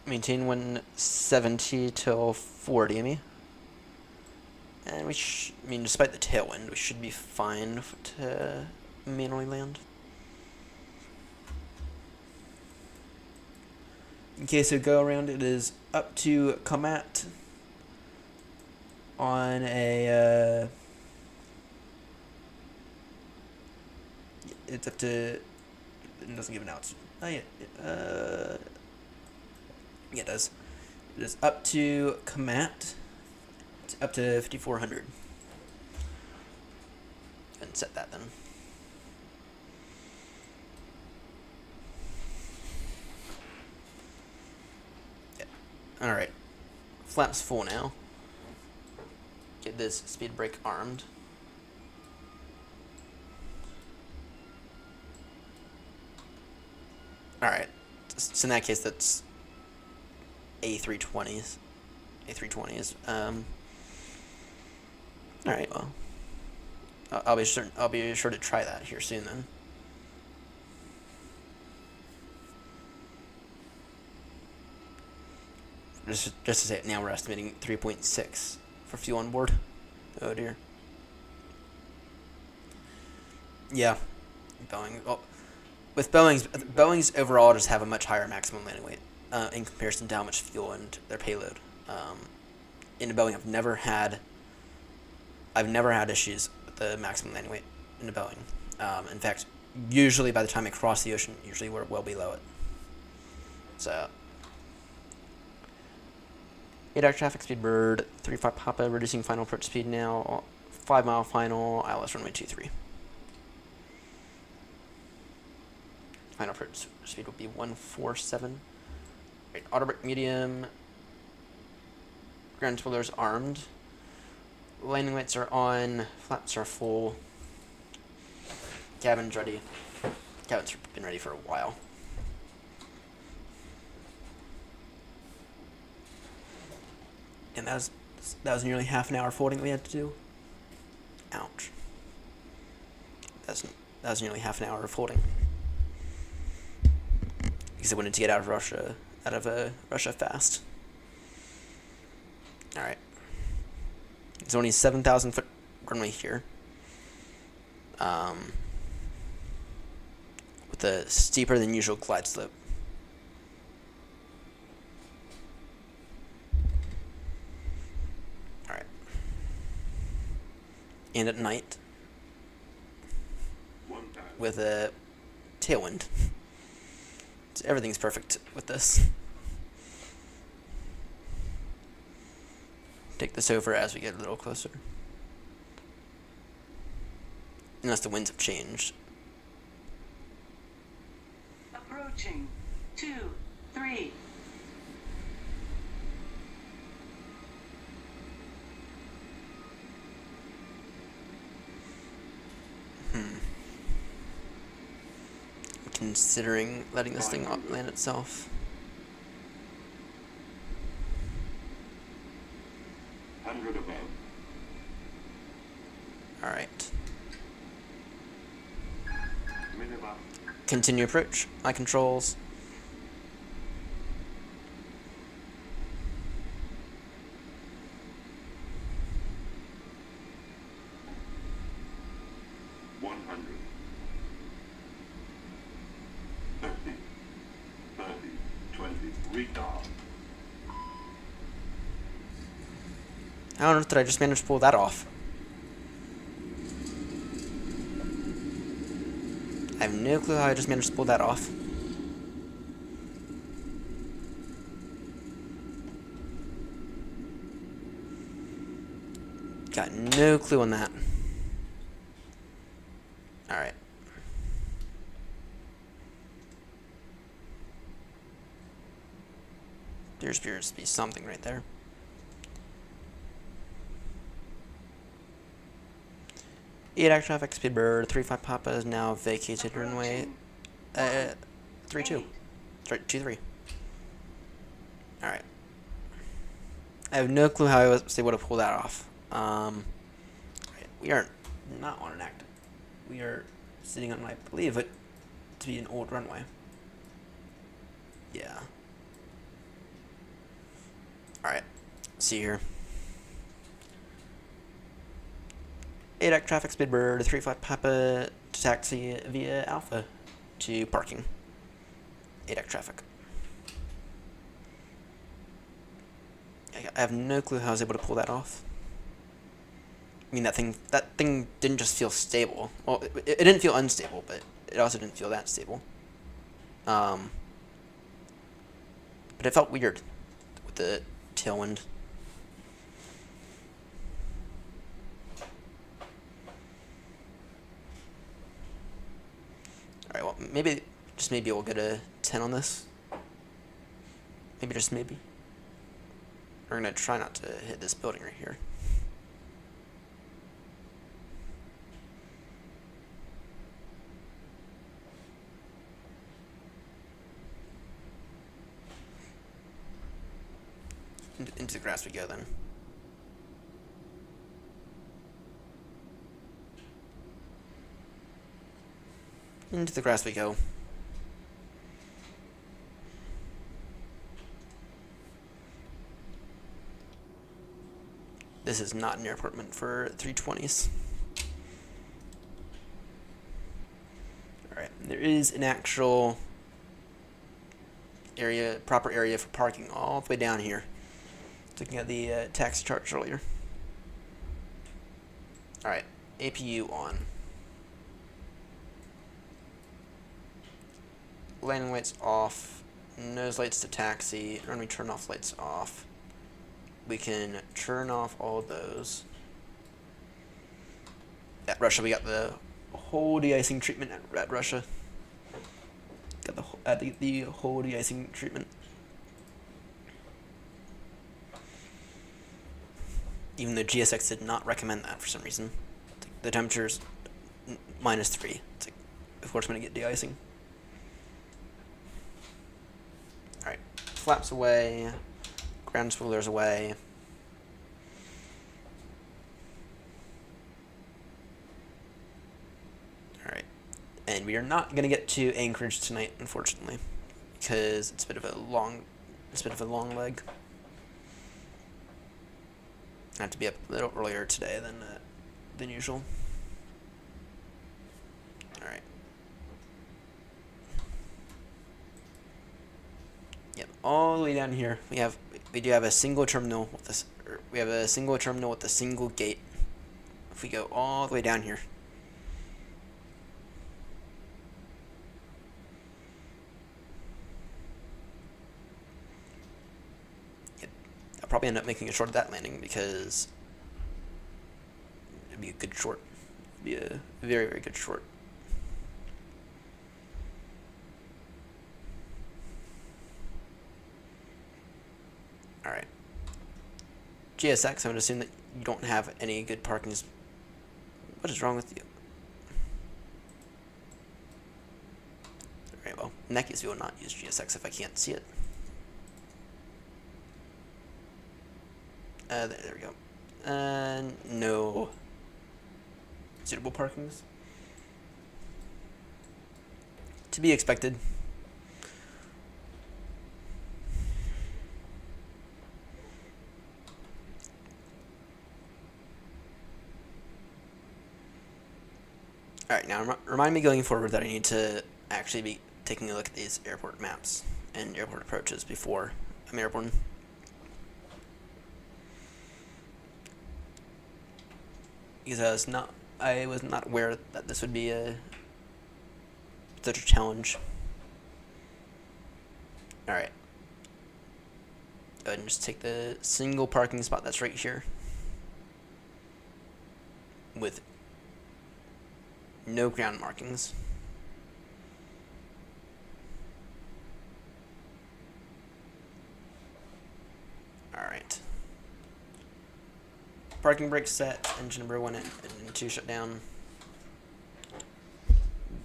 A: Maintain 170 till 40 me. And despite the tailwind, we should be fine to manually land. In case of go around, it is up to Comat on a it's up to, it doesn't give an out. Oh yeah, yeah, it does. It is up to Comat. It's up to 5,400. And set that then. Yeah. Alright. Flaps full now. Get this speed brake armed. Alright. So in that case, that's A320s. Alright, well. I'll be sure to try that here soon then. Just to say it now, we're estimating 3.6 for fuel on board. Oh dear. Yeah. Boeing. Well, with Boeing's overall just have a much higher maximum landing weight in comparison to how much fuel and their payload. In Boeing, I've never had issues with the maximum landing weight in a Boeing. In fact, usually by the time I cross the ocean, usually we're well below it. So, ADAC traffic speed bird 35 Papa, reducing final approach speed now 5 mile final, ILS runway 23. Final approach speed will be 147. Right, auto brake medium. Ground spoilers armed. Landing lights are on. Flaps are full. Cabin's ready. Cabin's been ready for a while. And that was nearly half an hour folding we had to do. Ouch. That was nearly half an hour of folding. Because I wanted to get out of Russia fast. All right. It's only 7,000 foot runway here. With a steeper than usual glide slope. All right. And at night, with a tailwind. So everything's perfect with this. Take this over as we get a little closer. Unless the winds have changed.
B: Approaching. 2, 3.
A: Considering letting this thing land itself.
E: 100 above.
A: Alright.
E: Minimum.
A: Continue approach. My controls. How on earth did I just manage to pull that off? I have no clue how I just managed to pull that off. Got no clue on that. Alright. There appears to be something right there. ADAC traffic, Speedbird 35 Papa is now vacated runway 32. Sorry, 23. Alright. I have no clue how I was able to pull that off. We are not on an active. We are sitting on, I believe it to be an old runway. Yeah. Alright. See here. ADAC traffic, Speedbird 35 Papa to taxi via Alpha to parking. ADAC traffic. I have no clue how I was able to pull that off. I mean, that thing didn't just feel stable. Well, it didn't feel unstable, but it also didn't feel that stable. But it felt weird with the tailwind. Alright, well, maybe we'll get a 10 on this. Maybe just maybe. We're gonna try not to hit this building right here. Into the grass we go then. Into the grass we go. This is not an airport meant for 320s. Alright, there is an actual area, proper area for parking all the way down here. Looking at the taxi charts earlier. Alright, APU on. Landing lights off. Nose lights to taxi. Runway turn off lights off. We can turn off all those. at Russia. We got the whole de-icing treatment at Russia. Got the whole de-icing treatment. Even though GSX did not recommend that for some reason. The temperature's -3. It's like, of course I'm going to get de-icing. Alright, flaps away, ground spoilers away. Alright, and we are not going to get to Anchorage tonight, unfortunately, because it's a bit of a long leg. I have to be up a little earlier today than usual. All right. Yep. All the way down here, we do have a single terminal with this. We have a single terminal with a single gate. If we go all the way down here. I'll probably end up making a short of that landing because it'd be a good short. It'd be a very, very good short. Alright. GSX, I'm going to assume that you don't have any good parking. What is wrong with you? Alright, well, in that case, we will not use GSX if I can't see it. There we go. No suitable parkings. To be expected. Alright, now remind me going forward that I need to actually be taking a look at these airport maps and airport approaches before I'm airborne. Because I was not aware that this would be such a challenge. Alright. Go ahead and just take the single parking spot that's right here. With no ground markings. Alright. Parking brake set, engine number 1 and 2 shut down.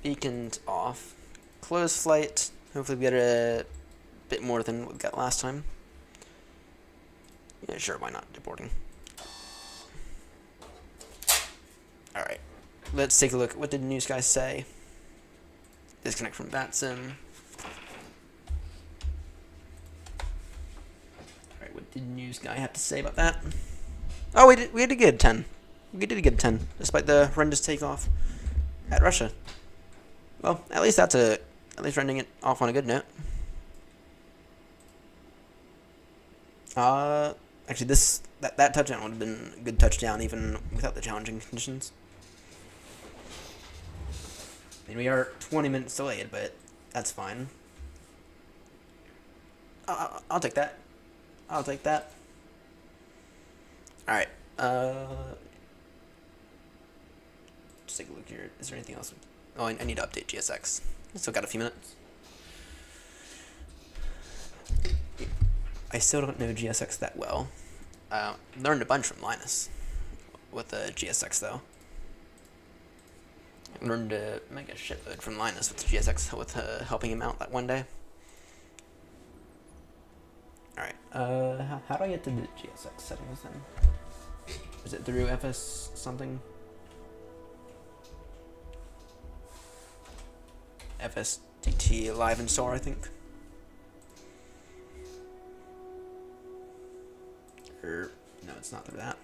A: Beacons off. Close flight. Hopefully we get a bit more than we got last time. Yeah, sure, why not? Deporting. Alright. Let's take a look. What did Newsky say? Disconnect from VATSIM. Alright, what did Newsky have to say about that? Oh, we did a good 10. We did a good 10, despite the horrendous takeoff at Russia. Well, at least ending it off on a good note. Actually, that touchdown would have been a good touchdown even without the challenging conditions. I mean, we are 20 minutes delayed, but that's fine. I'll take that. I'll take that. Alright, just take a look here. Is there anything else? Oh, I need to update GSX. Still got a few minutes. I still don't know GSX that well. Learned a bunch from Linus with the GSX, though. I learned to make a shitload from Linus with the GSX, with helping him out that one day. Alright, how do I get to the GSX settings then? Is it through FS something? FSDT live installer, I think. Or, no, it's not through that.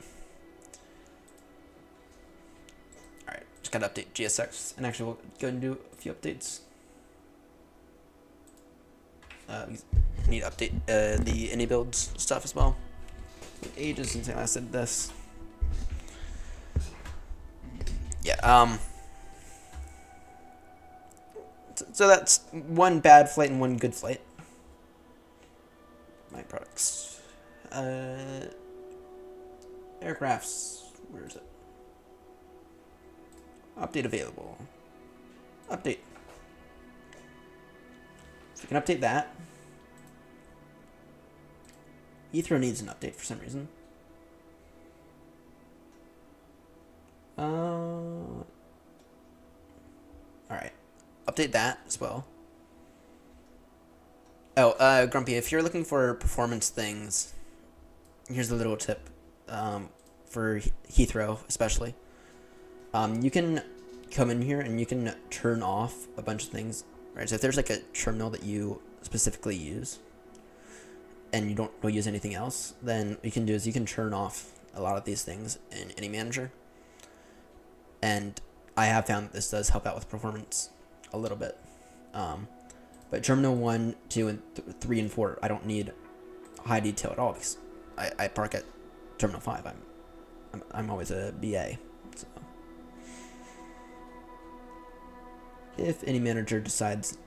A: Alright, just gotta update GSX, and actually we'll go and do a few updates. We need to update the any builds stuff as well. It's been ages since I last did this. Yeah, so that's one bad flight and one good flight. My products. Aircrafts. Where is it? Update available. Update. So we can update that. Heathrow needs an update for some reason. Alright. Update that as well. Oh, Grumpy, if you're looking for performance things, here's a little tip for Heathrow especially. You can come in here and you can turn off a bunch of things. Right, so if there's like a terminal that you specifically use and you don't use anything else, then what you can do is you can turn off a lot of these things in any manager. And I have found that this does help out with performance a little bit. But terminal 1, 2, and 3 and 4, I don't need high detail at all because I park at terminal 5. I'm always a BA. So if any manager decides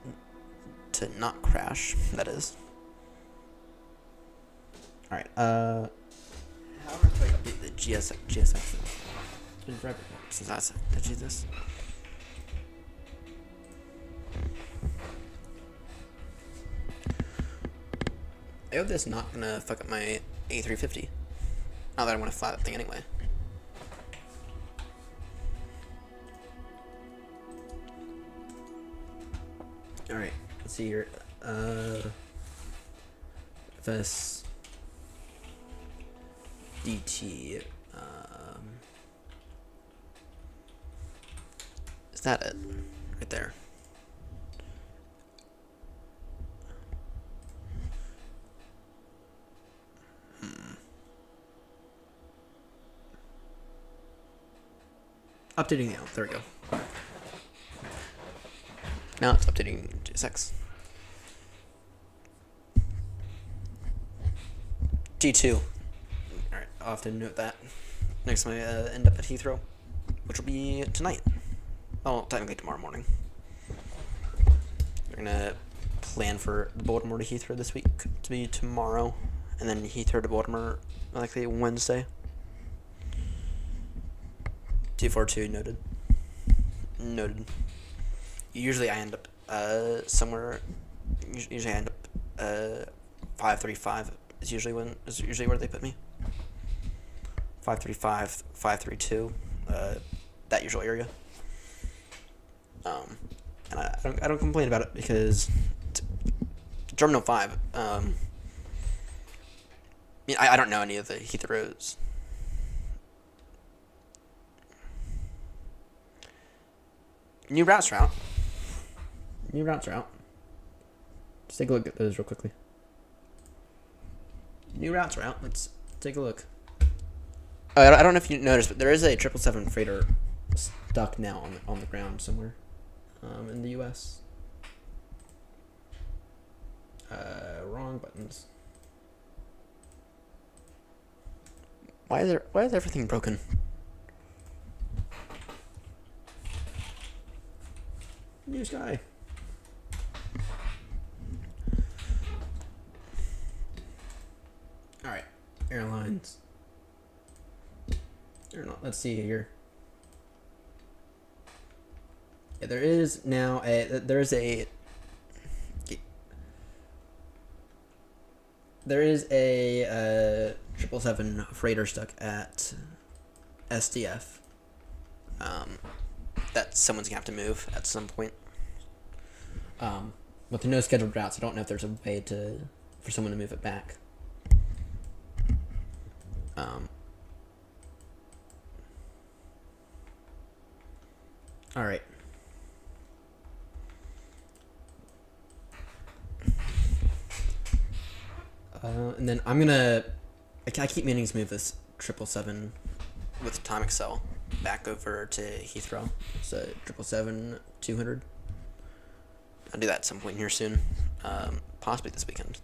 A: to not crash, that is. All right. How do I update the GSX? It's been forever since I did this. I hope that's not gonna fuck up my A350. Not that I want to fly that thing anyway. Alright, let's see here. FS DT. Is that it? Right there. Updating now. There we go. Now it's updating GSX. G2. Alright, I'll have to note that next time I end up at Heathrow, which will be tonight. Well, technically tomorrow morning. We're gonna plan for Baltimore to Heathrow this week to be tomorrow, and then Heathrow to Baltimore likely Wednesday. 242 noted. Noted. Usually I end up somewhere. Usually I end up 535 is usually where they put me. 535, 532, that usual area. And I don't complain about it because Terminal 5. I don't know any of the Heathrows. New routes route. Let's take a look at those real quickly. New routes route. Let's take a look. I don't know if you noticed, but there is a 777 freighter stuck now on the ground somewhere in the U.S. Wrong buttons. Why is everything broken? Newsky. All right, airlines. AirNott. Let's see here. Yeah, there is a 777 freighter stuck at SDF. That someone's gonna have to move at some point. With no scheduled routes, I don't know if there's a way for someone to move it back. All right. And then I keep meaning to move this 777 with Time Excel back over to Heathrow. So 777-200. I'll do that at some point here soon, possibly this weekend.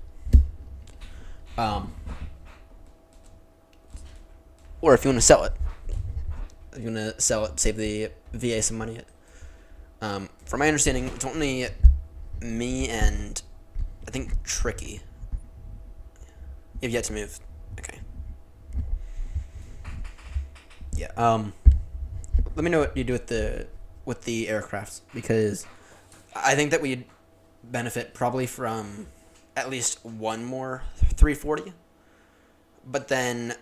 A: Or if you want to sell it. If you want to sell it, save the VA some money. From my understanding, it's only me and I think Tricky. You've yet to move. Okay. Yeah. let me know what you do with the aircrafts, because I think that we'd benefit probably from at least one more 340. But then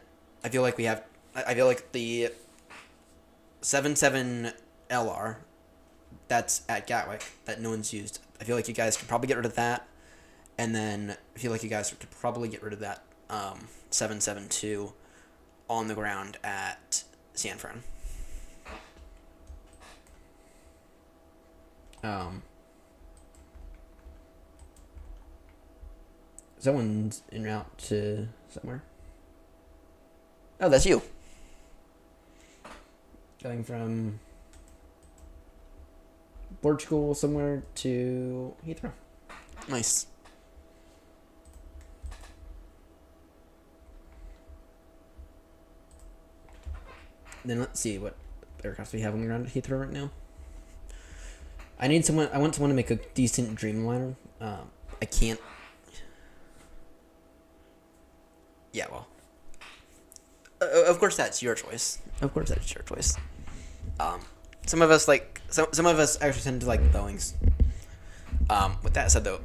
A: I feel like the 77LR that's at Gatwick that no one's used. I feel like you guys could probably get rid of that, and then I feel like you guys could probably get rid of that 772 on the ground at San Fran. Someone's en route to somewhere. Oh, that's you. Going from Portugal somewhere to Heathrow. Nice. Then let's see what aircraft we have on the ground at Heathrow right now. I want someone to make a decent Dreamliner. I can't. Yeah, well. Of course, that's your choice. Some of us actually tend to like Boeings. With that said, though,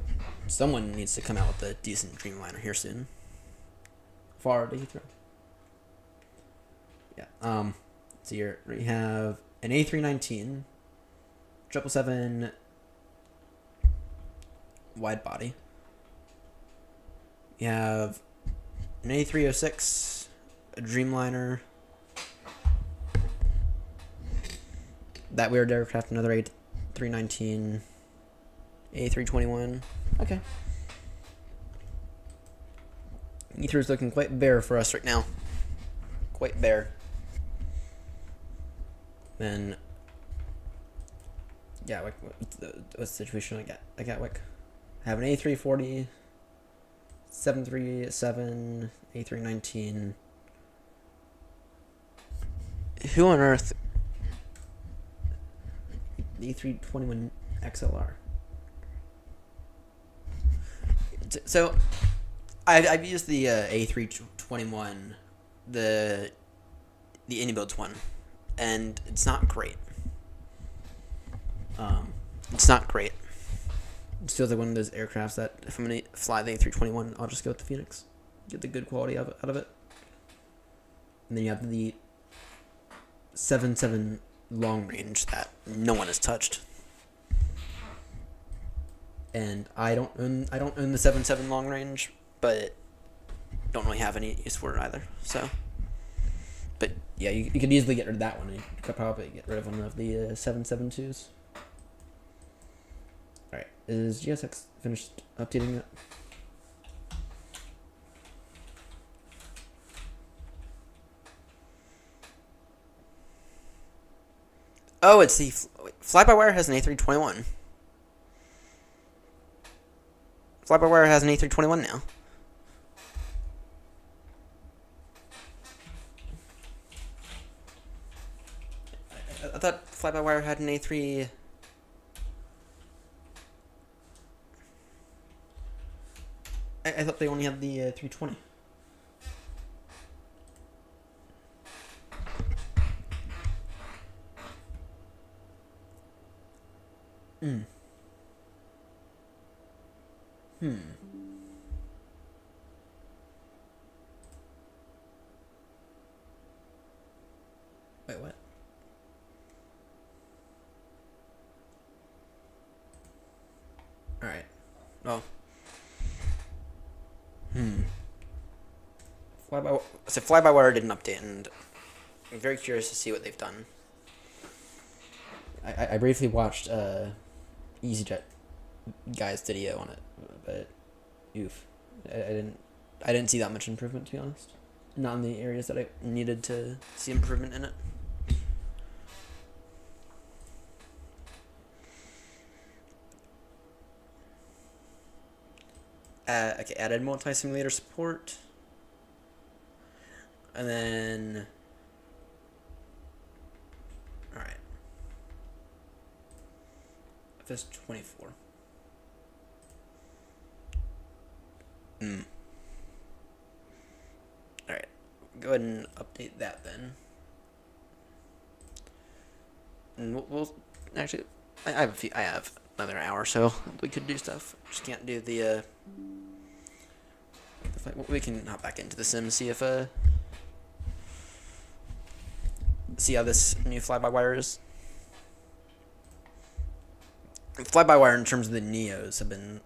A: someone needs to come out with a decent Dreamliner here soon. Far to Heathrow. Yeah. So we have an A319, 777 wide body. We have an A306, a Dreamliner, that weird aircraft, another A319, A321. Okay. Heathrow's looking quite bare for us right now. Quite bare. Then, yeah, what's the situation I got Gatwick? I have an A340, 737, A319. Who on earth? The A321 XLR. So, I've used the A321, the Anybuilds one, and it's not great. It's not great. It feels like one of those aircrafts that if I'm gonna fly the A321, I'll just go with the Fenix, get the good quality out of it. And then you have the 7.7 long range that no one has touched. And I don't own the 7.7 long range, but don't really have any use for it either. So, but yeah, you could easily get rid of that one. You could probably get rid of one of the 7.7.2s. All right, is GSX finished updating that? Oh, it's the Fly-by-Wire has an A321. Fly-by-Wire has an A321 now. I thought Fly-by-Wire had an A3. I thought they only had the 320. Wait, what? Alright. Oh. Fly-by-Wire didn't update, and I'm very curious to see what they've done. I briefly watched EasyJet guy's video on it, but oof, I didn't see that much improvement, to be honest. Not in the areas that I needed to see improvement in it. Okay, added multi-simulator support. And then... Alright. FS 24. Alright. Go ahead and update that then. And we'll actually, I have another hour, so we could do stuff. Just can't do the we can hop back into the sim, see if see how this new fly-by-wire is. Fly-by-wire in terms of the Neos have been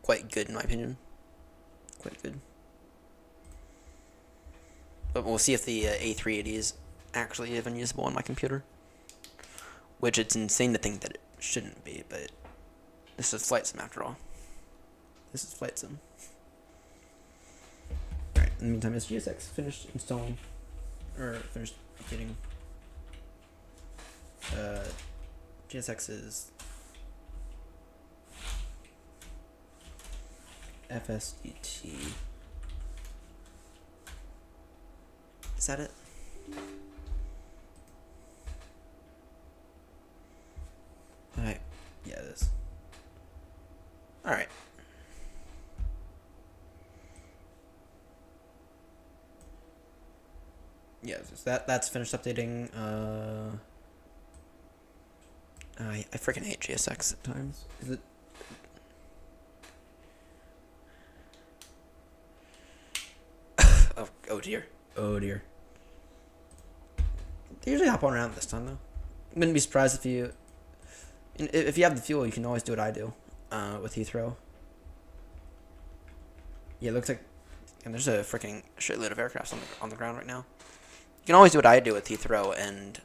A: quite good in my opinion. Quite good. But we'll see if the A380 is actually even usable on my computer. Which it's insane to think that it shouldn't be, but this is flight sim after all. This is flight sim. Alright, in the meantime, is GSX finished installing? Or finished updating? GSX is FSDT. Is that it? Alright, yeah, it is. Alright. Yeah, that's finished updating. I freaking hate GSX at times. Is it? Oh dear. Oh dear. They usually hop on around this time though. Wouldn't be surprised if you have the fuel, you can always do what I do with Heathrow. Yeah, it looks like, and there's a freaking shitload of aircrafts on the ground right now. You can always do what I do with Heathrow and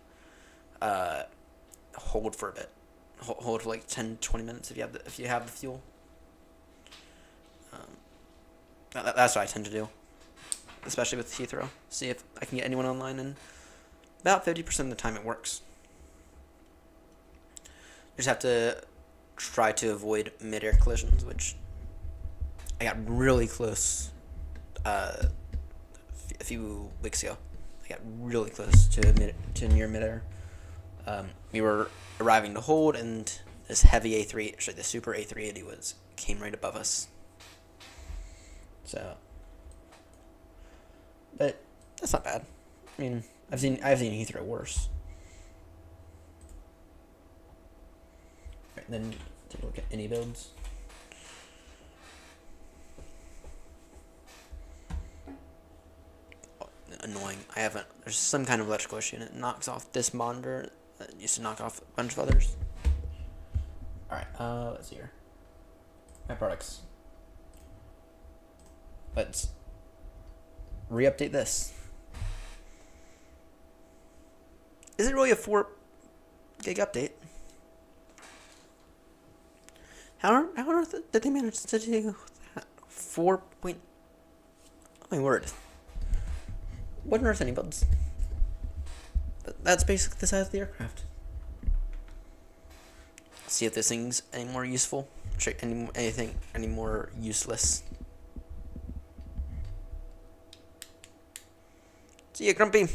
A: hold for a bit, hold for like 10-20 minutes if you have the fuel. That's what I tend to do, especially with Heathrow. See if I can get anyone online, and about 50% of the time it works. You just have to try to avoid mid-air collisions, which I got really close a few weeks ago. I got really close to near mid-air. We were arriving to hold, and this heavy the super A380 came right above us. So, but that's not bad. I mean, I've seen Heathrow worse. Right, then take a look at any builds. Oh, annoying. There's some kind of electrical issue, and it knocks off this monitor. It used to knock off a bunch of others. Alright, let's see here. My products. Let's re-update this. Is it really a 4 gig update? How on earth did they manage to do that? 4 point... Oh my word. What on earth any builds? That's basically the size of the aircraft. See if this thing's any more useful. Any more useless. See ya, Grumpy.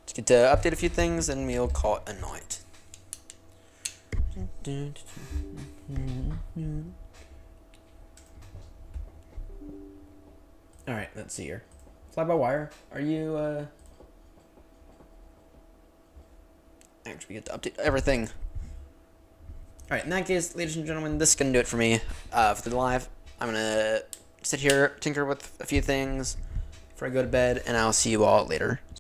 A: Let's get to update a few things, and we'll call it a night. Alright, let's see here. Fly-by-wire, are you, Actually, we get to update everything. Alright, in that case, ladies and gentlemen, this is going to do it for me for the live. I'm going to sit here, tinker with a few things before I go to bed, and I'll see you all later.